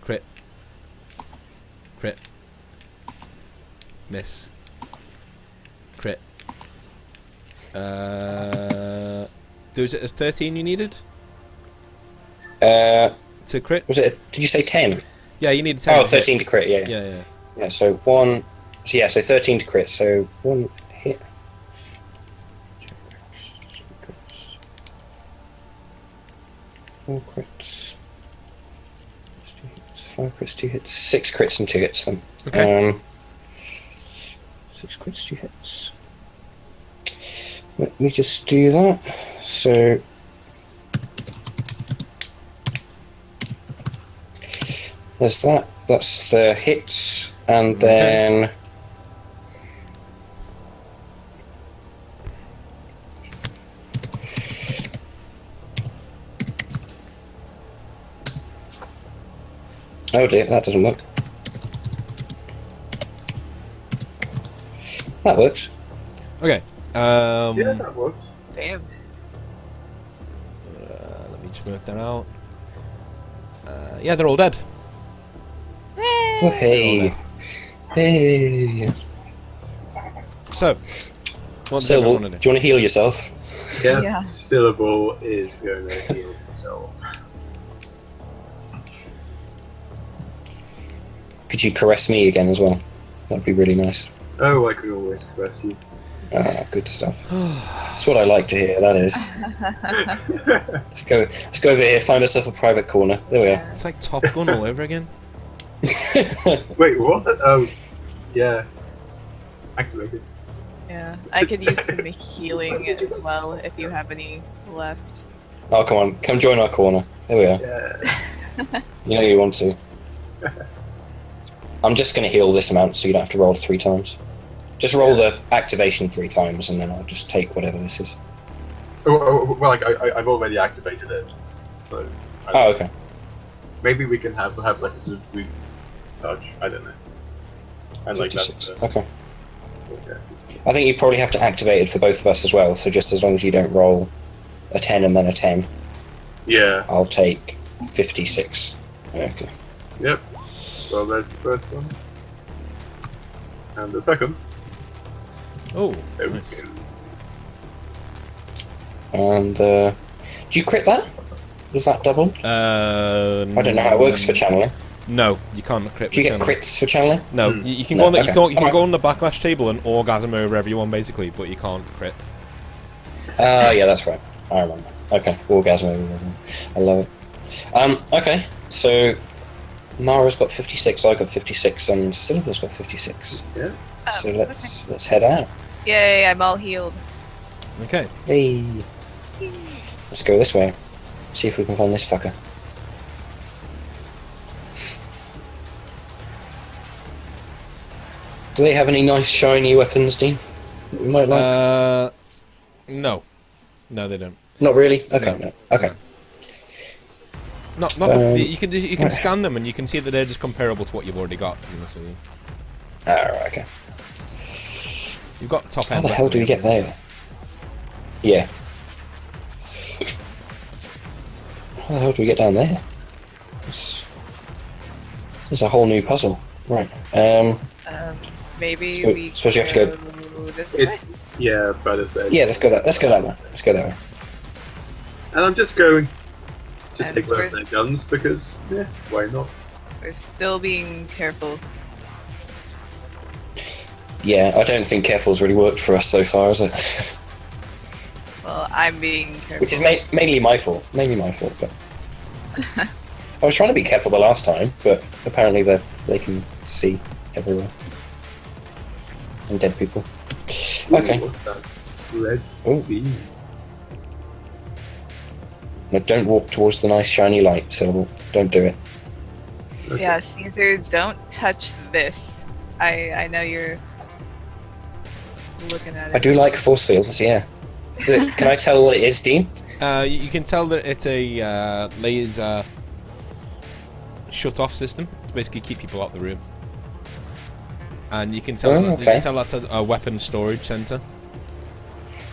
Crit. Crit. Miss. Crit. Was it a 13 you needed? To crit? Was it? Did you say 10? Yeah, you need 10. Oh, 13 to crit. Yeah. Yeah, yeah. Yeah. So 1. So yeah. So 13 to crit. So 1 hit. 4 crits. 2 hits. 5 crits, 2 hits. 6 crits and 2 hits. Then. Okay. 6 crits, 2 hits. Let me just do that. So. There's that. That's the hits, and then. Oh dear, that doesn't work. That works. Okay. Yeah, that works. Damn. Let me just work that out. Yeah, they're all dead. Oh, hey. Hey. So, what does Syllable, everyone do want to you do? want to heal yourself? Yeah. Yeah. Syllable is going to heal himself. Could you caress me again as well? That'd be really nice. Oh, I can always caress you. Ah, good stuff. That's what I like to hear, that is. Let's go over here, find ourselves a private corner. There we are. It's like Top Gun all over again. Wait, what? Oh, yeah. Activated. Yeah. I could use some healing as well if you have any left. Oh, come on. Come join our corner. There we are. Yeah. You know you want to. I'm just going to heal this amount so you don't have to roll 3 times. Just roll the activation 3 times and then I'll just take whatever this is. Well, like I've already activated it, so. Oh, okay. Maybe we can have like a sort of weak touch. I don't know. And like 56. that. Okay. Okay. I think you probably have to activate it for both of us as well, so just as long as you don't roll a 10 and then a 10, Yeah. I'll take 56. Okay. Yep. So there's the first one. And the second. Oh, There we nice. go. And, do you crit that? Was that doubled? I don't know how it works for channeling. No, you can't crit. Do you with get channel. crits for channeling? No, Hmm. you can No, go on the, okay. you can go on the backlash table and orgasm over everyone basically, but you can't crit. Yeah, that's right. I remember. Okay, orgasm over everyone. I love it. Okay, so Mara's got 56, I got 56, and Syllable's got 56. Yeah. So Okay. let's head out. Yay, I'm all healed. Okay. Hey, let's go this way. See if we can find this fucker. Do they have any nice shiny weapons, Dean? That we might like? No. No, they don't. Not really. Okay, no. Okay. Not you can scan them and you can see that they're just comparable to what you've already got. To be honest with you. Alright, okay. You've got top How end. the hell do we get there? Yeah. How the hell do we get down there? This is a whole new puzzle. Right. Maybe So- we suppose you have to go this It, way. yeah, better say. Yeah, let's go that. Let's go that way. Let's go that way. And I'm just going to And take both where's- their guns because, yeah, why not? We're still being careful. Yeah, I don't think careful's really worked for us so far, has it? Well, I'm being careful. Which is mainly my fault. Mainly my fault, but I was trying to be careful the last time, but apparently they can see everywhere. And dead people. Okay. Ooh, what's that? Red Oh. beam. No, don't walk towards the nice shiny light, Syllable. Don't do it. Okay. Yeah, Caesar, don't touch this. I know you're looking at it. I do like force fields, yeah. Can I tell what it is, Dean? You can tell that it's a laser shut-off system to basically keep people out of the room. And you can tell Oh, okay. that's a weapon storage center.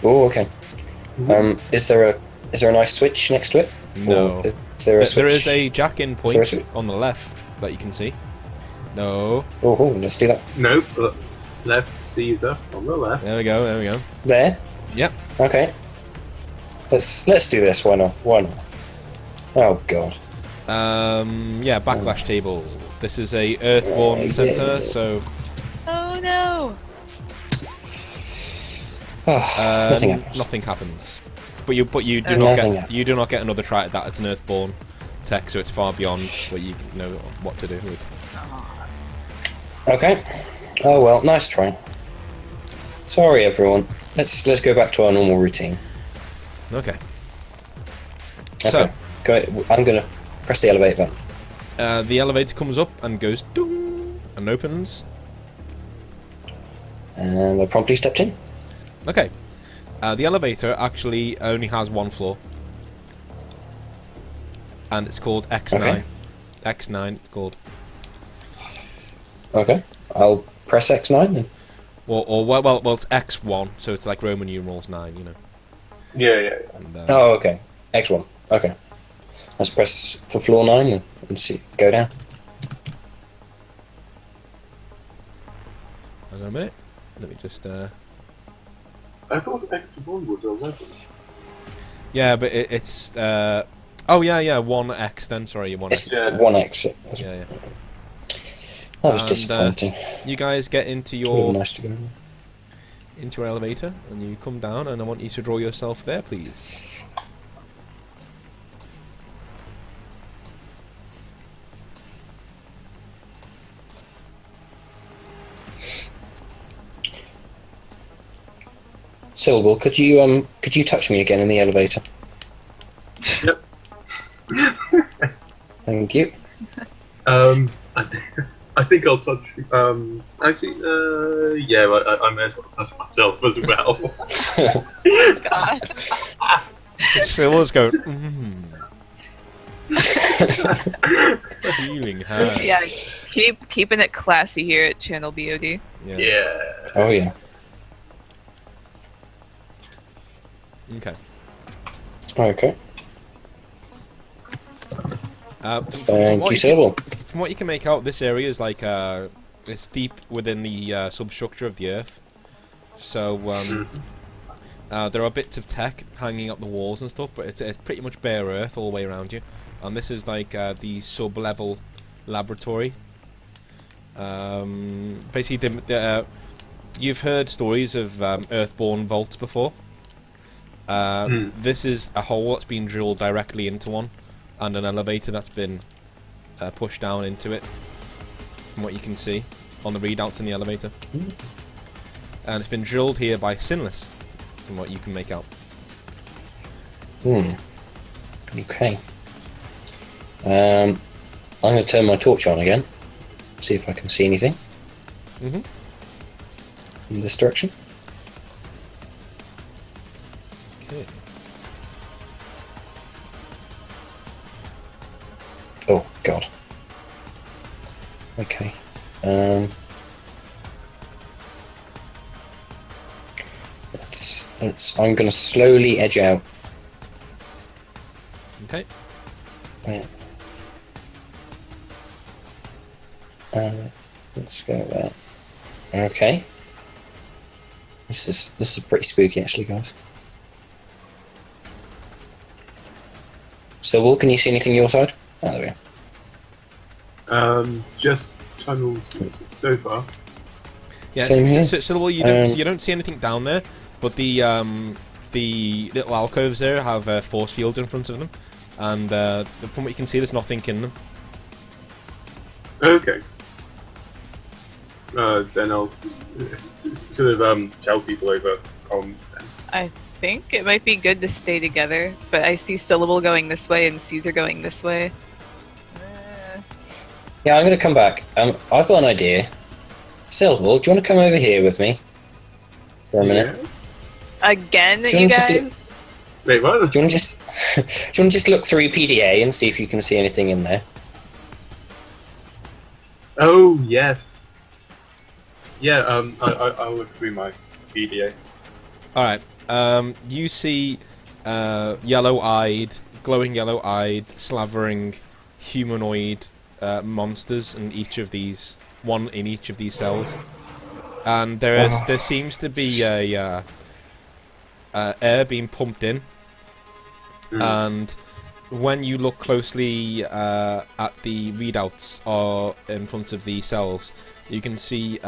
Oh, okay. Is there a Is there a nice switch next to it? No. Or is there a switch? There is a jack-in Is there a point switch? on the left that you can see. No. Oh, let's do that. Nope. Left Caesar on the left. There we go. There we go. There. Yep. Okay. Let's do this. Why not? Why not? Oh God. Yeah. Backlash table. This is a Earthborn center, so. Oh no! Nothing happens. Nothing happens. But you do Nothing not happens. get you do not get another try at that. It's an Earthborn tech, so it's far beyond what you know what to do with. Okay. Oh well, nice try. Sorry, everyone. Let's go back to our normal routine. Okay. Okay. I'm gonna press the elevator button. The elevator comes up and goes ding and opens. And I promptly stepped in. Okay. The elevator actually only has one floor. And it's called X9. Okay. X9 it's called. Okay. I'll press X9 then. Well, it's X1, so it's like Roman numerals 9, you know. Yeah. And, Oh, okay. X1. Okay. Let's press for floor 9 and see. Go down. Hang on a minute. Let me just. I thought X1 was 11. Yeah, but it's. Oh yeah, 1X then. Sorry, 1X. It's Yeah. 1X. Yeah. That was And, disappointing. You guys get into Would have been your nice to go. elevator and you come down, and I want you to draw yourself there, please. Syllable, could you touch me again in the elevator? Yep. Thank you. I think I'll touch. Actually, yeah, I may as well touch myself as well. God. So let's go. Feeling high. Yeah, keeping it classy here at Channel BOD. Yeah. Oh yeah. Okay. Okay. From Thank you, Syllable. from what you can make out, this area is like it's deep within the substructure of the Earth. So there are bits of tech hanging up the walls and stuff, but it's pretty much bare Earth all the way around you. And this is like the sub-level laboratory. Basically, you've heard stories of Earthborn vaults before. This is a hole that's been drilled directly into one, and an elevator that's been pushed down into it, from what you can see on the readouts in the elevator. And it's been drilled here by Sinless, from what you can make out. Okay. I'm going to turn my torch on again. See if I can see anything Mhm. in this direction. Okay. Oh God. Okay. I'm going to slowly edge out. Okay. Yeah. Let's go there. Okay. This is pretty spooky, actually, guys. So, Will, can you see anything your side? Oh, there we go. Just tunnels so far. Yeah. Same here. So well, you don't see anything down there, but the little alcoves there have force fields in front of them, and from what you can see, there's nothing in them. Okay. Then I'll sort of tell people over comms then. I think it might be good to stay together, but I see Syllable going this way and Caesar going this way. Yeah, I'm going to come back. I've got an idea. Syllable, do you want to come over here with me for a minute? Again, Do you you want to guys? Wait, what? Do you want to just do you want to just look through PDA and see if you can see anything in there? Oh, yes. Yeah, I'll look through my PDA. All right. You see yellow-eyed, glowing yellow-eyed, slavering humanoid monsters in each of these, one in each of these cells, and there seems to be a air being pumped in, and when you look closely at the readouts or in front of the cells, you can see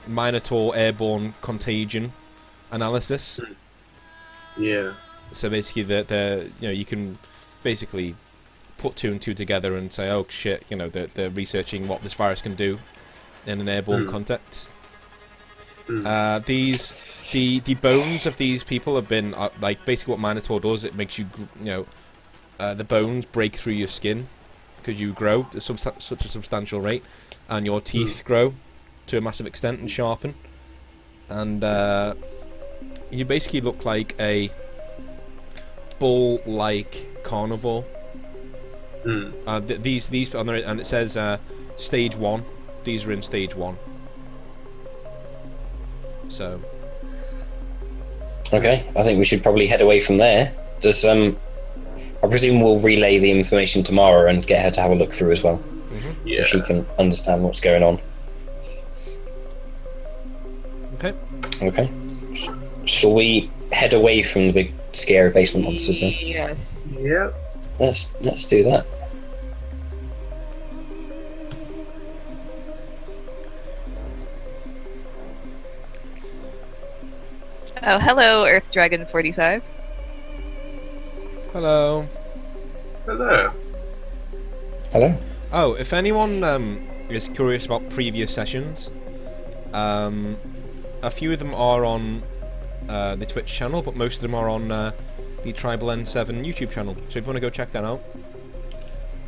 Minotaur airborne contagion analysis. Yeah. So basically, you can basically put 2 and 2 together and say, oh shit, they're researching what this virus can do in an airborne context. The bones of these people have been like basically what Minotaur does. It makes you the bones break through your skin because you grow at such a substantial rate, and your teeth grow to a massive extent and sharpen, and you basically look like a bull-like carnivore. These on there, and it says stage 1. These are in stage 1. So. Okay, I think we should probably head away from there. I presume we'll relay the information to Mara and get her to have a look through as well, so she can understand what's going on. Okay. Okay. Shall we head away from the big scary basement monsters then? Yes. Yep. Let's do that. Oh, hello, Earth Dragon 45. Hello. Hello. Hello? Oh, if anyone is curious about previous sessions, a few of them are on the Twitch channel, but most of them are on the Tribal N7 YouTube channel. So if you want to go check that out,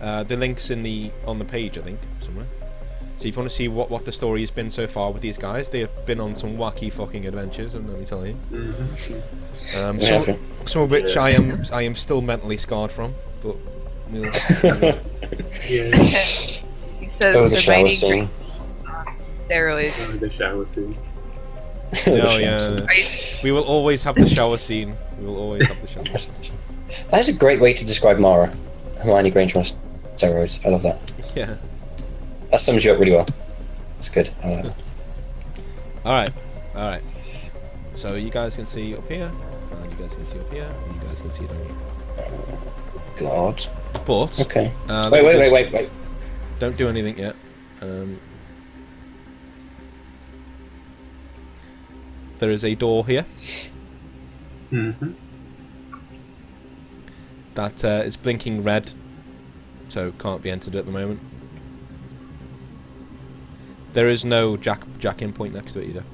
the link's on the page, I think, somewhere. So if you want to see what the story has been so far with these guys, they have been on some wacky fucking adventures, and let me tell you. Some of which I am still mentally scarred from, but we'll. Yeah. He says Oh, the shower Hermione scene. steroids. The shower scene. No, yeah. We will always have the shower scene. We will always have the shower scene. That is a great way to describe Mara. Hermione Granger on steroids. I love that. Yeah. That sums you up really well. That's good. I like that. Alright. So you guys can see up here, and you guys can see up here, and you guys can see down here. God. But Okay. Wait. Don't do anything yet. There is a door here that is blinking red, so can't be entered at the moment. There is no jack-in point next to it either.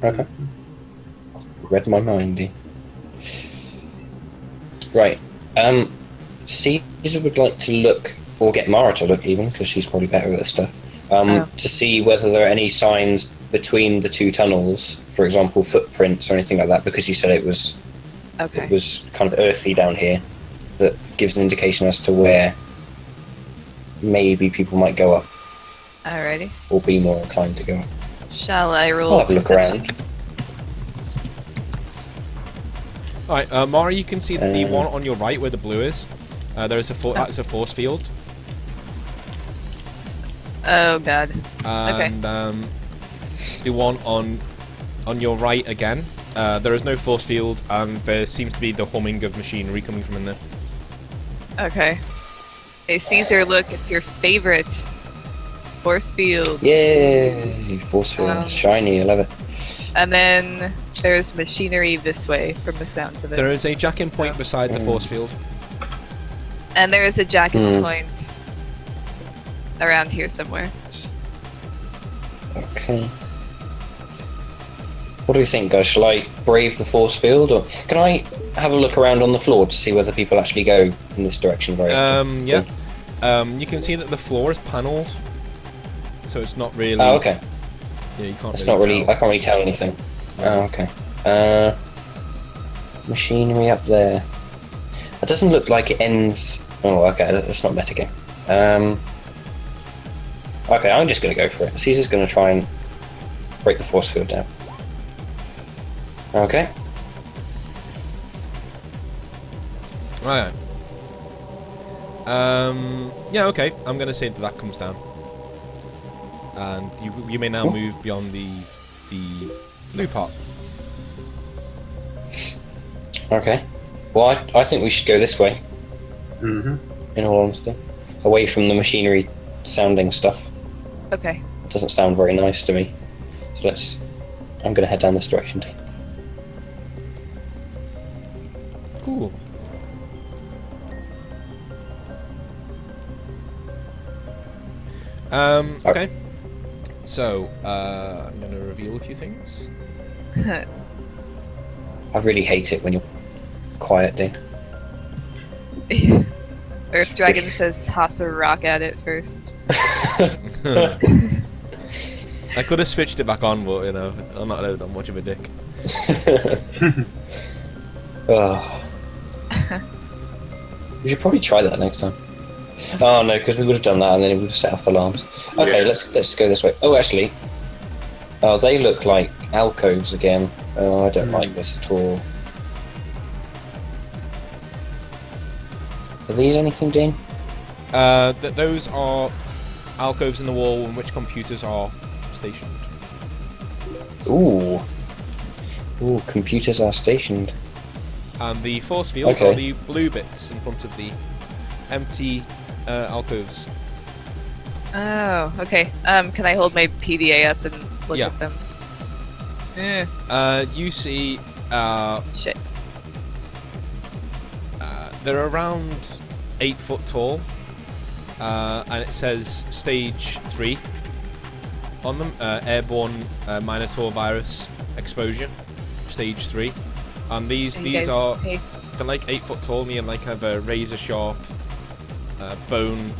Okay. Read my mind. Right. Caesar would like to look, or get Mara to look even, because she's probably better at this stuff, to see whether there are any signs between the two tunnels, for example, footprints or anything like that, because you said it was kind of earthy down here, that gives an indication as to where maybe people might go up. Alrighty. Or be more inclined to go up. Shall I roll? I'll have a look perception? around. Alright, Mara, you can see the one on your right where the blue is. There is that's a force field. Oh god. And the one on your right again, there is no force field, and there seems to be the humming of machinery coming from in there. Okay. Hey Caesar, look, it's your favorite. Force field. Yay! Force field. Shiny, I love it. And then there's machinery this way from the sounds of it. There is a jack-in point beside the force field. And there is a jack-in point around here somewhere. Okay. What do you think, guys? Shall I brave the force field, or can I have a look around on the floor to see whether people actually go in this direction very often? Yeah. You can see that the floor is panelled, so it's not really. Oh, okay. Yeah, you can't. It's really not really. tell. I can't really tell anything. Oh, okay. Machinery up there. It doesn't look like it ends. Oh, okay. That's not metagame. Okay, I'm just going to go for it. Caesar's going to try and break the force field down. Okay. Right. Yeah, okay. I'm gonna say that comes down. And you may now move beyond the blue part. Okay. Well, I think we should go this way. Mm-hmm. In all honesty, away from the machinery sounding stuff. Okay. Doesn't sound very nice to me. So I'm gonna head down this direction. Cool. Okay. So, I'm gonna reveal a few things. I really hate it when you're quiet, Dean. Earth Dragon says toss a rock at it first. I could have switched it back on, but you know, I'm not that much of a dick. Oh. We should probably try that next time. Oh no, because we would have done that and then it would have set off alarms. Okay, Yeah. let's go this way. Oh, actually, they look like alcoves again. Oh, I don't like this at all. Are these anything, Dean? Those are alcoves in the wall in which computers are stationed. Ooh. Ooh, computers are stationed. And the force fields Okay. are the blue bits in front of the empty alcoves. Oh, okay. Can I hold my PDA up and look Yeah. at them? You see, Shit. they're around 8 foot tall, and it says Stage 3 on them. Airborne Minotaur virus exposure, Stage 3. And these And you guys are take- they're like 8 foot tall, and like have a razor sharp bone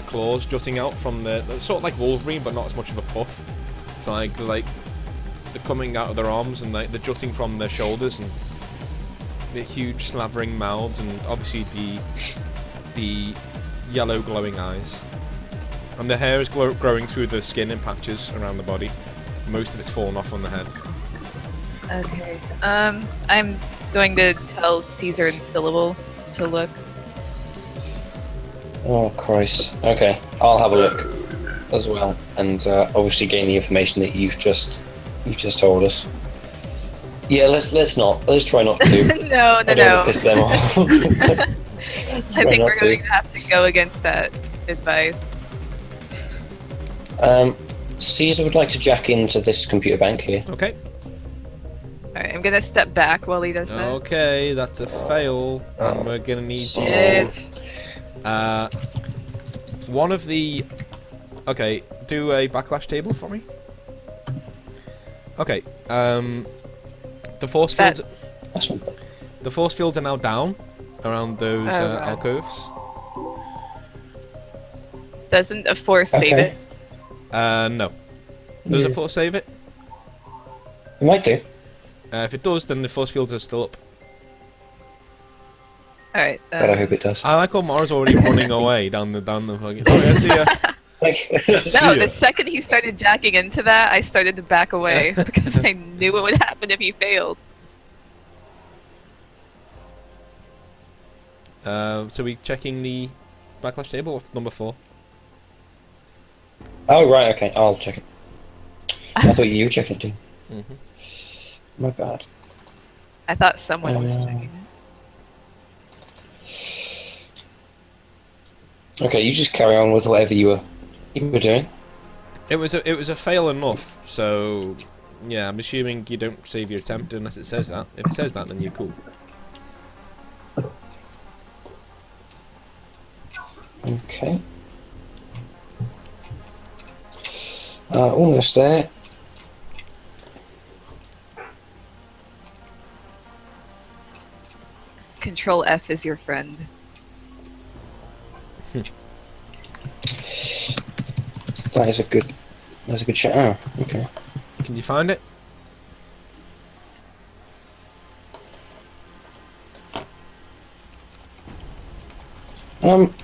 claws jutting out from the sort of like Wolverine, but not as much of a puff. It's like they're coming out of their arms and like they're jutting from their shoulders, and the huge slavering mouths, and obviously the yellow glowing eyes. And the hair is growing through the skin in patches around the body. Most of it's fallen off on the head. Okay. I'm going to tell Caesar and Syllable to look. Oh Christ. Okay, I'll have a look as well, and obviously gain the information that you've just told us. Yeah, let's try not to. No, I don't want to piss them off. I think we're going to have to go against that advice. Caesar would like to jack into this computer bank here. Okay. Alright, I'm gonna step back while he does that. Okay, that's a fail, and we're gonna need Shit. one of the. Okay, do a backlash table for me. Okay. The force fields. That's... The force fields are now down around those right. alcoves. Doesn't a force save Okay. it? No. Does a Yeah. force save it? It might do. If it does, then the force fields are still up. Alright. But I hope it does. I like how Mara's already running away down the fucking. Oh, yeah, see ya. No, Yeah. the second he started jacking into that, I started to back away because I knew what would happen if he failed. So we checking the backlash table. What's number 4? Oh right, okay, I'll check it. I thought you were checking it, Dean. Mm-hmm. My bad. I thought someone was checking it. Okay, you just carry on with whatever you were doing. It was a fail enough. So yeah, I'm assuming you don't save your attempt unless it says that. If it says that, then you're cool. Okay. Almost there. Control F is your friend. That's a good shot. Oh, okay. Can you find it?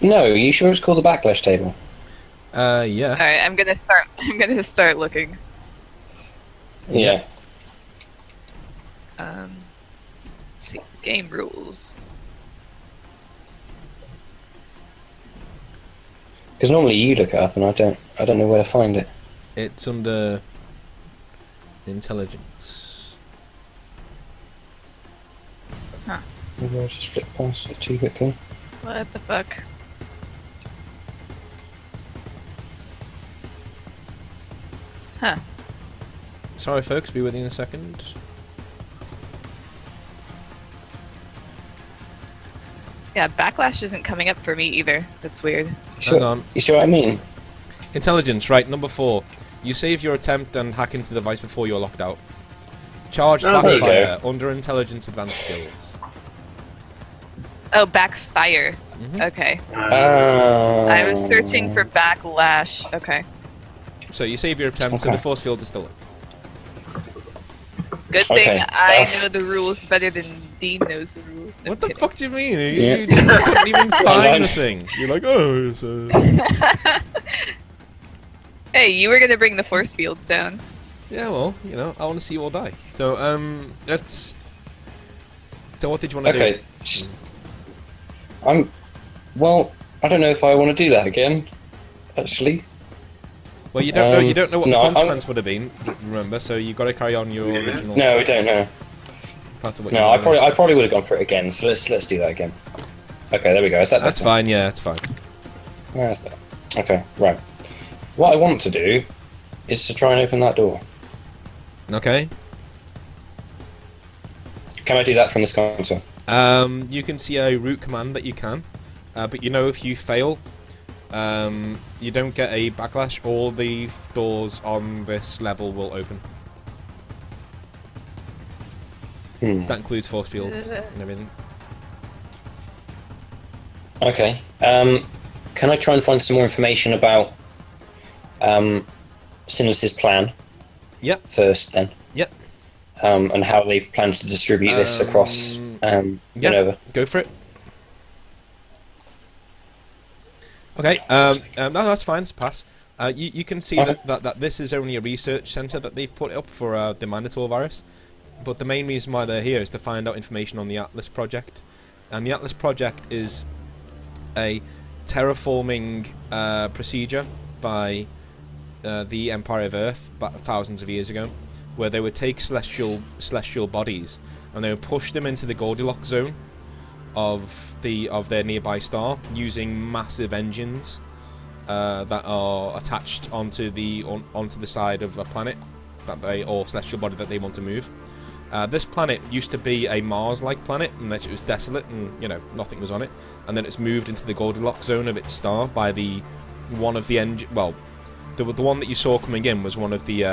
No, you sure it's called the backlash table? Yeah. Alright, I'm gonna start looking. Yeah. Let's see. Game rules. Because normally you look it up, and I don't know where to find it. It's under intelligence. Maybe I'll just flick past it too quickly. What the fuck? Huh. Sorry, folks. Be with you in a second. Yeah, backlash isn't coming up for me either. That's weird. Hang on. You see what I mean? Intelligence, right, number 4. You save your attempt and hack into the device before you're locked out. Charged Oh, there you backfire under intelligence advanced skills. Oh, backfire. Mhm. Okay. I was searching Oh. for backlash. Okay. So you save your attempt, so Okay. the force field is still up. Good thing Okay, I that's- know the rules better than Dean knows the rules. No, What the kidding. fuck do you mean? Yeah. You couldn't even find the I- thing. You're like, oh, it's Hey, you were gonna bring the force fields down. yeah, well, you know, I want to see you all die. So, let's... So what did you want to Okay. do? Well, I don't know if I want to do that again. Actually, Well, you don't know. You don't know what no, the I'm- consequence would have been. Remember, so you've got to carry on your Yeah. original no, we don't know. path of what No, you I wanted. probably would have gone for it again. So let's do that again. Okay, there we go. Is that That's better? fine. Yeah, that's fine. Yeah, that's better. Okay, right. What I want to do is to try and open that door. Okay. Can I do that from this console? You can see a root command that you can, but you know if you fail, you don't get a backlash. All the doors on this level will open. That includes force fields and everything. Okay. Can I try and find some more information about Sinless's plan? Yep. First, then. Yep. And how they plan to distribute this across Yeah, Minerva. go for it. Okay, no, that's fine, it's a pass. You can see Okay. that this is only a research centre that they've put up for the Minotaur virus, but the main reason why they're here is to find out information on the Atlas project. And the Atlas project is a terraforming procedure by the Empire of Earth thousands of years ago, where they would take celestial bodies and they would push them into the Goldilocks zone of their nearby star using massive engines that are attached onto the side of a planet or celestial body that they want to move. This planet used to be a Mars-like planet, in that it was desolate and nothing was on it, and then it's moved into the Goldilocks zone of its star by the one that you saw coming in was one of the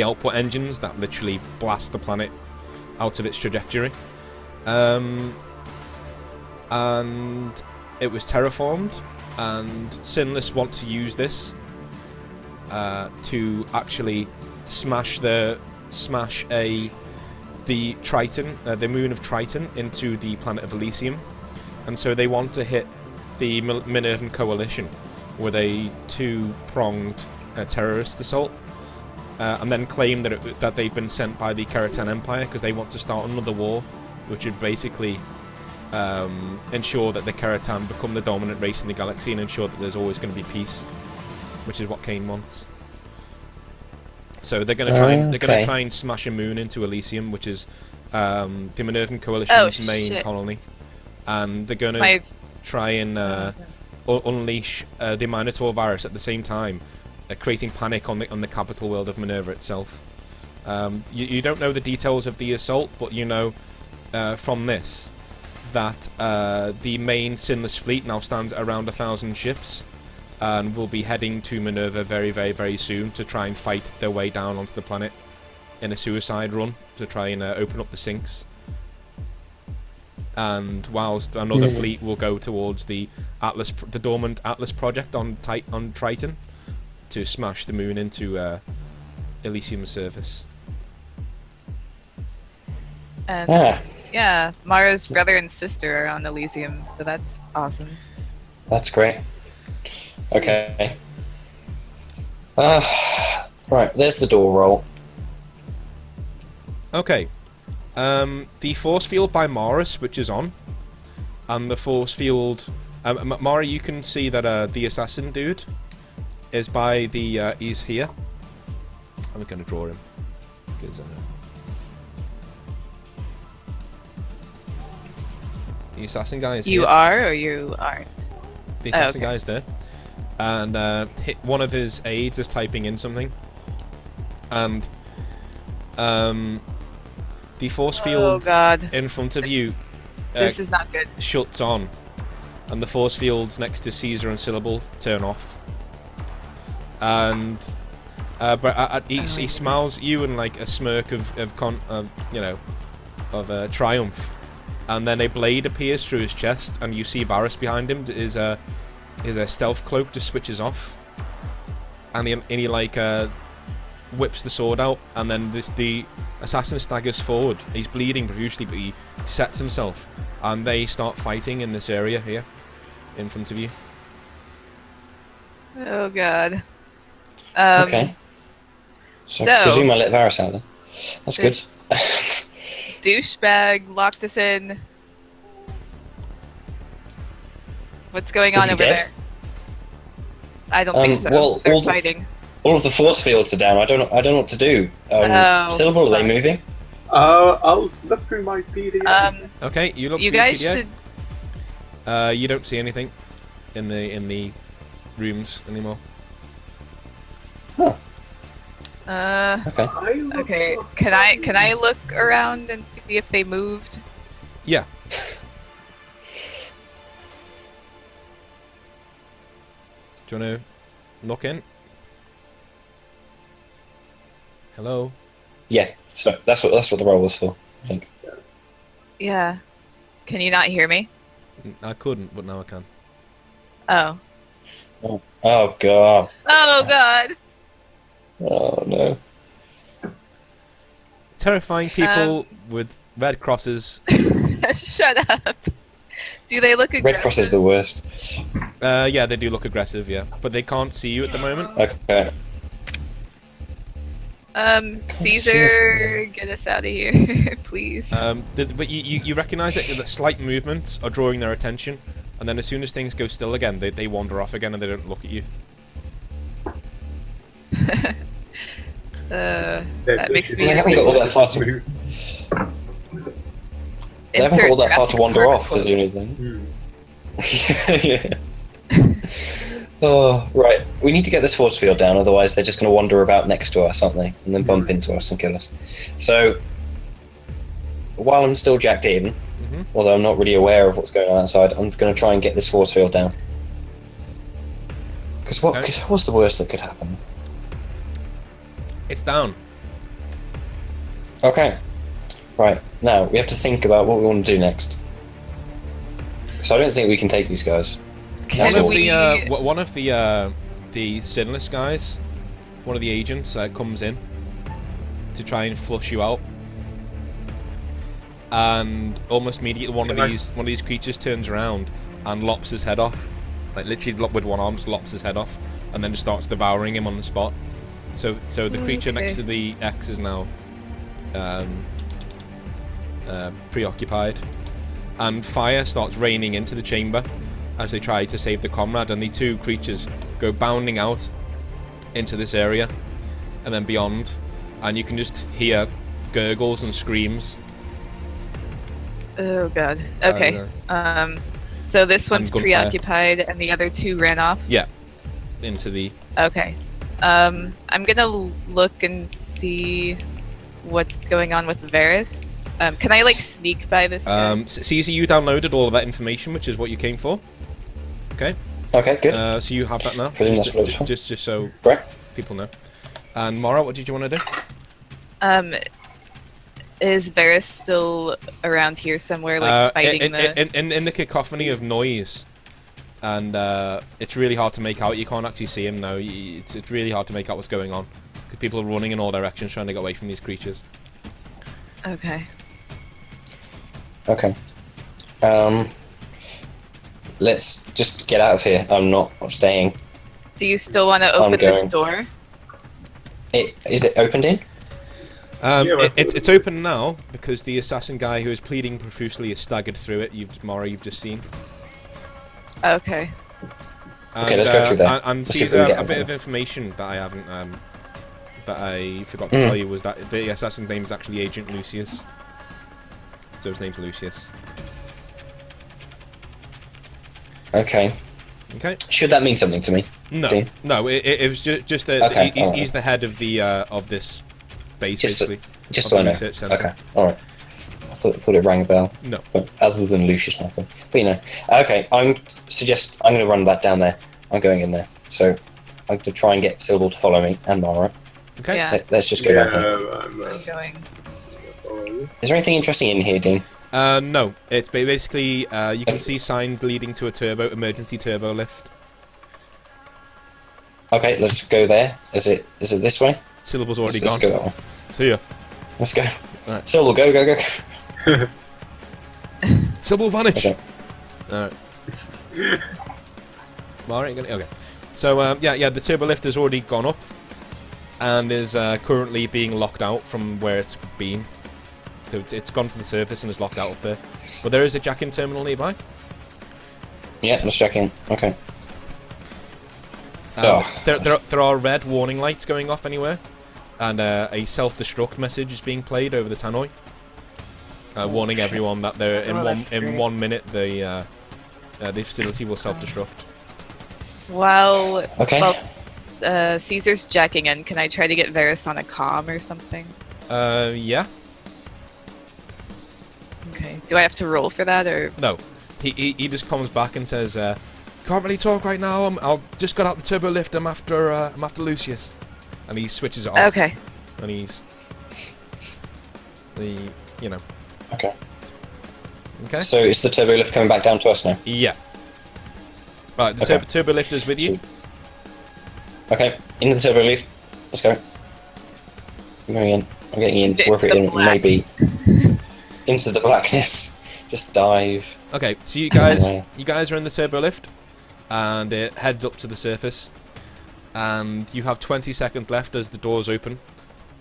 output engines that literally blast the planet out of its trajectory. And it was terraformed, and Sinless want to use this to actually smash the Triton, the moon of Triton, into the planet of Elysium, and so they want to hit the Minervan coalition with a two-pronged terrorist assault, and then claim that they've been sent by the Keratin Empire because they want to start another war, which would basically ensure that the Keratin become the dominant race in the galaxy and ensure that there's always going to be peace, which is what Kane wants. So they're going to try and smash a moon into Elysium, which is the Minervan coalition's main colony, and they're going to try and unleash the Minotaur virus at the same time, creating panic on the capital world of Minerva itself. You don't know the details of the assault, but you know from this that the main Sinless fleet now stands at around 1,000 ships and will be heading to Minerva very, very, very soon to try and fight their way down onto the planet in a suicide run to try and open up the sinks. And whilst another fleet will go towards the dormant Atlas project on Triton to smash the moon into Elysium's surface. And yeah, Mara's brother and sister are on Elysium, so that's awesome. That's great. Okay. Right, there's the door roll. Okay. The force field by Mara switches on, and the force field. Mara, you can see that the assassin dude is by the. He's here. I'm going to draw him because. The assassin guy is You here. are or you aren't? The assassin okay. guy is there, and one of his aides is typing in something, and the force Oh field god. in front of you This is not good. shuts on, and the force fields next to Caesar and Syllable turn off. And but he smiles you and like a smirk of triumph, and then a blade appears through his chest, and you see Varus behind him. His stealth cloak just switches off, and he like whips the sword out, and then the assassin staggers forward. He's bleeding profusely, but he sets himself, and they start fighting in this area here, in front of you. Oh god. Okay. So, I so- presume I let Varus out then. That's good. This douchebag locked us in. What's going Is on he over dead? there? I don't think so. well, They're all the- fighting. All of the force fields are down. I don't know what to do. Oh, Syllable, are they fuck. moving? I'll look through my PDF. Okay, you look. You through guys the should. PDA. You don't see anything in the rooms anymore. Huh. Okay. Okay. Can I look around and see if they moved? Yeah. Do you want to look in? Hello. Yeah. So that's what the roll was for. I think. Yeah. Can you not hear me? I couldn't, but now I can. Oh. Oh god. Oh god. Oh no. Terrifying people with red crosses. Shut up. Do they look aggressive? Red Cross is the worst. Yeah, they do look aggressive, yeah, but they can't see you at the moment. Okay. Caesar, get us out of here, please. But you recognise that slight movements are drawing their attention, and then as soon as things go still again, they wander off again and they don't look at you. That makes me. They haven't got all that far to. They haven't got all that far to wander off, is the only thing. Yeah. Oh, right. We need to get this force field down, otherwise they're just going to wander about next to us, aren't they? And then bump into us and kill us. So, while I'm still jacked in, although I'm not really aware of what's going on outside, I'm going to try and get this force field down. Because what's the worst that could happen? It's down. Okay. Right. Now, we have to think about what we want to do next. So I don't think we can take these guys. Can One of we? One of the sinless guys, one of the agents, comes in to try and flush you out, and almost immediately one of these creatures turns around and lops his head off, like literally with one arm, just lops his head off, and then just starts devouring him on the spot. So the creature next to the X is now preoccupied, and fire starts raining into the chamber as they try to save the comrade, and the two creatures go bounding out into this area and then beyond, and you can just hear gurgles and screams. Oh god. Okay. So this one's gunfire. preoccupied, and the other two ran off. Yeah, into the. Okay. I'm gonna look and see what's going on with Varus. Can I like sneak by this guy? Caesar, you downloaded all of that information, which is what you came for. Okay. Okay, good. So you have that now. Presume that's what it's for. Just so Right. people know. And Mara, what did you want to do? Is Varus still around here somewhere, like fighting in the cacophony of noise, and it's really hard to make out. You can't actually see him now. It's really hard to make out what's going on because people are running in all directions trying to get away from these creatures. Okay. Okay. Let's just get out of here. I'm not staying. Do you still want to open this going. door? Is it opened in? It's open now because the assassin guy who is pleading profusely is staggered through it. You've just seen. Okay. Okay, let's go through there. And Let's see if see, we can get a him bit there. of information that I haven't, that I forgot to tell you was that the assassin's name is actually Agent Lucius. So his name's Lucius. Okay. Okay. Should that mean something to me? No, Dean? no. It was just that Okay, he's the head of the of this base, Just basically. Just of so the I know. research centre. Okay, alright. I thought it rang a bell. No. But other than Lucius, nothing. But you know. Okay, I'm going to run that down there. I'm going in there. So I'm going to try and get Syllable to follow me and Mara. Okay. Yeah. Let's just go back there. I'm going. Is there anything interesting in here, Dean? No. It's basically you can see signs leading to a emergency turbo lift. Okay, let's go there. Is it this way? Syllable's already Let's gone. go that way. See ya. Let's go. Right. Syllable, go. Syllable vanish. Okay. Alright. Mara, okay. So yeah, the turbo lift has already gone up, and is currently being locked out from where it's been. So it's gone to the surface and is locked out up there. But there is a jack-in terminal nearby. Yeah, let's check in. Okay. There are red warning lights going off anywhere, and a self-destruct message is being played over the tannoy, warning everyone that they're in 1 minute the facility will self-destruct. While Okay. Caesar's jacking in, can I try to get Varys on a comm or something? Yeah. Okay. Do I have to roll for that, or? No. He just comes back and says, "Can't really talk right now. I'll just got out the turbo lift. I'm after Lucius," and he switches it off. Okay. And he's you know. Okay. Okay. So is the turbo lift coming back down to us now? Yeah. Right. The Okay. turbo lift is with you. Sweet. Okay, into the turbo lift. Let's go. I'm going in. I'm getting in. Into Wherever the it may be. Into the blackness. Just dive. Okay. So Anyway. you guys are in the turbo lift, and it heads up to the surface, and you have 20 seconds left as the doors open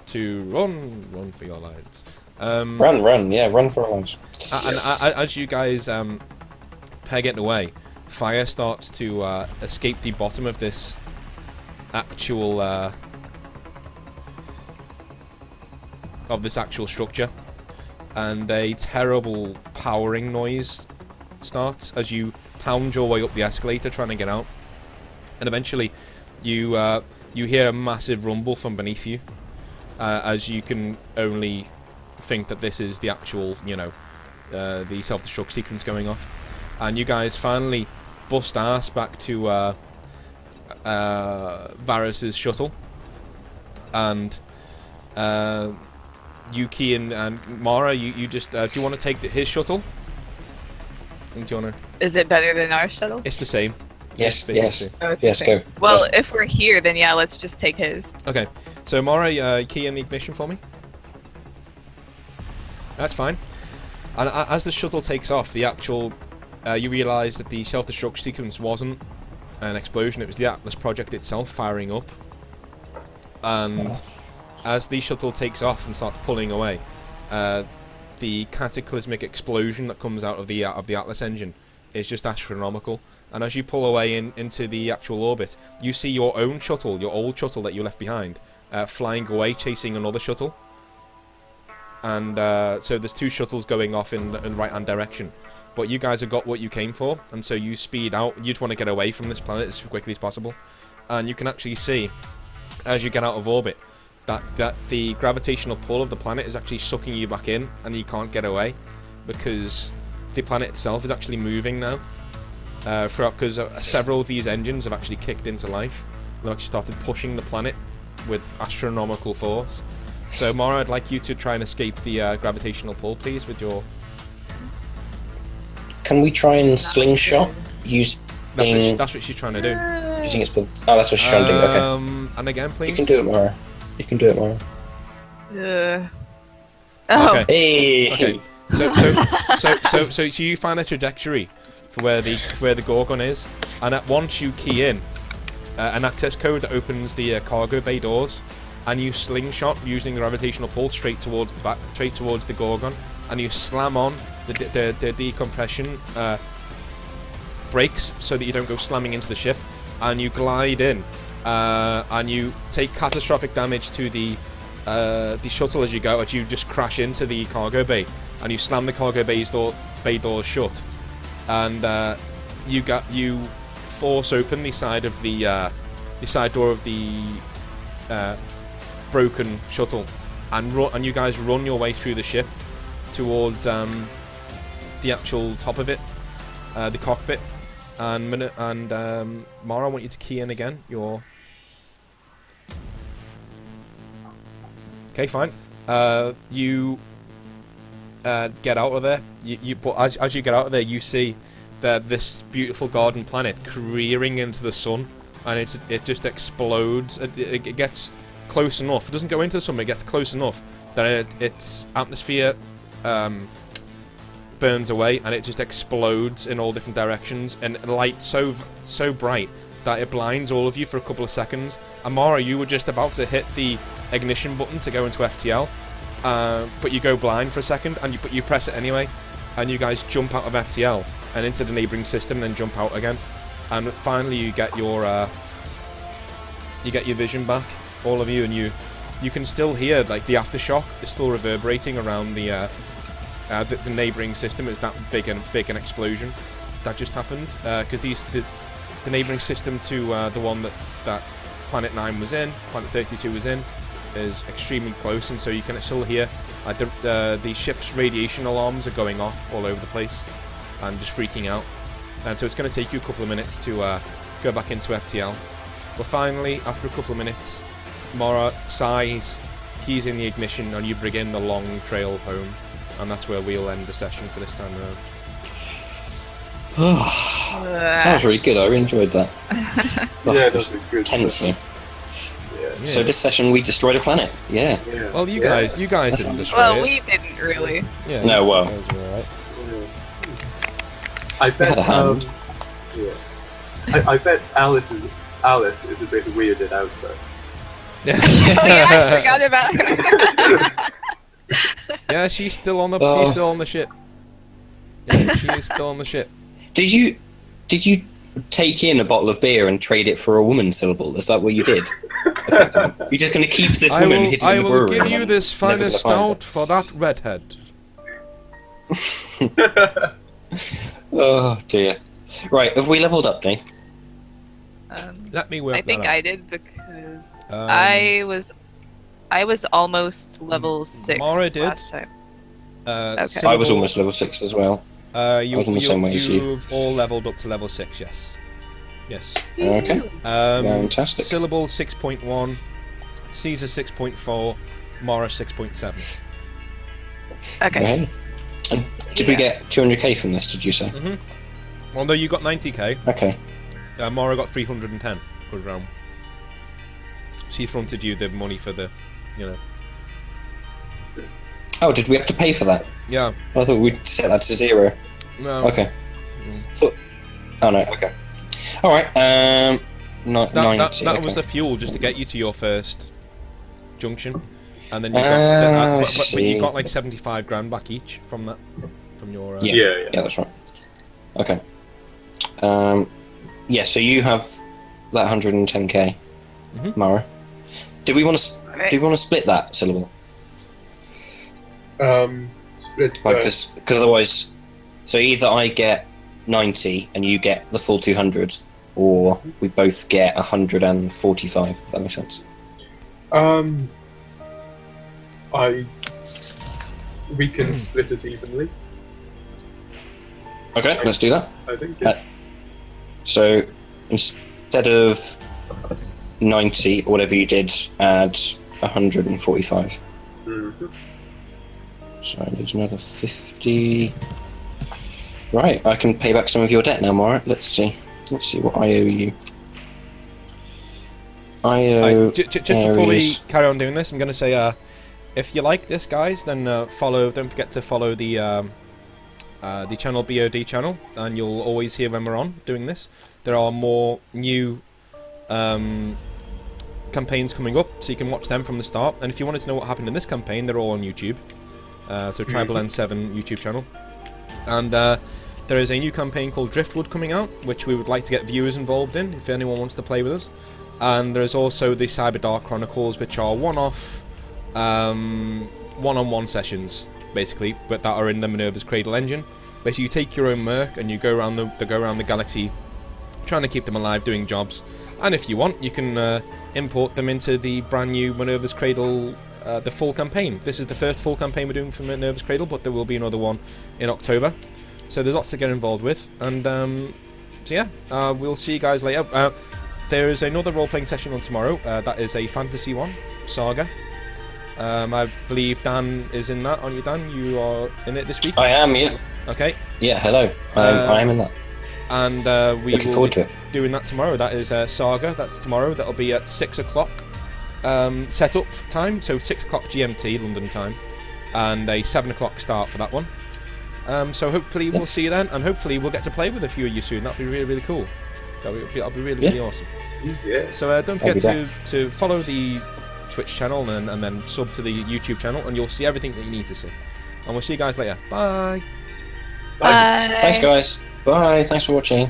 to run for your lives. Run for our lives. And as you guys are getting away, fire starts to escape the bottom of this actual structure, and a terrible powering noise starts as you pound your way up the escalator trying to get out, and eventually you hear a massive rumble from beneath you, as you can only think that this is the actual, the self-destruct sequence going off, and you guys finally bust ass back to Varys's shuttle, and Yuki and Mara, you just do you want to take his shuttle? Do you want to? Is it better than our shuttle? It's the same. Yes, Basically. yes. Oh, it's the Yes, same. go. Well, Yes. if we're here, then yeah, let's just take his. Okay, so Mara, key in the ignition for me. That's fine. And as the shuttle takes off, the actual you realise that the self-destruct sequence wasn't an explosion; it was the Atlas project itself firing up. And as the shuttle takes off and starts pulling away, the cataclysmic explosion that comes out of the Atlas engine is just astronomical. And as you pull away into the actual orbit, you see your own shuttle, your old shuttle that you left behind, flying away, chasing another shuttle. And so there's two shuttles going off in the right-hand direction. But you guys have got what you came for, and so you speed out. You just want to get away from this planet as quickly as possible. And you can actually see, as you get out of orbit, that the gravitational pull of the planet is actually sucking you back in, and you can't get away, because the planet itself is actually moving now. Because several of these engines have actually kicked into life. They've actually started pushing the planet with astronomical force. So Mara, I'd like you to try and escape the gravitational pull, please, with your... Can we try and slingshot using That's what she's trying to do. using its? Oh, that's what she's trying to do. Okay. And again, please. You can do it, Mara. You can do it, Mara. Oh. Okay. Hey. Okay. So you find a trajectory for where the Gorgon is, and at once you key in an access code that opens the cargo bay doors, and you slingshot using the gravitational pull straight towards the Gorgon, and you slam on the decompression brakes so that you don't go slamming into the ship, and you glide in, and you take catastrophic damage to the shuttle as you go, as you just crash into the cargo bay, and you slam the cargo bay doors shut, and you force open the side door of the broken shuttle, and you guys run your way through the ship towards the actual top of it, the cockpit. And Mara, I want you to key in again. Okay, fine. You get out of there. But as you get out of there, you see that this beautiful garden planet careering into the sun, and it just explodes. It gets close enough. It doesn't go into the sun, but it gets close enough that its atmosphere burns away, and it just explodes in all different directions, and light so bright that it blinds all of you for a couple of seconds. Amara, you were just about to hit the ignition button to go into FTL, but you go blind for a second, and you press it anyway, and you guys jump out of FTL and into the neighbouring system, and then jump out again, and finally you get your vision back, all of you, and you can still hear like the aftershock is still reverberating around the neighbouring system. It's that big an explosion that just happened, because the neighbouring system to the one that Planet 9 was in, Planet 32 was in, is extremely close, and so you can still hear the ship's radiation alarms are going off all over the place and just freaking out, and so it's going to take you a couple of minutes to go back into FTL. But finally, after a couple of minutes, Mara sighs, keys in the ignition, and you begin the long trail home. And that's where we'll end the session for this time around. That was really good. I really enjoyed that. Yeah, that was a good Tensely. Yeah. So this session we destroyed a planet. Yeah. Well, you guys didn't destroy Well, it. we didn't really. Yeah, No, well. you guys were alright. I bet. had a hand. I bet Alice is a bit weirded out though. Oh yeah, I forgot about her. Yeah, she's still on the ship. Yeah, she is still on the ship. Did you take in a bottle of beer and trade it for a woman syllable? Is that what you did? You're just going to keep this woman hidden I in the will brewery. give you and this never finest gonna find stout for that redhead. her? Oh dear. Right, have we leveled up, Dave? Let me work I think that out. I did because I was almost level 6 Mara did. last time. Okay. I was almost level 6 as well. You, I was in the same way as you. You've all leveled up to level 6, yes. Yes. Okay. Fantastic. Syllable 6.1, Caesar 6.4, Mara 6.7. Okay. And did we get 200k from this, did you say? Mm-hmm. Although you got 90k, Okay. Mara got 310 good round. She fronted you the money for the, Oh, did we have to pay for that? Yeah. I thought we'd set that to 0. No. Okay. Oh no, okay. Alright, 90. That was okay. the fuel just to get you to your first junction, and then you I but you see. got like 75 grand back each from that, from your. Yeah, that's right. Okay. Yeah, so you have that 110k, Mara. Do we want to split that syllable? Split. Like this, because otherwise, so either I get 90 and you get the full 200, or we both get 145. If that makes sense. We can split it evenly. Okay, let's do that. I think. Yeah. So instead of 90, or whatever you did, add 145. Mm-hmm. So I need another 50. Right, I can pay back some of your debt now, Mara. Let's see what I owe you. I owe Just before we Aries. carry on doing this, I'm going to say, if you like this, guys, then don't forget to follow the channel BOD channel, and you'll always hear when we're on doing this. There are more new campaigns coming up, so you can watch them from the start. And if you wanted to know what happened in this campaign, they're all on YouTube. So Tribal N7 YouTube channel. And there is a new campaign called Driftwood coming out, which we would like to get viewers involved in, if anyone wants to play with us. And there is also the Cyber Dark Chronicles, which are one-off, one-on-one sessions, basically, but that are in the Minerva's Cradle engine. Basically, you take your own merc and you go around the galaxy, trying to keep them alive, doing jobs. And if you want, you can import them into the brand new Minerva's Cradle, the full campaign. This is the first full campaign we're doing for Minerva's Cradle, but there will be another one in October. So there's lots to get involved with, and so yeah, we'll see you guys later. There is another role-playing session on tomorrow. That is a fantasy one, Saga. I believe Dan is in that, aren't you, Dan? You are in it this week? I am, yeah. Okay. Yeah, hello. I am in that. And we Looking will forward be to it. doing that tomorrow. That is Saga. That's tomorrow. That'll be at 6 o'clock setup time, so 6 o'clock GMT, London time, and a 7 o'clock start for that one. So hopefully we'll see you then, and hopefully we'll get to play with a few of you soon. That'll be really, really cool. That'll be really, really awesome. Yeah. So don't forget to follow the Twitch channel and then sub to the YouTube channel, and you'll see everything that you need to see. And we'll see you guys later. Bye. Bye. Thanks, guys. Bye. Thanks for watching.